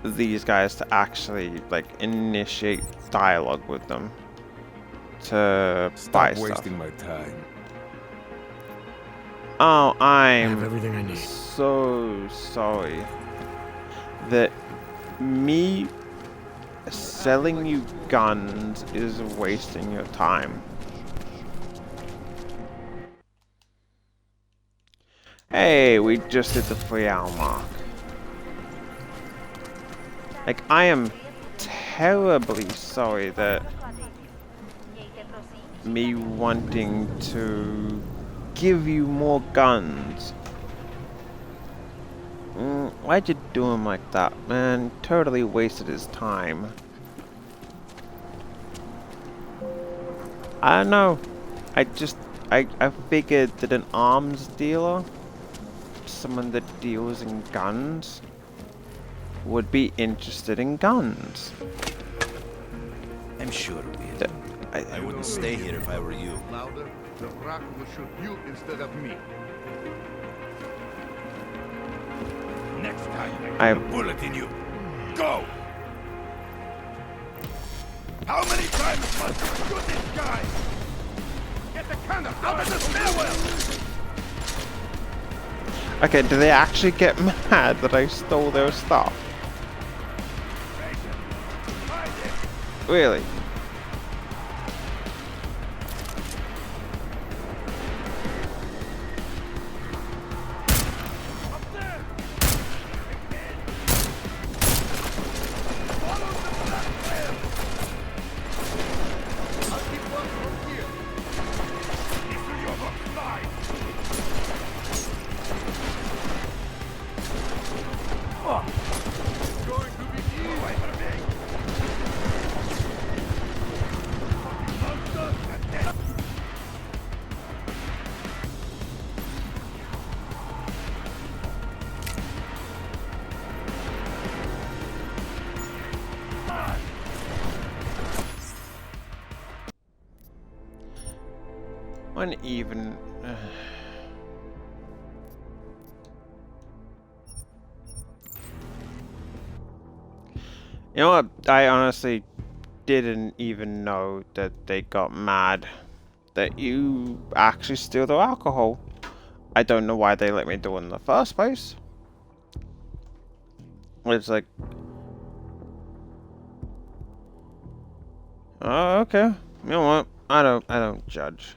these guys to actually, like, initiate dialogue with them to buy stuff. Stop wasting my time. Oh, I have everything I need. so sorry that me selling you guns is wasting your time. Hey, we just hit the 3-hour mark. Like, I am terribly sorry that me wanting to give you more guns. Why'd you do him like that, man? Totally wasted his time. I don't know. I figured that an arms dealer, someone that deals in guns, would be interested in guns. I'm sure we I wouldn't stay here if I were you. Louder, the rock will shoot you instead of me. Next time, I put a bullet in you. Go! How many times must you shoot this guy? Get the cannon out of the stairwell! Okay, do they actually get mad that I stole their stuff? Really? uneven. You know what? I honestly didn't even know that they got mad that you actually steal their alcohol. I don't know why they let me do it in the first place. It's like, oh, okay. You know what? I don't judge.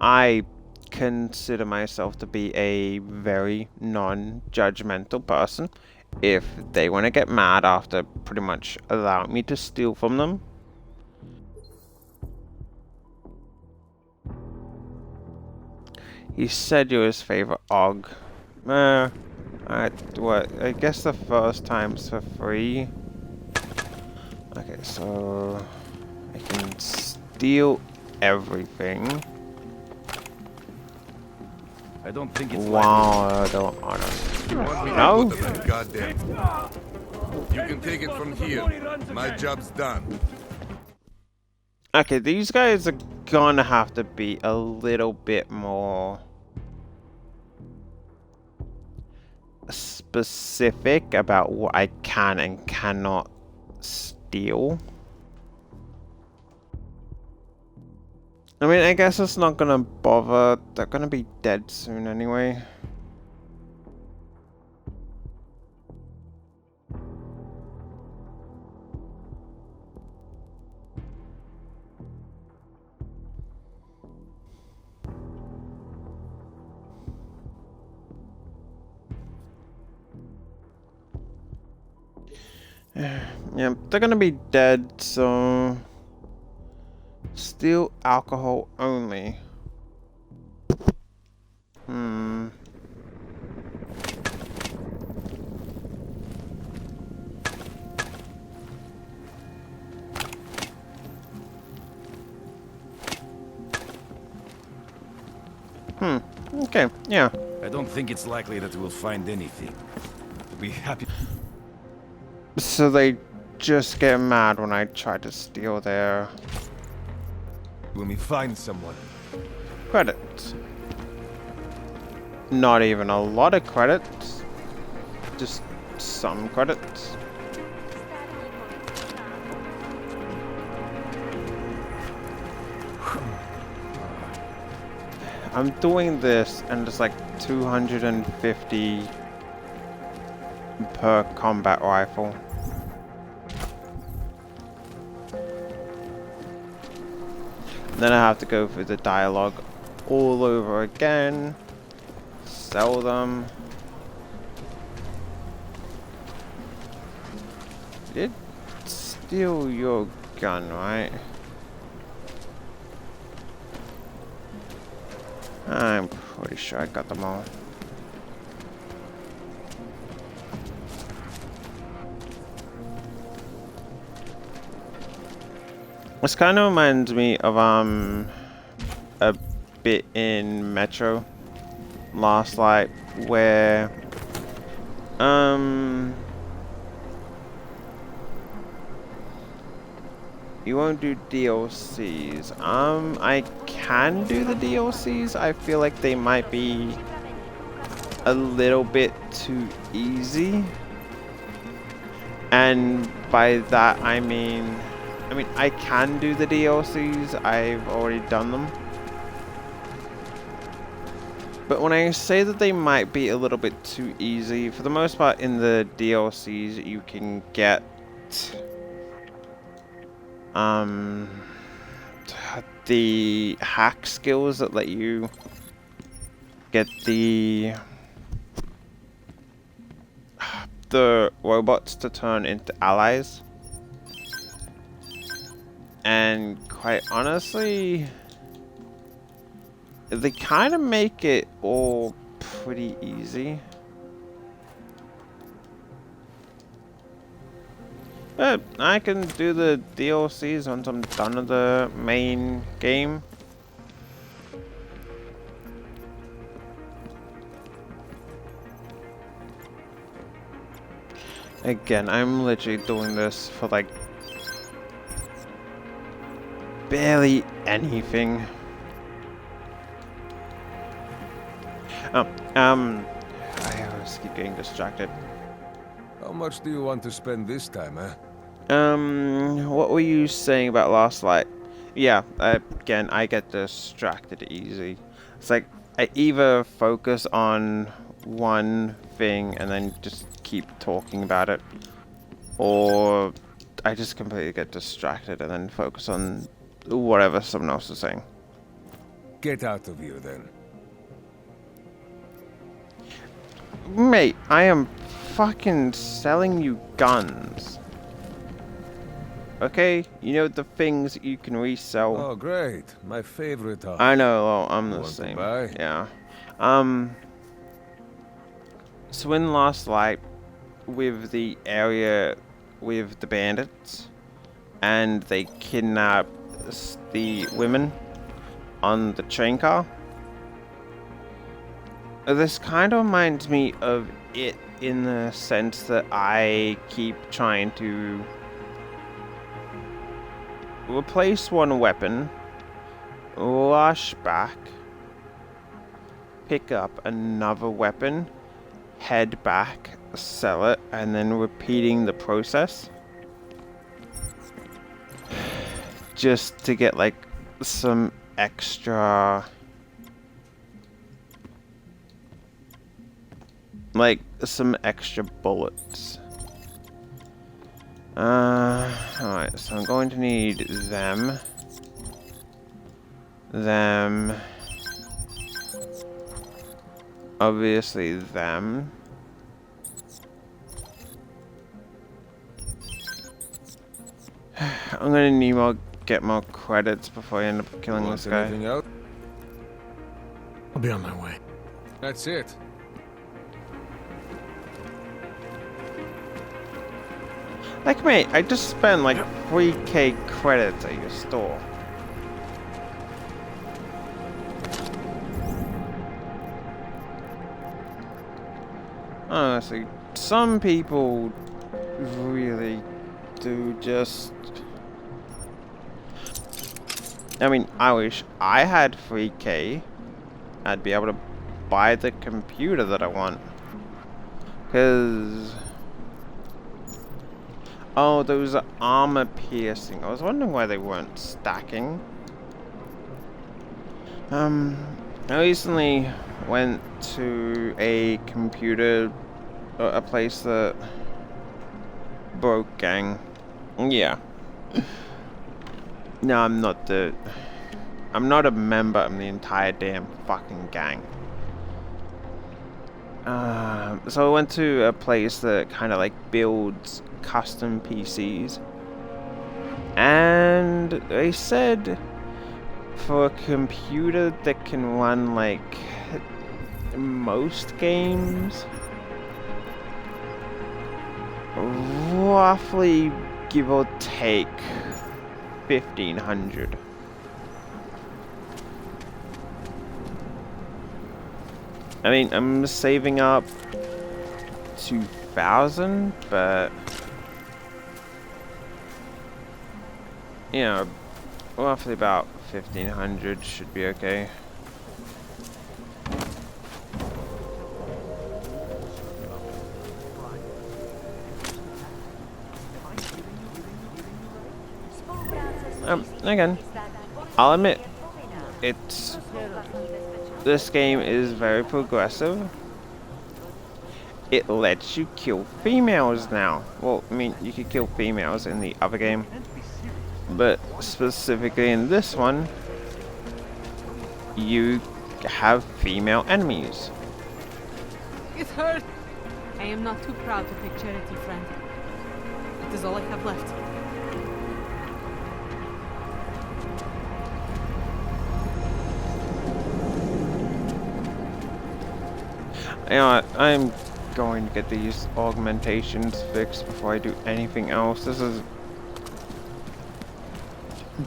I consider myself to be a very non-judgmental person. If they want to get mad after pretty much allowing me to steal from them, he said you're his favorite Og. I guess the first time's for free. Okay, so I can steal everything. I don't think it's wow, I don't honestly. No? Goddamn. You can take it from here. My job's done. Okay, these guys are gonna have to be a little bit more specific about what I can and cannot steal. I mean, I guess it's not gonna bother. They're gonna be dead soon anyway. Yeah, they're gonna be dead, so steal alcohol only. Okay, yeah. I don't think it's likely that we'll find anything. We'll be happy. So they just get mad when I try to steal their... When we find someone. Credits. Not even a lot of credits. Just some credits. I'm doing this and it's like 250 per combat rifle. Then I have to go through the dialogue all over again. Sell them. Did steal your gun, right? I'm pretty sure I got them all. This kind of reminds me of a bit in Metro Last Light where you won't do DLCs. I can do the DLCs. I feel like they might be a little bit too easy. And by that I mean I can do the DLCs. I've already done them. But when I say that they might be a little bit too easy, for the most part in the DLCs you can get the hack skills that let you get the robots to turn into allies. And quite honestly, they kind of make it all pretty easy. But I can do the DLCs once I'm done with the main game. Again, I'm literally doing this for like barely anything. Oh, I always keep getting distracted. How much do you want to spend this time, eh? What were you saying about Last Light? Yeah, again, I get distracted easy. It's like, I either focus on one thing and then just keep talking about it, or I just completely get distracted and then focus on whatever someone else is saying. Get out of here, then. Mate, I am fucking selling you guns. Okay? You know the things that you can resell. Oh, great. My favorite hobby. I know, well, I'm the Want to same. buy? Yeah. So in Last Light, with the area with the bandits, and they kidnap the women on the train car, this kind of reminds me of it in the sense that I keep trying to replace one weapon, rush back, pick up another weapon, head back, sell it, and then repeating the process. Just to get like some extra, bullets. Alright, so I'm going to need them. Obviously them. I'm gonna need get more credits before I end up killing this guy. Anything else? I'll be on my way. That's it. Like, mate, I just spent like 3k credits at your store. Honestly, some people really do just... I mean, I wish I had 3k. I'd be able to buy the computer that I want. Because... oh, those are armor piercing. I was wondering why they weren't stacking. I recently went to a computer, a place that broke gang. Yeah. No, I'm not a member of the entire damn fucking gang. So I went to a place that kind of like builds custom PCs, and they said for a computer that can run like most games, roughly give or take 1,500. I mean, I'm saving up 2,000, but you know, roughly about 1,500 should be okay. Again, I'll admit, this game is very progressive. It lets you kill females now. Well, I mean, you could kill females in the other game, but specifically in this one, you have female enemies. It hurt. I am not too proud to take charity, friend. It is all I have left. You know what, I'm going to get these augmentations fixed before I do anything else. This is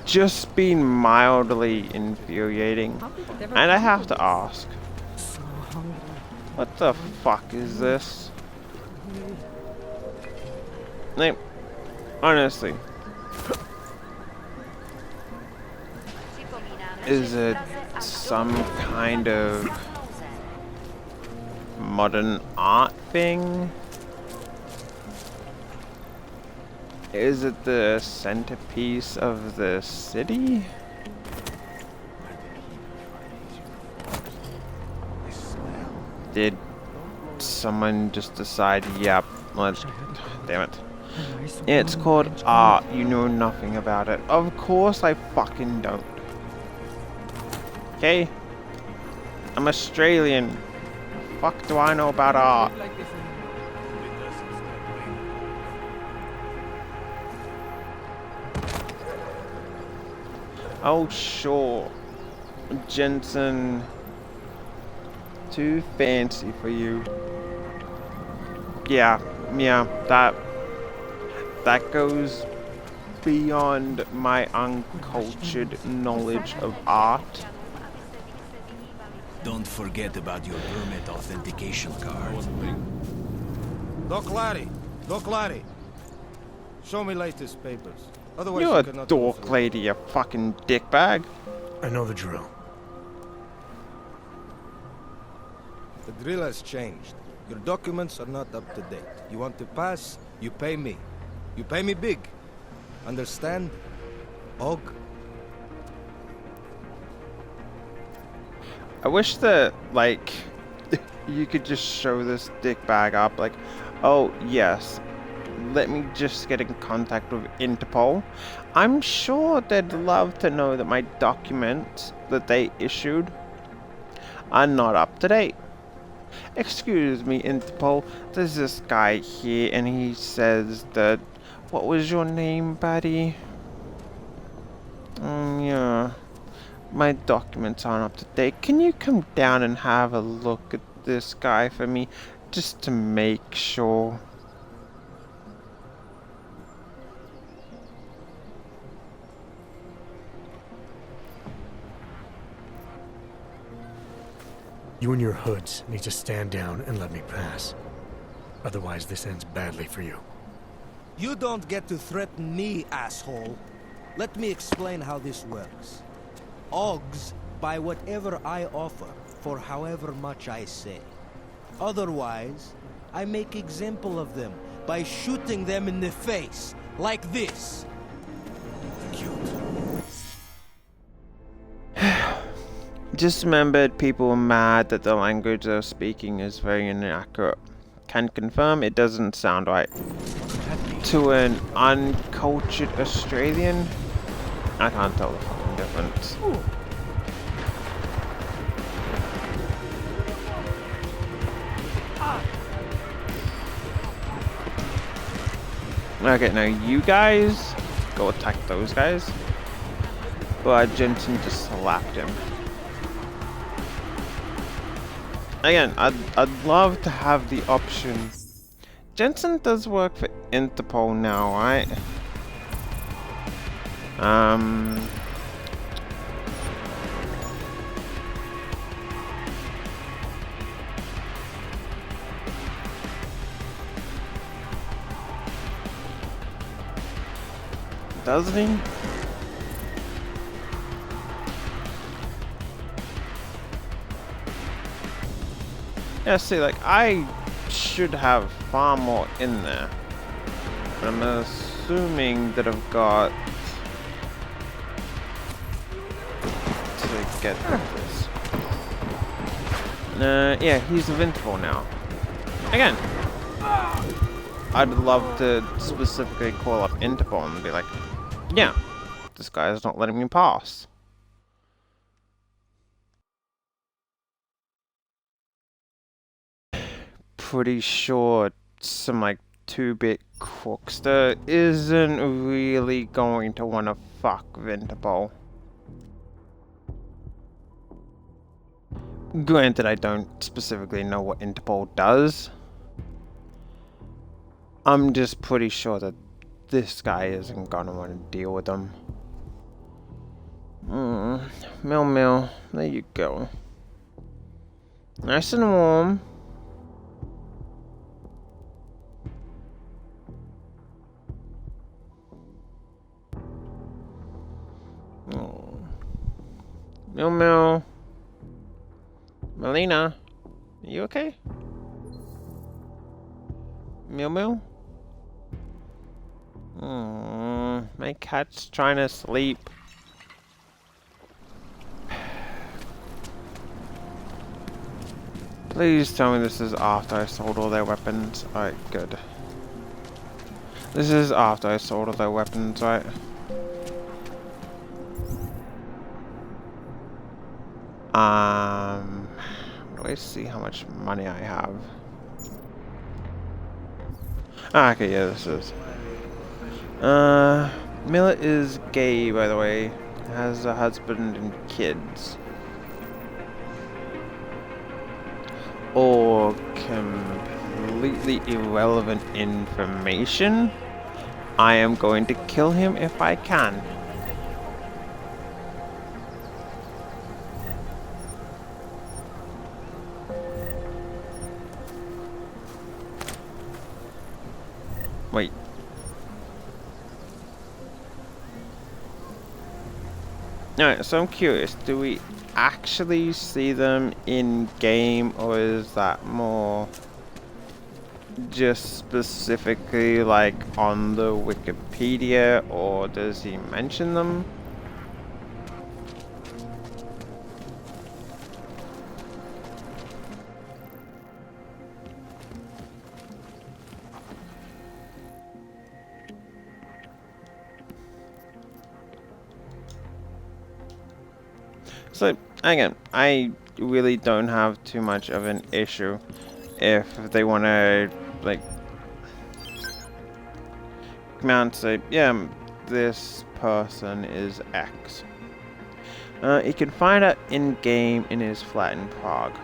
just been mildly infuriating. And I have to ask, what the fuck is this? Like, honestly. Is it some kind of modern art thing? Is it the centerpiece of the city? Did someone just decide, yep, let's... Damn it. It's called art, you know nothing about it. Of course I fucking don't. Okay? I'm Australian. Fuck do I know about art? Oh sure. Jensen. Too fancy for you. Yeah, that goes beyond my uncultured knowledge of art. Don't forget about your permit authentication card. Doc Larry. Show me latest papers. Otherwise You're you a cannot dork lady, you fucking dickbag. I know the drill. The drill has changed. Your documents are not up to date. You want to pass, you pay me. You pay me big. Understand? Og? I wish that, like, you could just show this dickbag up, like, oh, yes, let me just get in contact with Interpol. I'm sure they'd love to know that my documents that they issued are not up to date. Excuse me, Interpol, there's this guy here and he says that... What was your name, buddy? Yeah. My documents aren't up to date. Can you come down and have a look at this guy for me? Just to make sure. You and your hoods need to stand down and let me pass. Otherwise, this ends badly for you. You don't get to threaten me, asshole. Let me explain how this works. Ogs buy whatever I offer for however much I say. Otherwise, I make example of them by shooting them in the face, like this. Just remembered people were mad that the language they're speaking is very inaccurate. Can confirm it doesn't sound right. To an uncultured Australian, I can't tell the fucking difference. Okay, now you guys go attack those guys. But Jensen just slapped him. Again, I'd love to have the option. Jensen does work for Interpol now, right? Doesn't he? Yeah, see, like, I should have far more in there. But I'm assuming that I've got to get this. Yeah, he's invincible now. Again, I'd love to specifically call up Interpol and be like, yeah, this guy is not letting me pass. Pretty sure some like 2-bit crookster isn't really going to want to fuck Interpol. Granted, I don't specifically know what Interpol does. I'm just pretty sure that this guy isn't gonna want to deal with them. Mill, there you go. Nice and warm. Mil. Melina, are you okay? Mil? My cat's trying to sleep. Please tell me this is after I sold all their weapons. Alright, good. This is after I sold all their weapons, right? Let's see how much money I have. Ah, okay, yeah, this is. Miller is gay, by the way. Has a husband and kids. Or completely irrelevant information. I am going to kill him if I can. Wait. Alright, so I'm curious, do we actually see them in game, or is that more just specifically like on the Wikipedia, or does he mention them? So, again, I really don't have too much of an issue if they want to, like, come out and say, yeah, this person is X. You can find out in-game in his flat in Prague.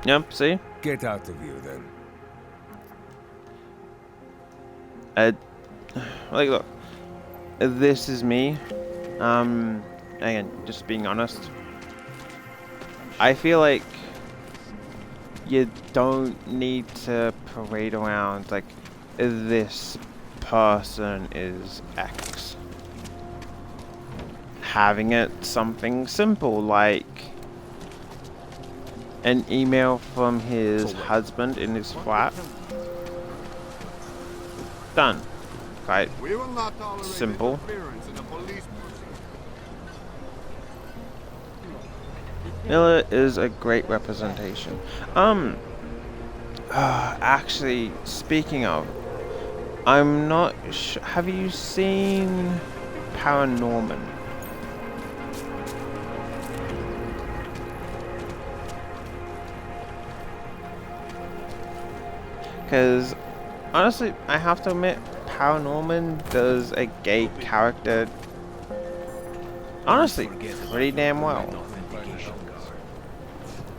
Yep, see? Get out of here, Like, then. look. This is me. Again, just being honest. I feel like you don't need to parade around like this person is X. Having it something simple like an email from his husband in his flat. Done. Right. Simple. Miller is a great representation. Actually, speaking of, I'm not sure. Have you seen Paranorman? Because honestly, I have to admit, Paranorman does a gay character honestly pretty damn well.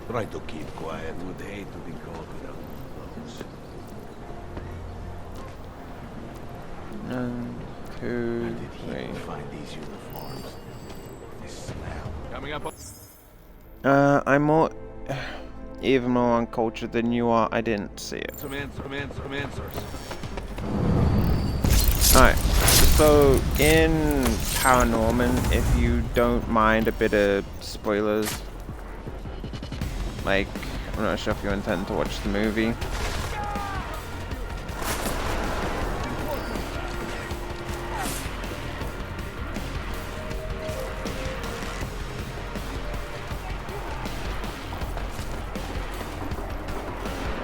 Try to keep quiet. Would hate to be caught without clothes. 1, 2, 3. Find these uniforms. This smell. Coming up. I'm more, even more uncultured than you are. I didn't see it. Some answers. Alright, so in Paranorman, if you don't mind a bit of spoilers, like, I'm not sure if you intend to watch the movie.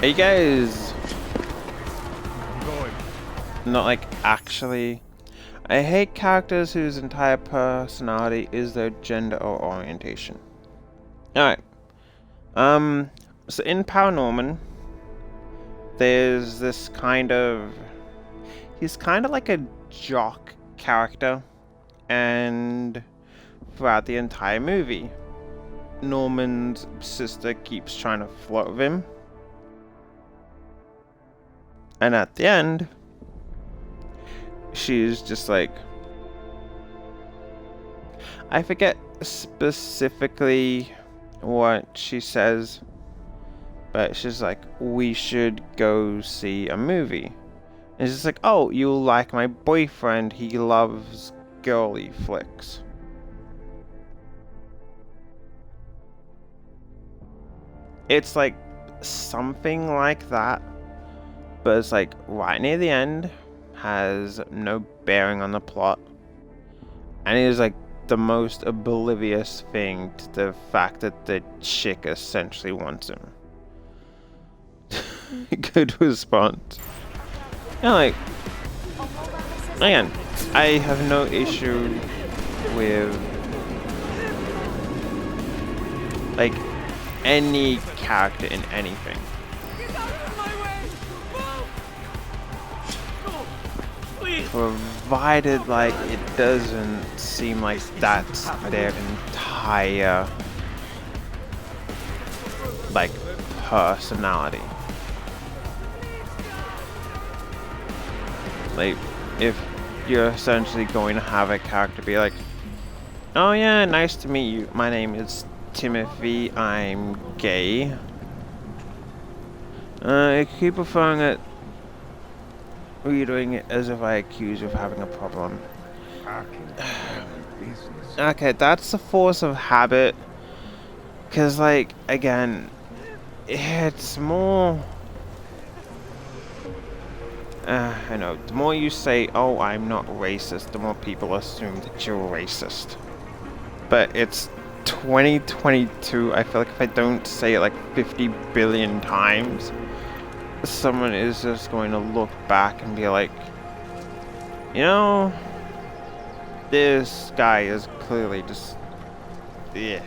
Are you guys not like actually? I hate characters whose entire personality is their gender or orientation. Alright. So in Paranorman, there's this kind of, he's kind of like a jock character, and throughout the entire movie, Norman's sister keeps trying to flirt with him. And at the end, she's just like, I forget specifically what she says, but she's like, we should go see a movie. And it's just like, oh, you like my boyfriend, he loves girly flicks. It's like something like that, but it's like right near the end, has no bearing on the plot, and it is like the most oblivious thing to the fact that the chick essentially wants him. Good response. Yeah, like, again, I have no issue with like any character in anything. Provided like it doesn't seem like that's their entire like personality. Like if you're essentially going to have a character be like, oh yeah, nice to meet you, my name is Timothy, I'm gay. I keep referring it, redoing it as if I accuse you of having a problem. Okay, that's the force of habit. Cause like, again, it's more... I know, the more you say, oh, I'm not racist, the more people assume that you're racist. But it's 2022, I feel like if I don't say it like 50 billion times, someone is just going to look back and be like, you know, this guy is clearly just, yeah.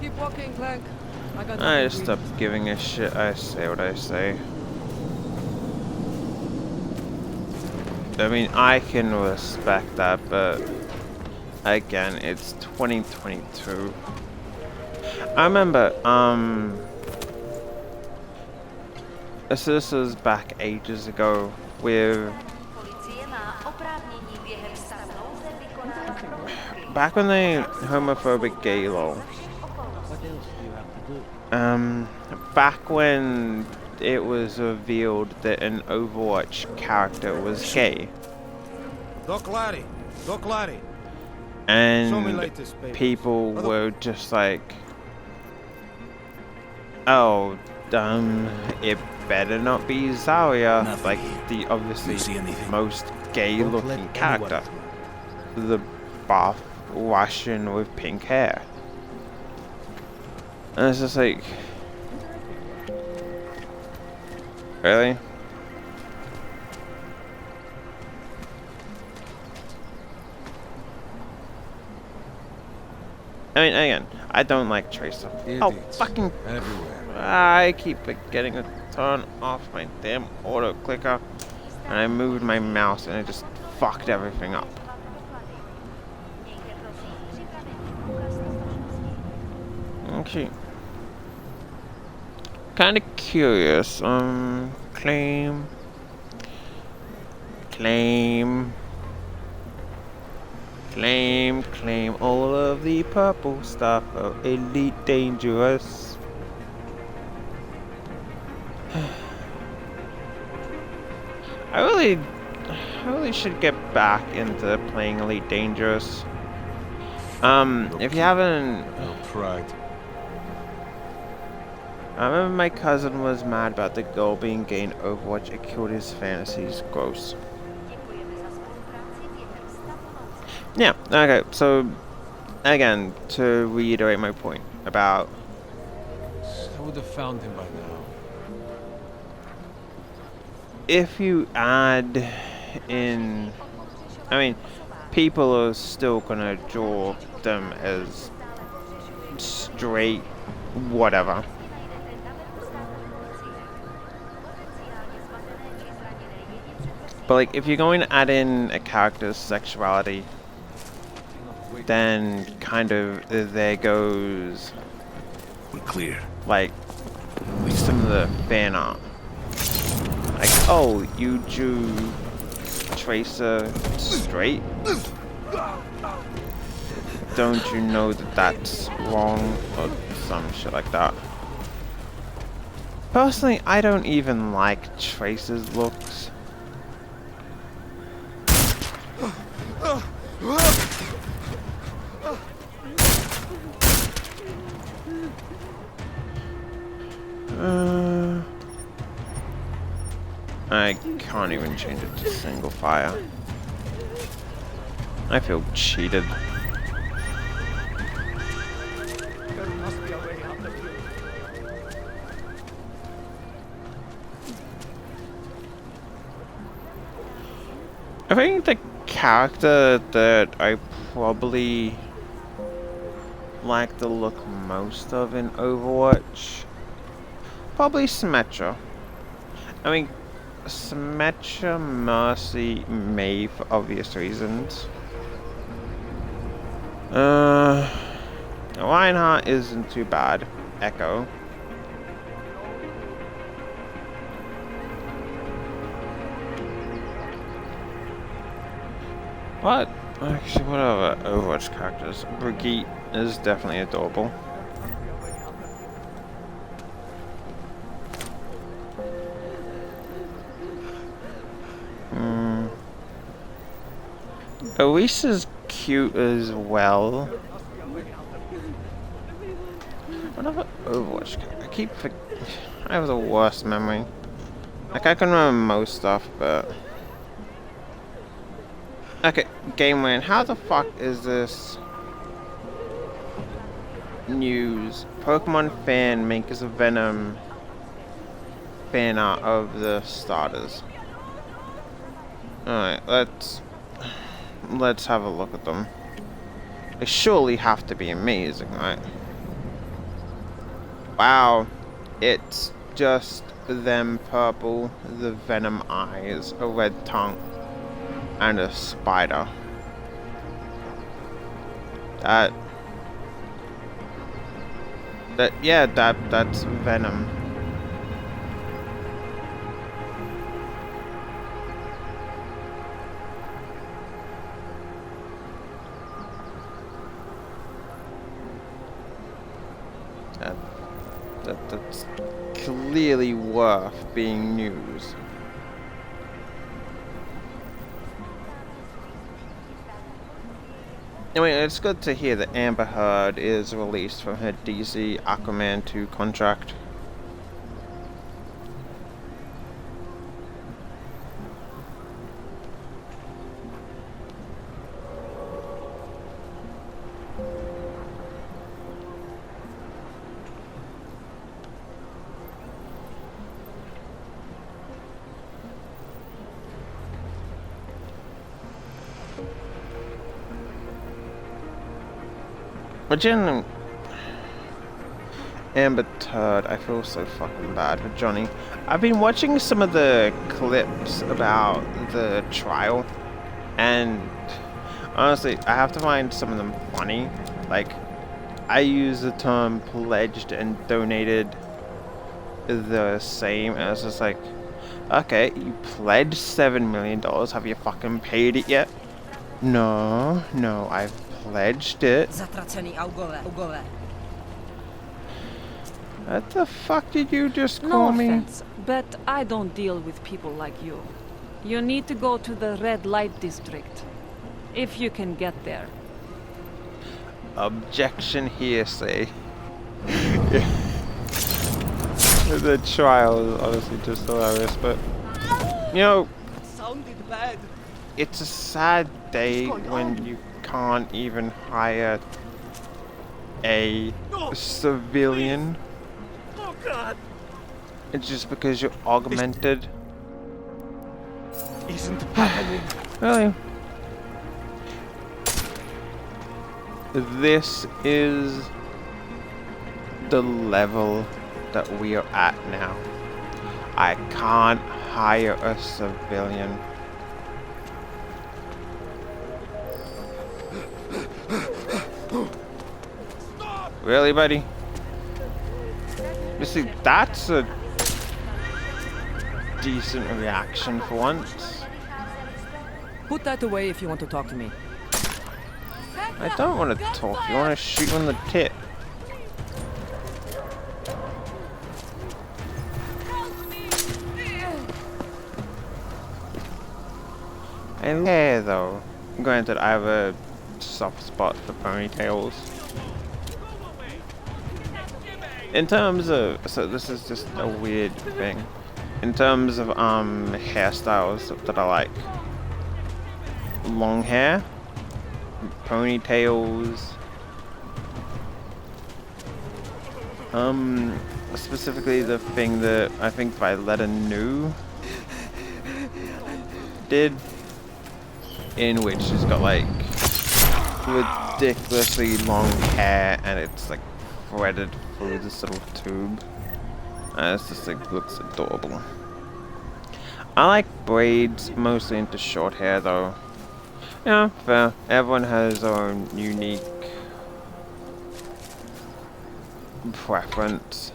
Keep walking, Clank. I just stop giving a shit. I say what I say. I mean, I can respect that, but again, it's 2022. I remember, this was back ages ago with back when the homophobic gay law. Back when it was revealed that an Overwatch character was gay. Doc Larry. And people were just like, oh, it better not be Zarya, like the obviously most gay-looking character. The buff Russian with pink hair. And it's just like, really? I mean, again, I don't like Tracer. Oh, fucking everywhere. I keep forgetting to turn off my damn auto clicker, and I moved my mouse and it just fucked everything up. Okay. Kind of curious. Claim all of the purple stuff of Elite Dangerous. I really should get back into playing Elite Dangerous. If you haven't... Pride. I remember my cousin was mad about the girl being gay in Overwatch. It killed his fantasies. Gross. Yeah, okay, so, again, to reiterate my point about... I would have found him by now. If you add in... I mean, people are still gonna draw them as straight whatever. But like, if you're going to add in a character's sexuality, then kind of there goes, we're clear. Like some of the fan art. Like, oh, you drew Tracer straight? don't you know that that's wrong? Or some shit like that. Personally, I don't even like Trace's looks. I can't even change it to single fire. I feel cheated. There must be a way out of here. I think the character that I probably like the look most of in Overwatch, probably Symmetra. I mean, Symmetra, Mercy, May for obvious reasons. Reinhardt isn't too bad. Echo. What? Actually, what other Overwatch characters? Brigitte is definitely adorable. Elise is cute as well. What other Overwatch character? I have the worst memory. Like, I can remember most stuff, but... Okay, Game Win. How the fuck is this news? Pokemon fan makes a Venom fan art of the starters. Alright, let's have a look at them. They surely have to be amazing, right? Wow, it's just them purple, the Venom eyes, a red tongue, and a spider. That's Venom. That's clearly worth being news. Anyway, it's good to hear that Amber Heard is released from her DC Aquaman 2 contract. But Jen Amber Heard, I feel so fucking bad for Johnny. I've been watching some of the clips about the trial, and honestly, I have to find some of them funny. Like, I use the term pledged and donated the same, and it's just like, okay, you pledged $7 million, have you fucking paid it yet? No, I've pledged it. What the fuck did you just call me? No offense, but I don't deal with people like you. You need to go to the red light district, if you can get there. Objection hearsay. The trial is honestly just hilarious, but you know, It sounded bad. it's a sad day when you can't even hire a civilian. Oh God! It's just because you're augmented. Isn't happening. Really? This is the level that we are at now. I can't hire a civilian. Really, buddy? You see, that's a decent reaction for once. Put that away if you want to talk to me. I don't want to talk. You want to shoot on the tit. And yeah, though. Granted, I have a soft spot for ponytails. In terms of, so this is just a weird thing. In terms of hairstyles that I like, long hair, ponytails, specifically the thing that I think Violetta New did, in which she's got like ridiculously long hair and it's like threaded through this little tube. It's just like looks adorable. I like braids, mostly into short hair though. Yeah, fair. Everyone has their own unique preference.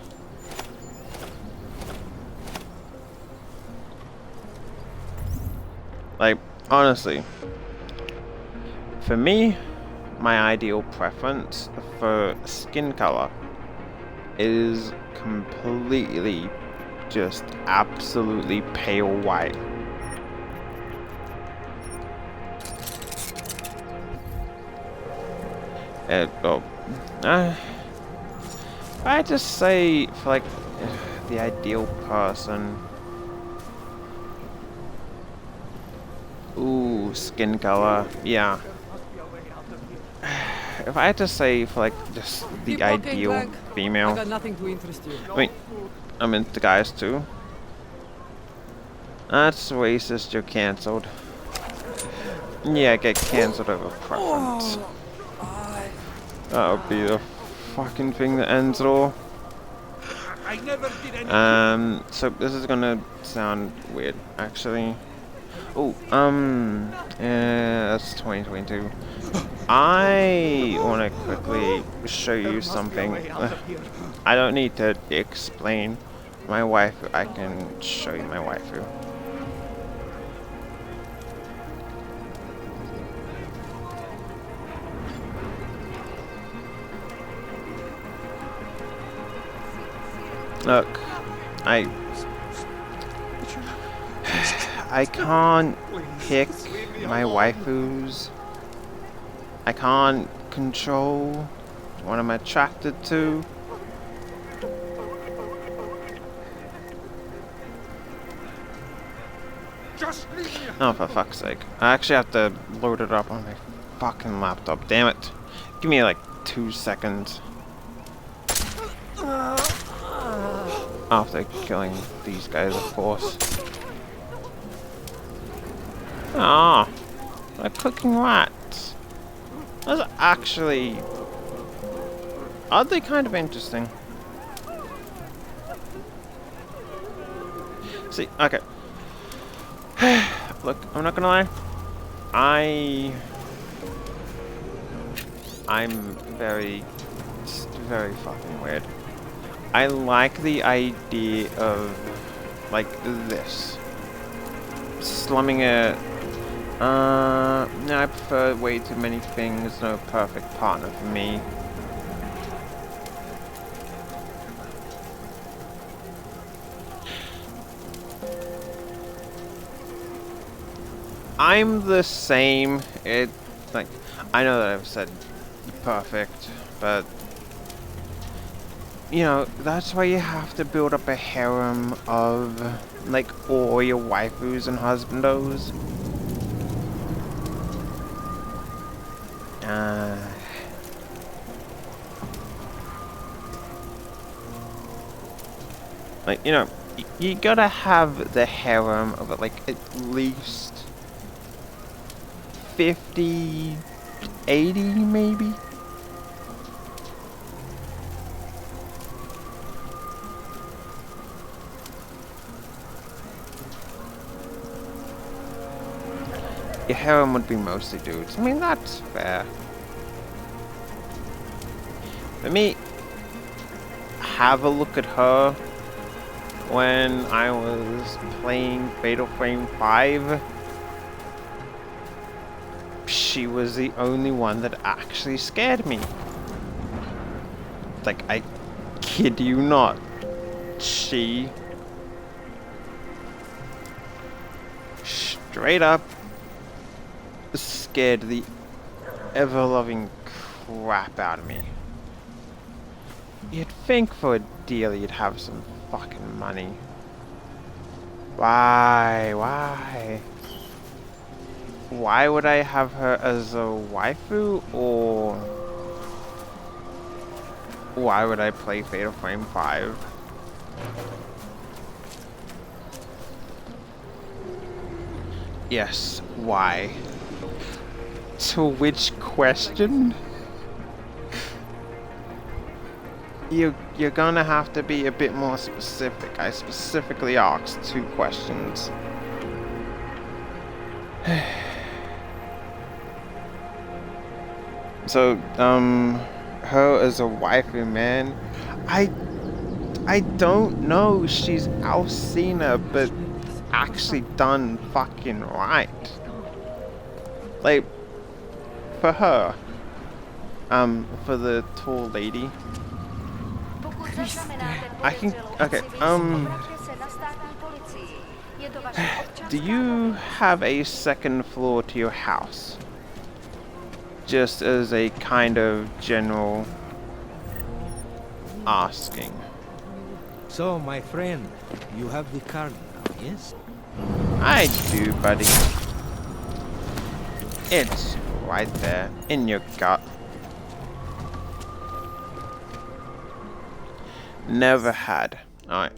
Like, honestly, for me, my ideal preference for skin color is completely, just absolutely pale white. I just say for like the ideal person. Ooh, skin color, yeah. If I had to say for like just the ideal female, I got nothing to interest you. I mean, I'm into guys too. That's racist, you're cancelled. Yeah, get cancelled over preference. That'll be the fucking thing that ends it all. I never did anything. So this is gonna sound weird, actually. Oh, that's 2022. I want to quickly show you something. I don't need to explain my waifu. I can show you my waifu. Look, I can't pick my waifus. I can't control what I'm attracted to. Oh, for fuck's sake. I actually have to load it up on my fucking laptop. Damn it. Give me like 2 seconds. After killing these guys, of course. Ah, a cooking rat. That's actually oddly kind of interesting. See, okay. Look, I'm not gonna lie. I'm very fucking weird. I like the idea of like this. Slumming a no, I prefer way too many things, no perfect partner for me. I'm the same. It like I know that I've said perfect, but you know, that's why you have to build up a harem of like all your waifus and husbandos. Like, you know, you gotta have the harem of like at least 50, 80 maybe. Your harem would be mostly dudes. I mean, that's fair. Let me have a look at her when I was playing Fatal Frame 5. she was the only one that actually scared me. Like, I kid you not. She straight up scared the ever-loving crap out of me. You'd think for a deal you'd have some fucking money. Why? Why would I have her as a waifu, or why would I play Fatal Frame 5? Yes, why? To which question? You're gonna have to be a bit more specific. I specifically asked 2 questions. So, her as a waifu, man. I don't know. She's Alcina, but actually done fucking right. Like, for her, for the tall lady, I can, okay, do you have a second floor to your house? Just as a kind of general asking. So, my friend, you have the card now, yes? I do, buddy. It's right there, in your gut. Never had. Alright,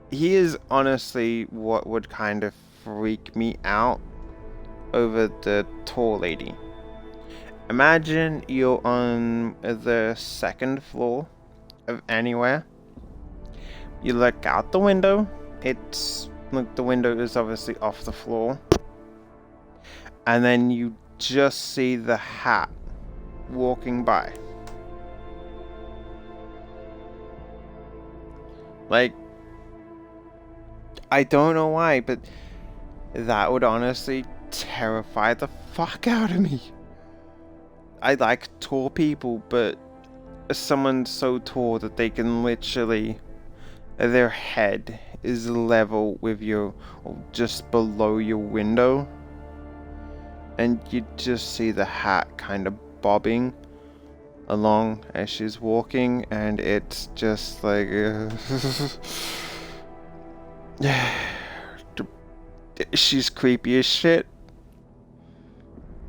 here's honestly what would kind of freak me out over the tall lady. Imagine you're on the 2nd floor of anywhere. You look out the window. It's like the window is obviously off the floor. And then you just see the hat walking by. Like, I don't know why, but that would honestly terrify the fuck out of me. I like tall people, but someone so tall that they can literally, their head is level with your, or just below your window, and you just see the hat kind of bobbing along as she's walking, and it's just like she's creepy as shit.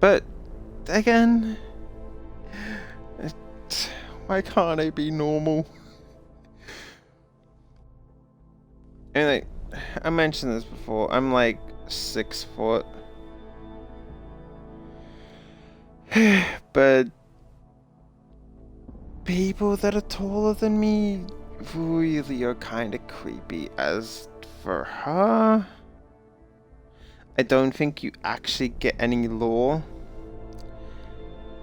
But again, why can't I be normal? And like, I mentioned this before, I'm like 6 foot. But people that are taller than me really are kind of creepy. As for her, I don't think you actually get any lore.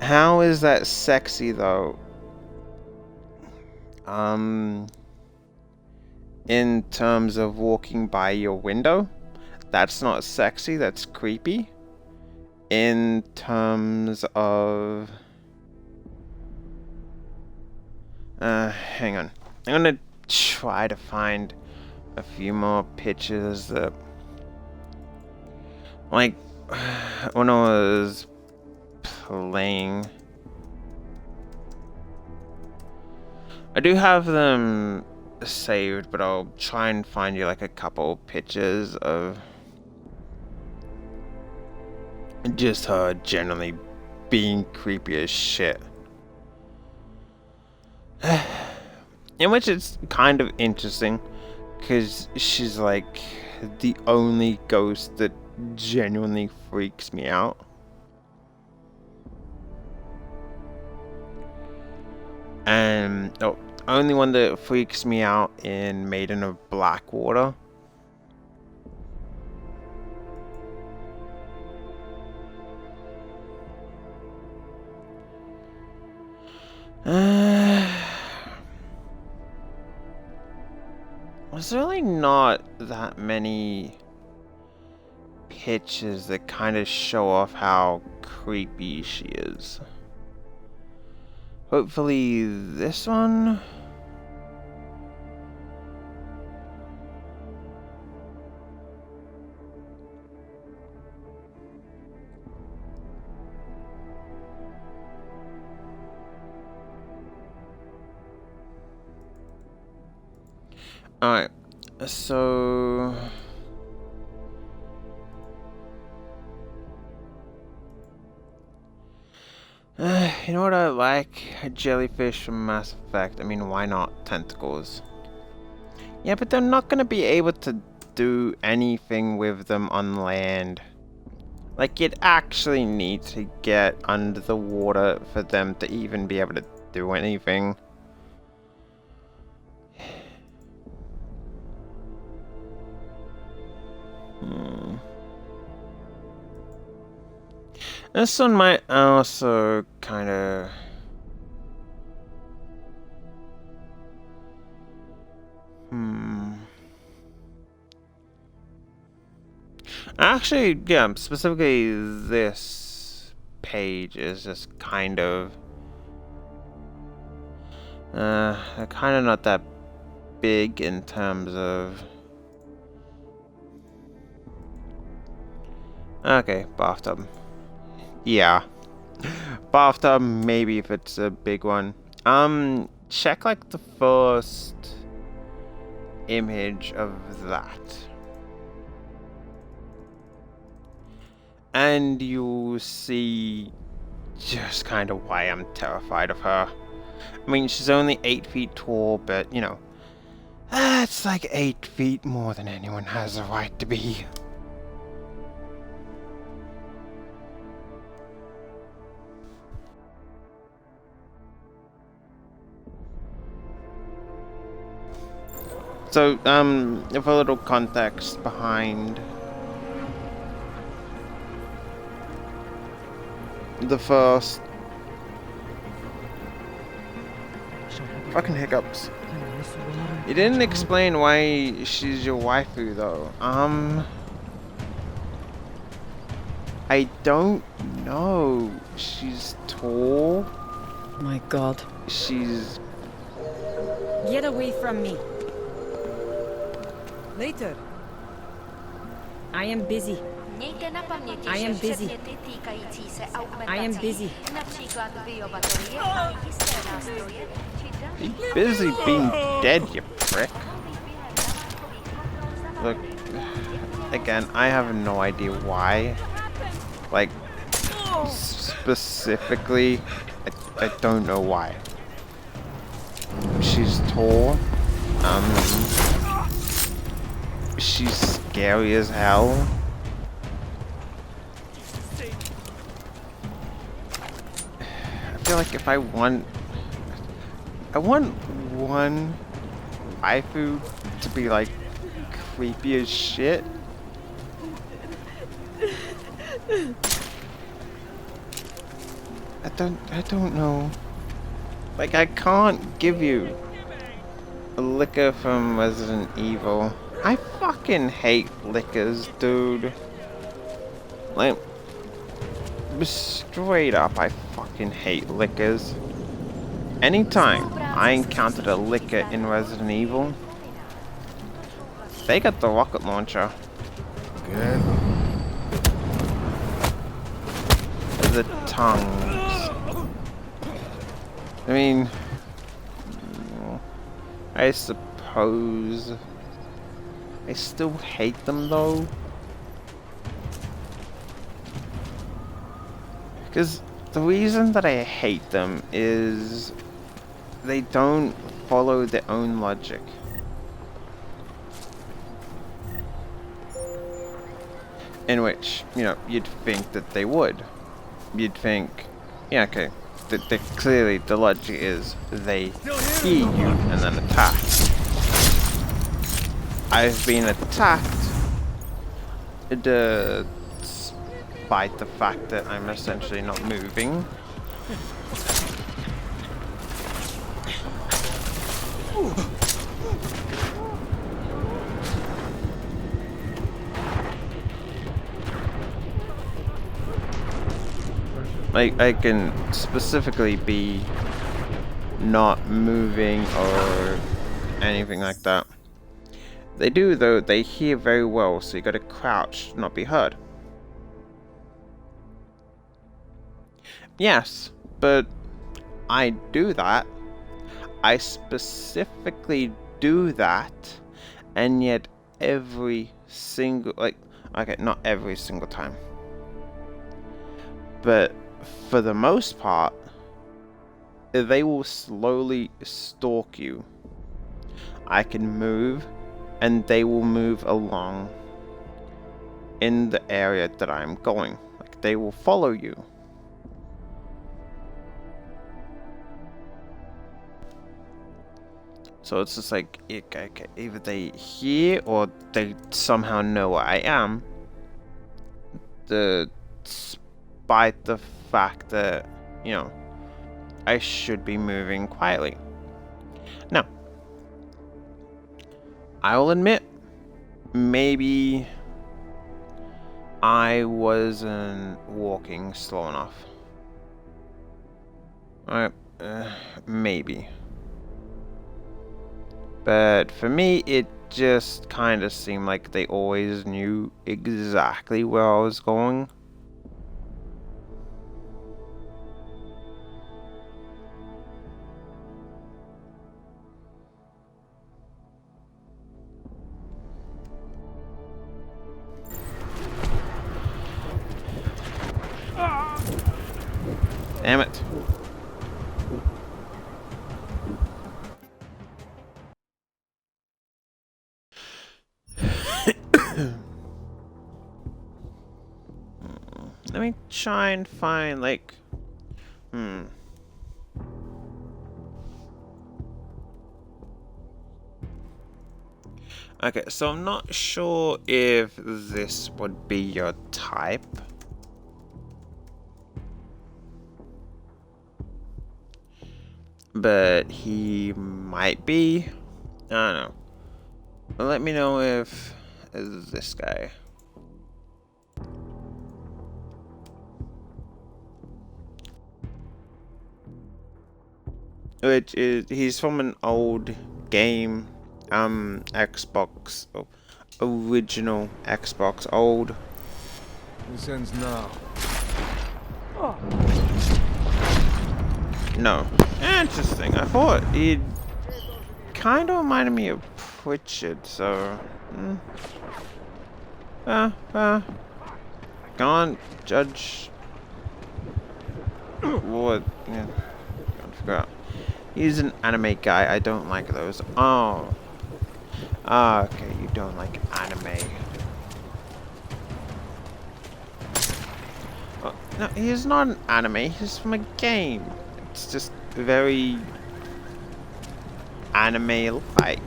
How is that sexy though? In terms of walking by your window, that's not sexy, that's creepy. In terms of hang on, I'm gonna try to find a few more pictures that, like, when I was playing, I do have them saved, but I'll try and find you like a couple pictures of just her generally being creepy as shit. In which it's kind of interesting, because she's like the only ghost that genuinely freaks me out. And only one that freaks me out in Maiden of Blackwater. There's really not that many pictures that kind of show off how creepy she is. Hopefully this one. Alright, so you know what I like? A jellyfish from Mass Effect. I mean, why not tentacles? Yeah, but they're not gonna be able to do anything with them on land. Like, you'd actually need to get under the water for them to even be able to do anything. This one might also kind of... Actually, yeah, specifically this page is just kind of... kind of not that big in terms of... Okay, bathtub. Yeah. Bathtub, maybe if it's a big one. Check like the first image of that. And you'll see just kind of why I'm terrified of her. I mean, she's only 8 feet tall, but, you know, that's like 8 feet more than anyone has a right to be. So, for a little context behind the first fucking hiccups. You didn't explain why she's your waifu though. I don't know. She's tall. My God. She's... Get away from me. Later. I am busy. I am busy. I am busy. Be busy being dead, you prick. Look, again, I have no idea why. Like, specifically, I don't know why. She's tall. She's scary as hell. I feel like if I want one waifu to be like creepy as shit. I don't know. Like, I can't give you a liquor from Resident Evil. I fucking hate liquors, dude. Like, straight up, I fucking hate liquors. Anytime I encountered a liquor in Resident Evil, they got the rocket launcher. Good. The tongues. I mean, I suppose I still hate them though, because the reason that I hate them is they don't follow their own logic. In which, you know, you'd think that they would. You'd think, yeah, okay, that clearly the logic is they hear you and then attack. I've been attacked despite the fact that I'm essentially not moving. Like, I can specifically be not moving or anything like that. They do, though. They hear very well, so you gotta crouch to not be heard. Yes, but I do that. I specifically do that, and yet every single, like, okay, not every single time, but for the most part, they will slowly stalk you. I can move, and they will move along in the area that I'm going. Like, they will follow you. So it's just like, okay, either they hear or they somehow know where I am. Despite the fact that, you know, I should be moving quietly. Now, I will admit, maybe I wasn't walking slow enough. Alright, maybe. But for me, it just kind of seemed like they always knew exactly where I was going. Damn it. Let me try and find, like, Okay, so I'm not sure if this would be your type. But he might be. I don't know. Well, let me know if it's this guy. Which is, he's from an old game, Xbox, original Xbox, old. This ends now. No. Interesting. I thought he kind of reminded me of Pritchard, so. Can't judge. What? Yeah. I forgot. He's an anime guy. I don't like those. Oh. Okay, you don't like anime. Oh, no, he's not an anime. He's from a game. It's just very anime-like.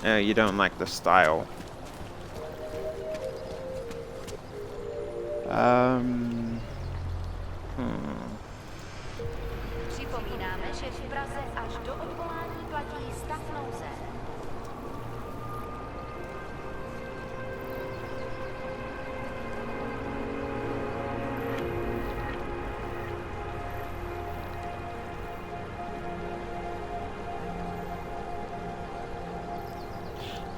Yeah, you don't like the style. Připomínáme, že v Praze až do odvolání platí stav nouze.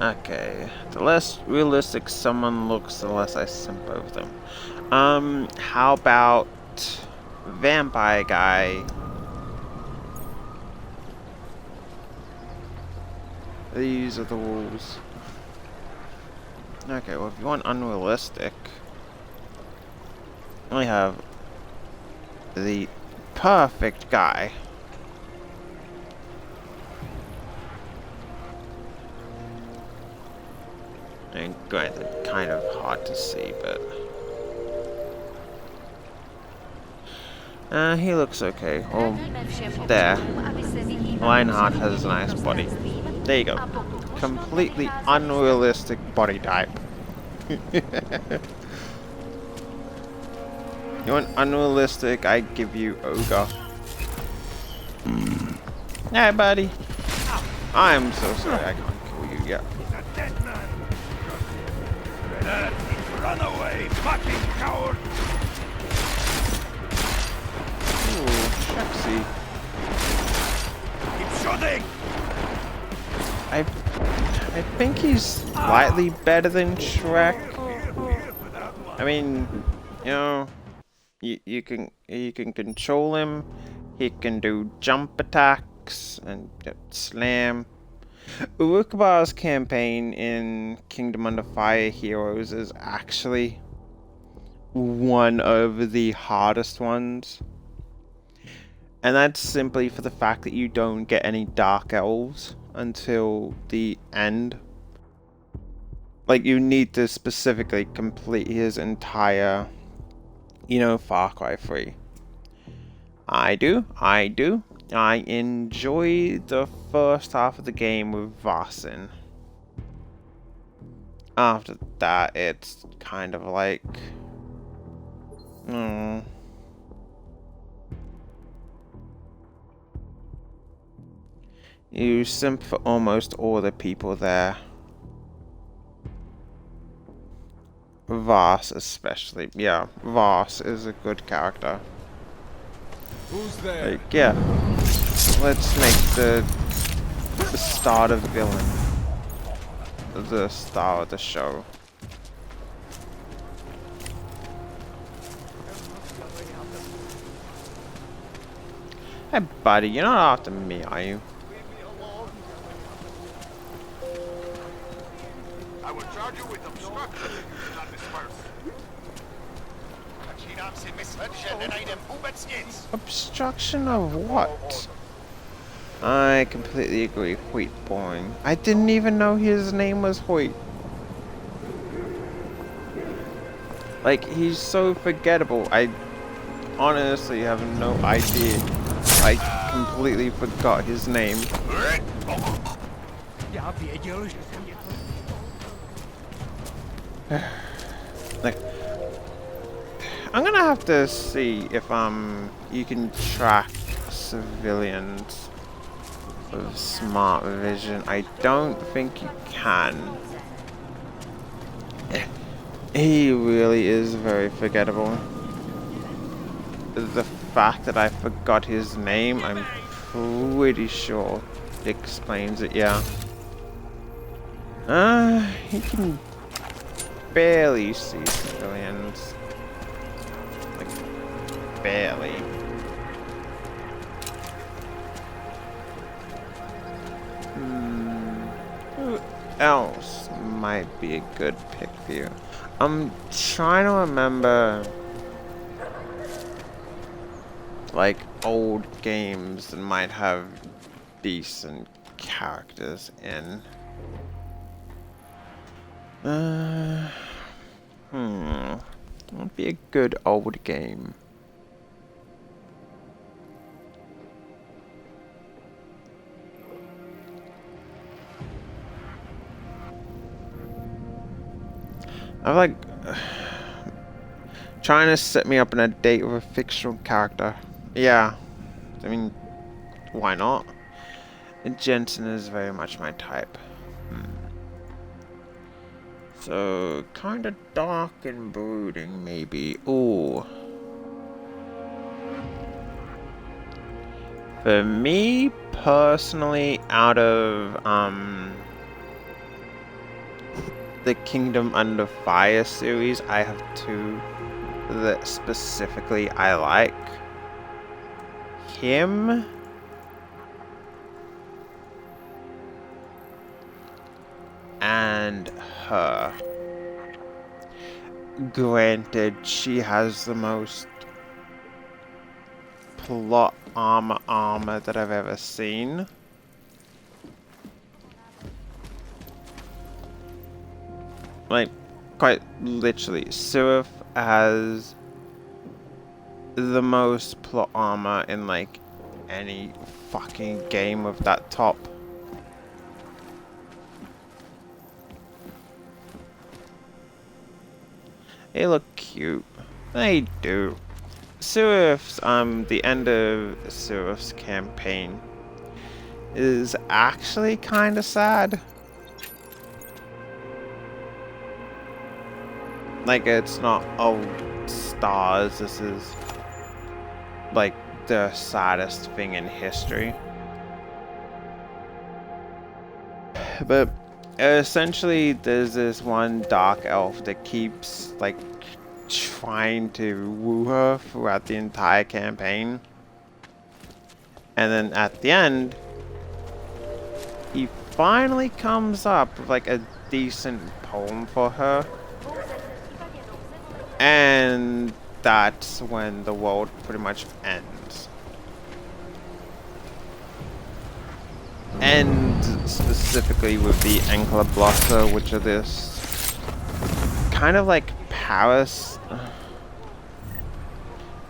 Okay, the less realistic someone looks, the less I simp over them. How about vampire guy? These are the rules. Okay, well, if you want unrealistic, I have the perfect guy. And granted, kind of hard to see, but he looks okay. Oh, there. Lionheart has a nice body. There you go. Completely unrealistic body type. You want unrealistic? I give you ogre. Hey, buddy. I'm so sorry I can't kill you yet. Run away, fucking coward! Ooh, sexy. Keep shooting! I think he's slightly better than Shrek. I mean, you know, you can control him. He can do jump attacks and slam. Uruk-Bar's campaign in Kingdom Under Fire Heroes is actually one of the hardest ones. And that's simply for the fact that you don't get any Dark Elves until the end. Like, you need to specifically complete his entire, you know, Far Cry 3. I do. I enjoy the first half of the game with Vaesen. After that, it's kind of like... You simp for almost all the people there. Vaas especially. Yeah, Vaas is a good character. Who's there? Like, yeah. Let's make the start of villain the star of the show. Hey buddy, you're not after me, are you? I will charge you with obstruction if you do not disperse. Obstruction of what? I completely agree. Hoyt boring. I didn't even know his name was Hoyt. Like, he's so forgettable. I honestly have no idea. I completely forgot his name. Like, I'm gonna have to see if you can track civilians with smart vision. I don't think you can. He really is very forgettable. The fact that I forgot his name, I'm pretty sure explains it, yeah. He can barely see civilians. Like, barely. Who else might be a good pick for you? I'm trying to remember, like, old games that might have decent characters in. Would be a good old game. I'm like trying to set me up on a date with a fictional character. Yeah, I mean, why not? And Jensen is very much my type. So, kind of dark and brooding, maybe. Ooh. For me, personally, out of, the Kingdom Under Fire series, I have two that specifically I like. Him and her. Granted, she has the most plot armor that I've ever seen. Like, quite literally, Sirith has the most plot armor in, like, any fucking game with that top. They look cute. They do. Sirith's, the end of Sirith's campaign is actually kinda sad. Like, it's not, oh, stars, this is like the saddest thing in history. But essentially there's this one dark elf that keeps like trying to woo her throughout the entire campaign, and then at the end he finally comes up with like a decent poem for her, and that's when the world pretty much ends. And specifically with the Ankyloblossom, which are this kind of like I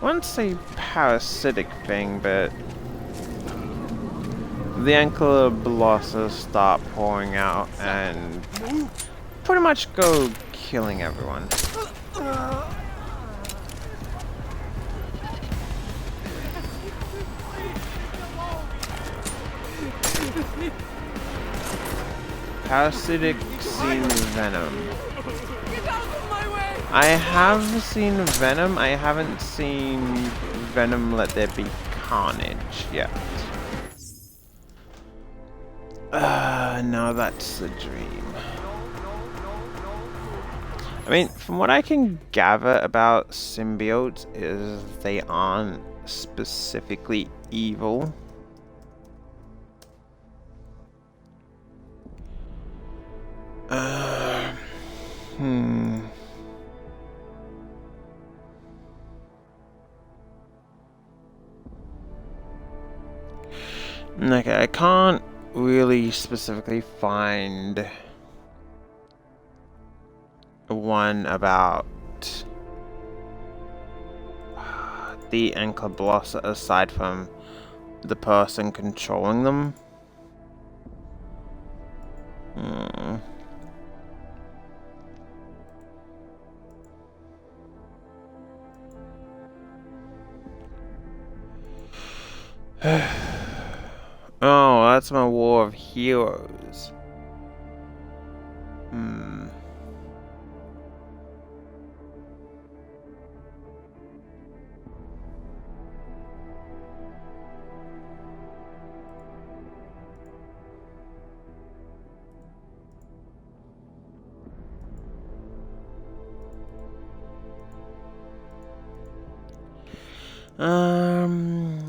wouldn't say parasitic thing, but the Ankyloblossom start pouring out and pretty much go killing everyone. Parasitic seen Venom. I have seen Venom. I haven't seen Venom Let There Be Carnage yet. No, that's the dream. I mean, from what I can gather about symbiotes is they aren't specifically evil. Okay, I can't really specifically find one about the Ankyloblossom aside from the person controlling them. Oh, that's my War of Heroes.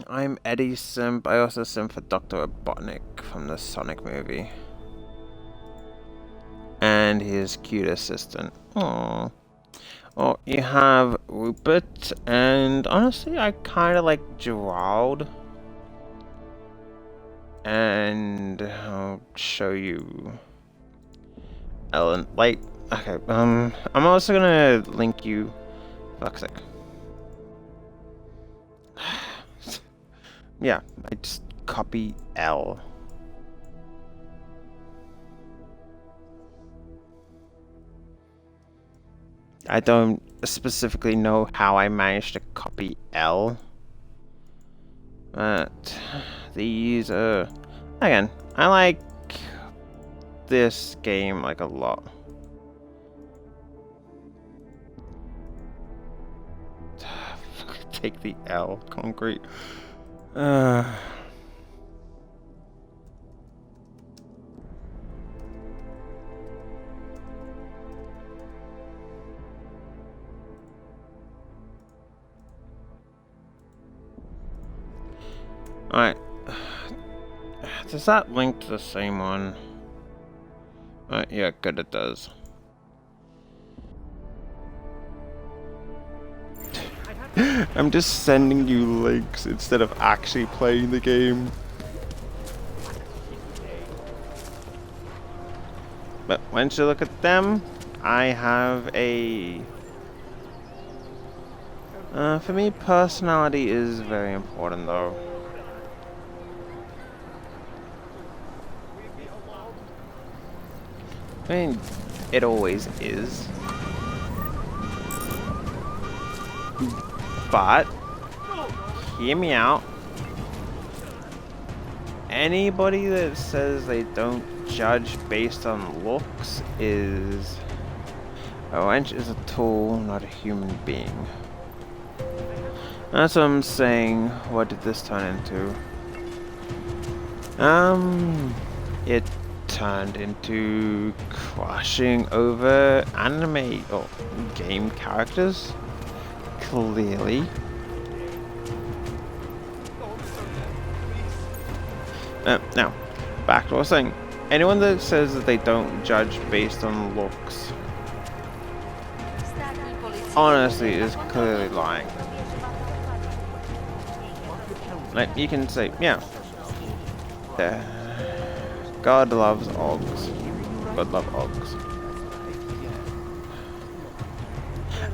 I'm Eddie Simp. I also simp for Dr. Robotnik from the Sonic movie. And his cute assistant. Aww. Oh, you have Rupert, and honestly, I kind of like Gerald. And I'll show you Ellen. Like, okay, I'm also gonna link you. Fuck's sake. Yeah, I just copy L. I don't specifically know how I managed to copy L. But these are... Again, I like this game like a lot. Take the L, concrete. Alright. Does that link to the same one? Yeah, good, it does. I'm just sending you links instead of actually playing the game. But once you look at them, I have a... for me, personality is very important though. I mean, it always is. But, hear me out. Anybody that says they don't judge based on looks is A wrench is a tool, not a human being. That's what I'm saying. What did this turn into? It turned into crushing over anime or game characters. Clearly. Now, back to what I was saying. Anyone that says that they don't judge based on looks, honestly, is clearly lying. Like, you can say, yeah. God loves Oggs. God love Oggs.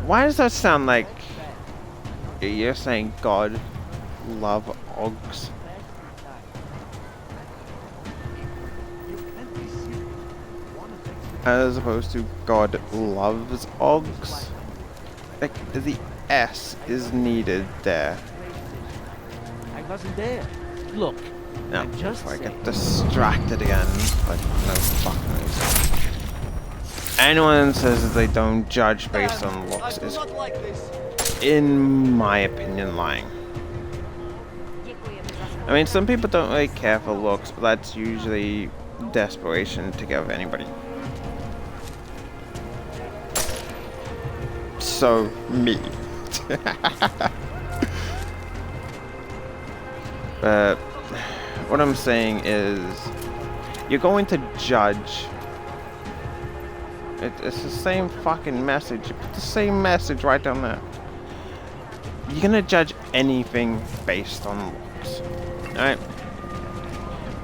Why does that sound like you're saying God love Oggs? As opposed to God loves Oggs? Like, the S is needed there. I wasn't there. Look, No, before I get distracted again, but no fucking reason. Anyone says that they don't judge based on looks is, in my opinion, lying. I mean, some people don't really care for looks, but that's usually desperation to get with anybody. So, me. But what I'm saying is, you're going to judge. It's the same fucking message. You put the same message right down there. You're gonna judge anything based on looks. Alright?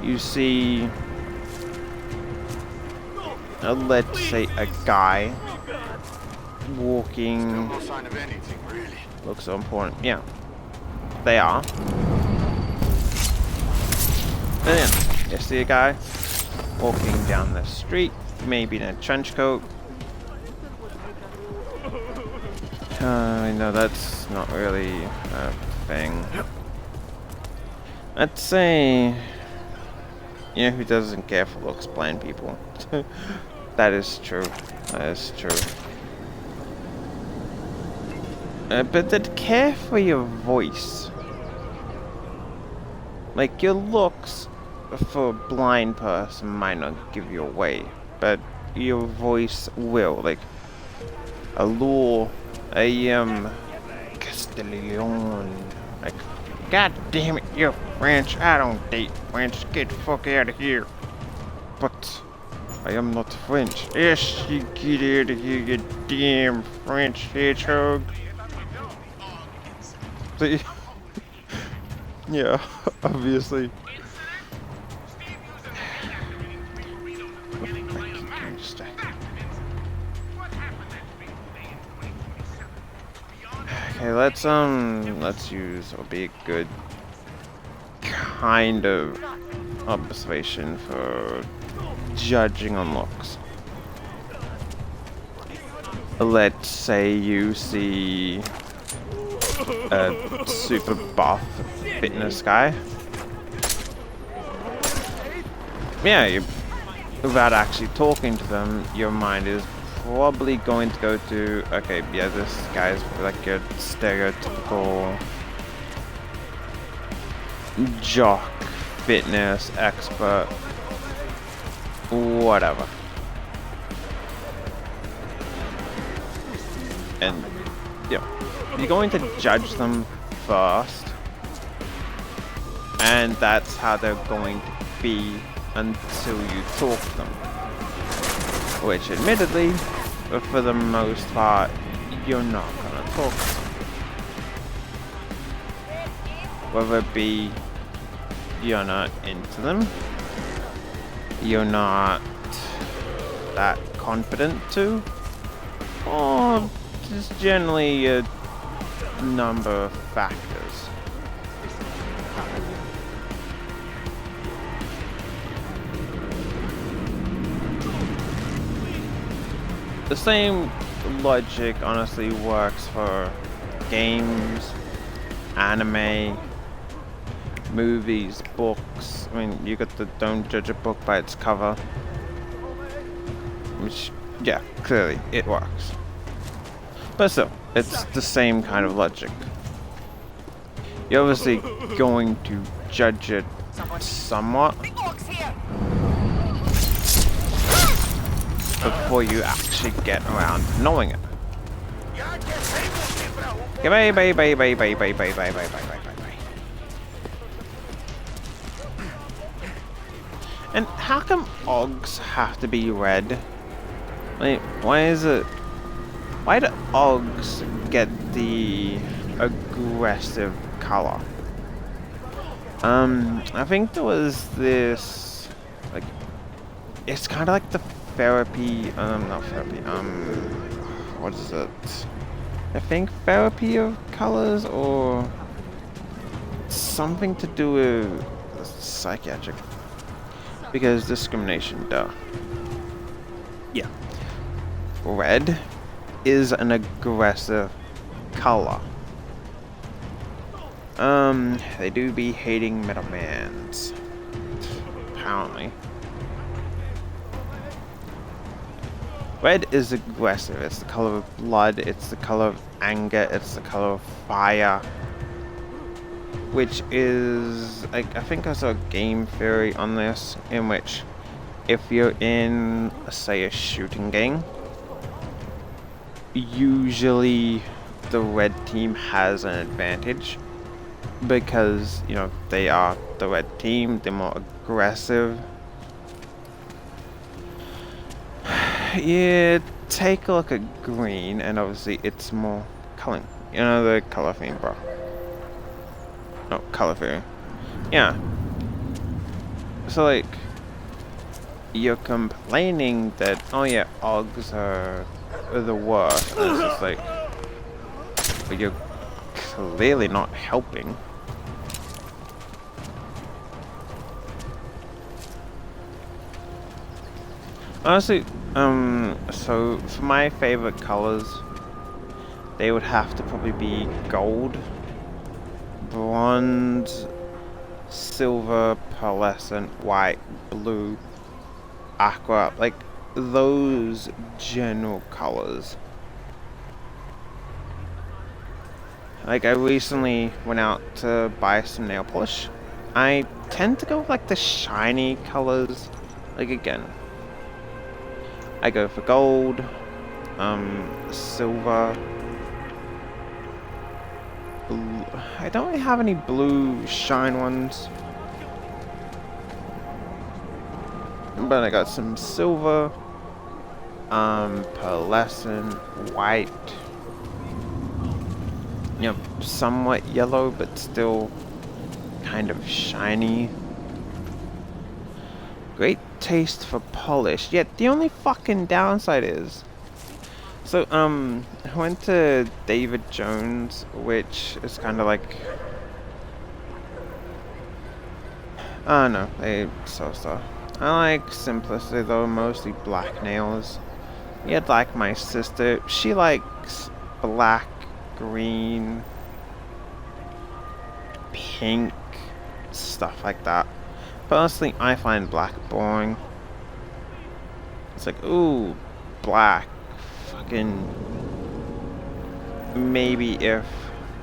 You see, let's say a guy walking. No sign of anything, really. Looks so important. Yeah. They are. And then, you see a guy walking down the street, maybe in a trench coat. I know that's not really a thing. I'd say, you know who doesn't care for looks? Blind people. That is true. That is true. But they'd care for your voice. Like, your looks for a blind person might not give you away, but your voice will. Like, a lure, a Castellion. Like, God damn it, you're French. I don't date French. Get the fuck out of here. But I am not French. Yes, you get out of here, you damn French hedgehog. See? Yeah, obviously. Okay, let's use will be a good kind of observation for judging on looks. Let's say you see a super buff fitness guy. Yeah, without actually talking to them, your mind is probably going to go to, okay, yeah, this guy's like a stereotypical jock, fitness expert, whatever. And, yeah, you're going to judge them first, and that's how they're going to be until you talk to them. Which, admittedly, for the most part, you're not gonna talk to them. Whether it be you're not into them, you're not that confident to, or just generally a number of factors. The same logic honestly works for games, anime, movies, books. I mean, you got the don't judge a book by its cover, which yeah, clearly it works. But still, it's the same kind of logic. You're obviously going to judge it somewhat before you actually get around to knowing it. Bye bye bye bye bye bye bye bye bye bye bye bye bye. And how come Oggs have to be red? Like, why is it? Why do Oggs get the aggressive color? I think there was this, like, it's kind of like the therapy, not therapy, what is it? I think therapy of colors, or something to do with psychiatric, because discrimination, duh. Yeah. Red is an aggressive color. They do be hating middlemans, apparently. Red is aggressive. It's the color of blood, it's the color of anger, it's the color of fire. Which is, I think I saw a game theory on this, in which if you're in, say, a shooting game, usually the red team has an advantage. Because, you know, they are the red team, they're more aggressive. Yeah, take a look at green, and obviously it's more color. You know the color theme, bro. No, color theory. Yeah. So, like, you're complaining that, oh yeah, Oggs are the worst. And it's just like, but you're clearly not helping. Honestly, so for my favorite colors, they would have to probably be gold, bronze, silver, pearlescent, white, blue, aqua, like those general colors. Like, I recently went out to buy some nail polish. I tend to go with like the shiny colors. Like, again, I go for gold, silver, blue. I don't really have any blue shine ones, but I got some silver, pearlescent, white, you know, somewhat yellow, but still kind of shiny. Great taste for polish, yet the only fucking downside is, so I went to David Jones, which is kind of like, I don't know, they sell stuff. I like simplicity though, mostly black nails. Yet like my sister, she likes black, green, pink, stuff like that. Personally, I find black boring. It's like, ooh, black, fucking, maybe if,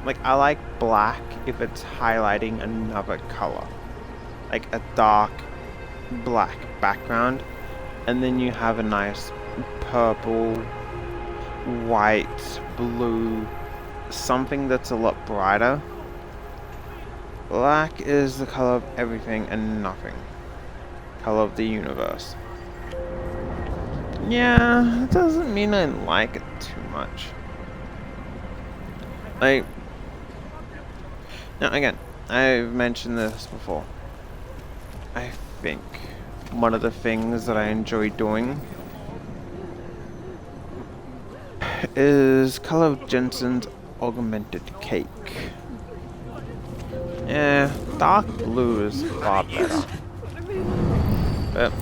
like, I like black if it's highlighting another color. Like a dark black background, and then you have a nice purple, white, blue, something that's a lot brighter. Black is the color of everything and nothing. Color of the universe. Yeah, it doesn't mean I like it too much. Like, now again, I've mentioned this before. I think one of the things that I enjoy doing is Color of Jensen's Augmented Cake. Yeah, dark blue is far better. But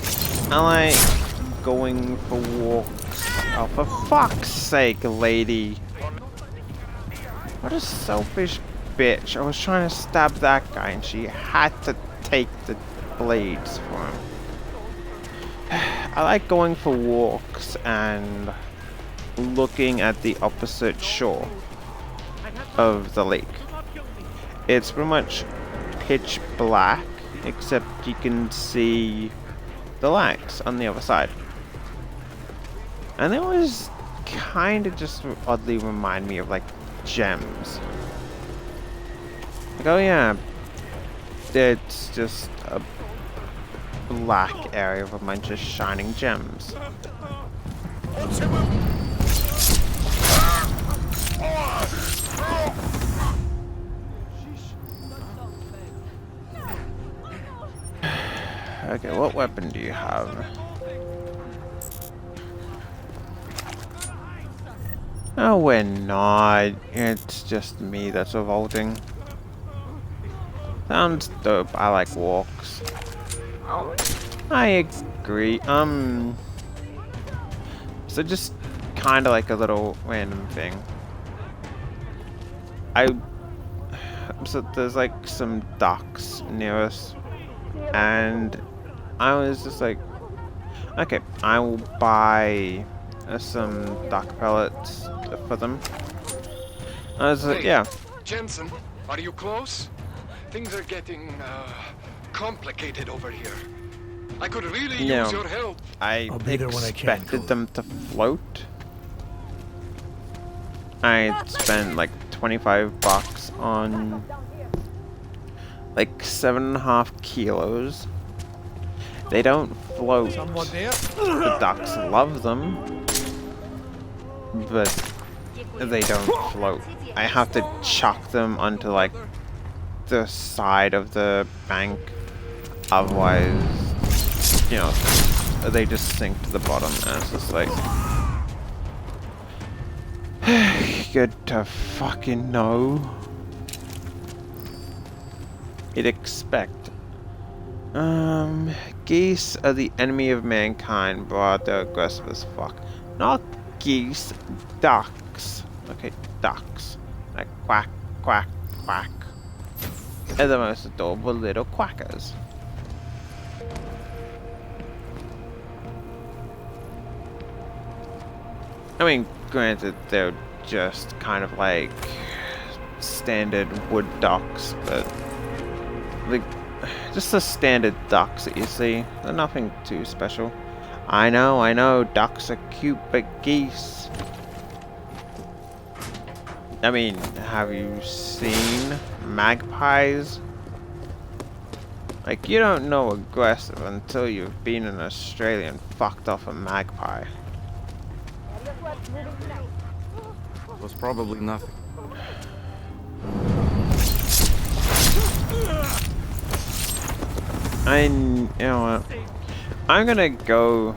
I like going for walks. Oh, for fuck's sake, lady. What a selfish bitch. I was trying to stab that guy and she had to take the blades for him. I like going for walks and looking at the opposite shore of the lake. It's pretty much pitch black, except you can see the lights on the other side. And it was kind of just oddly remind me of like gems. Like, oh yeah, it's just a black area with a bunch of shining gems. Okay, what weapon do you have? No, we're not. It's just me that's revolting. Sounds dope. I like walks. I agree. So just kind of like a little random thing. So there's like some docks near us, and I was just like, okay, I will buy some dock pellets for them. I was like, yeah. Jensen, are you close? Things are getting complicated over here. I could really use your help. I expected them to float. I spent like $25 on like 7.5 kilos. They don't float. The ducks love them, but they don't float. I have to chuck them onto like the side of the bank, otherwise, you know, they just sink to the bottom, and it's just like, good to fucking know. You'd expect. Geese are the enemy of mankind, but they're aggressive as fuck. Not geese, ducks. Okay, ducks. Like quack, quack, quack. They're the most adorable little quackers. I mean, granted, they're just kind of like standard wood ducks, but like just the standard ducks that you see. They're nothing too special. I know, ducks are cute, but geese. I mean, have you seen magpies? Like, you don't know aggressive until you've been in Australia and fucked off a magpie. It was probably nothing. You know what? I'm gonna go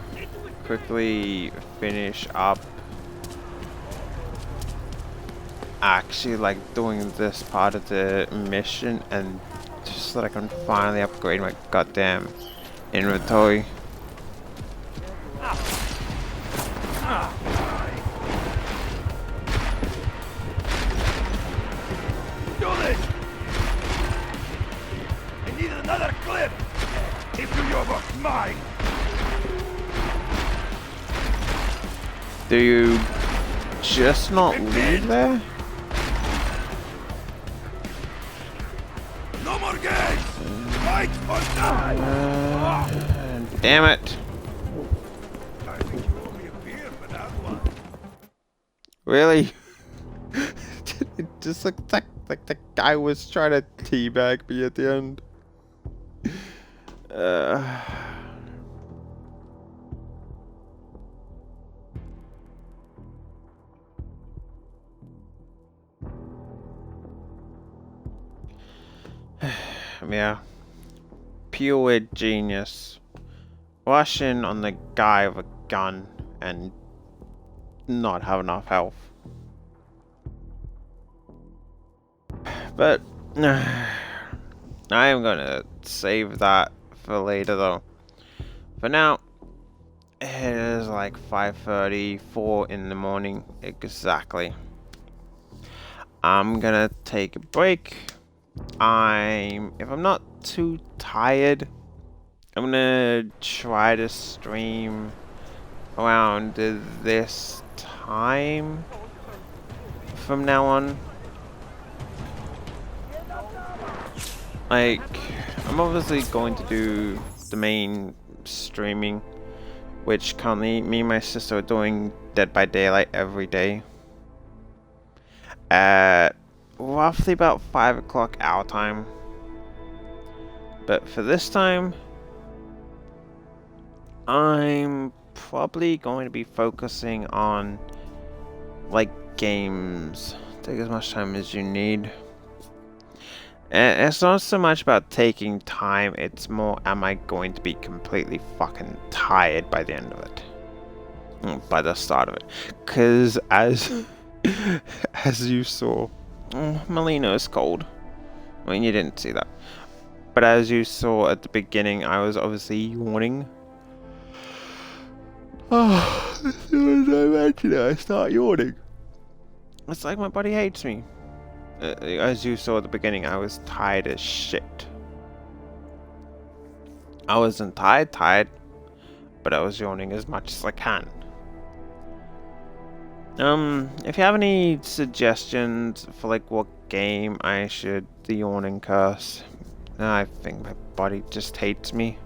quickly finish up actually like doing this part of the mission, and just so that I can finally upgrade my goddamn inventory. Do this! I need another clip! If you was mine! Do you just not leave there? No more games! Fight or die! Damn it! Really? It just looked like the guy was trying to teabag me at the end. Yeah. Pure genius. Rush in on the guy with a gun and not have enough health. But I am gonna save that for later though. For now, it is like 5:34 in the morning exactly. I'm gonna take a break. If I'm not too tired, I'm gonna try to stream around this time from now on. Like, I'm obviously going to do the main streaming, which currently me and my sister are doing Dead by Daylight every day at roughly about 5 o'clock our time. But for this time, I'm probably going to be focusing on like games. Take as much time as you need. And it's not so much about taking time, it's more, am I going to be completely fucking tired by the end of it? By the start of it. Because as you saw, Melina is cold. I mean, you didn't see that. But as you saw at the beginning, I was obviously yawning. Oh, as soon as I mention it, I start yawning. It's like my body hates me. As you saw at the beginning, I was tired as shit. I wasn't tired, but I was yawning as much as I can. If you have any suggestions for like what game I should the yawning curse, I think my body just hates me.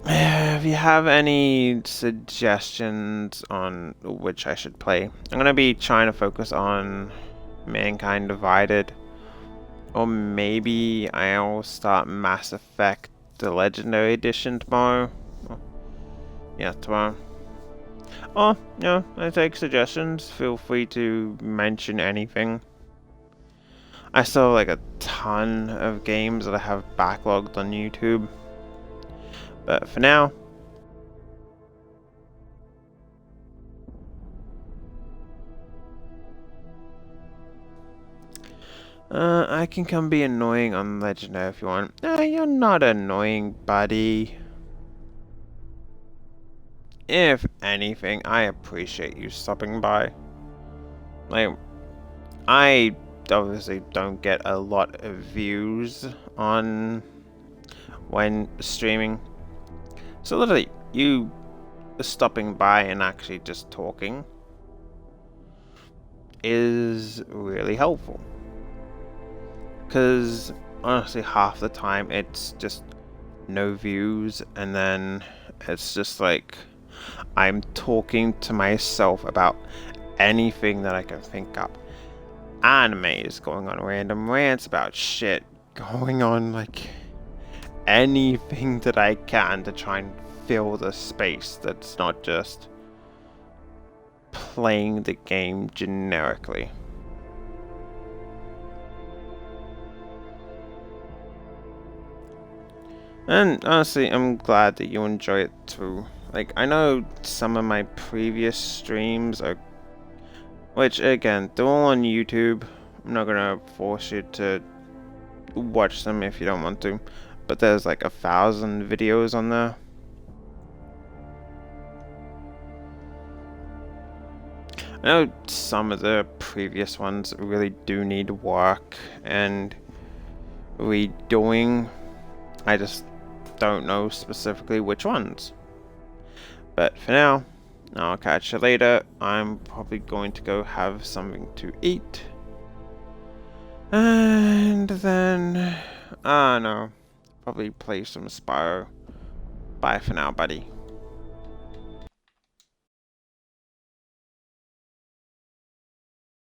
If you have any suggestions on which I should play, I'm gonna be trying to focus on Mankind Divided, or maybe I'll start Mass Effect the Legendary Edition tomorrow. Yeah, tomorrow. Oh, yeah, I take suggestions. Feel free to mention anything. I still have like a ton of games that I have backlogged on YouTube. But for now, I can come be annoying on Legendary if you want. You're not annoying, buddy. If anything, I appreciate you stopping by. Like, I obviously don't get a lot of views on when streaming. So literally, you stopping by and actually just talking is really helpful. Because honestly, half the time it's just no views, and then it's just like I'm talking to myself about anything that I can think up. Animes, going on random rants about shit, going on like anything that I can to try and fill the space that's not just playing the game generically. And honestly, I'm glad that you enjoy it too. Like, I know some of my previous streams are, which again, they're all on YouTube. I'm not gonna force you to watch them if you don't want to, but there's like 1,000 videos on there. I know some of the previous ones really do need work and redoing. I just don't know specifically which ones. But for now, I'll catch you later. I'm probably going to go have something to eat. And then, I don't know, probably play some Spyro. Bye for now, buddy.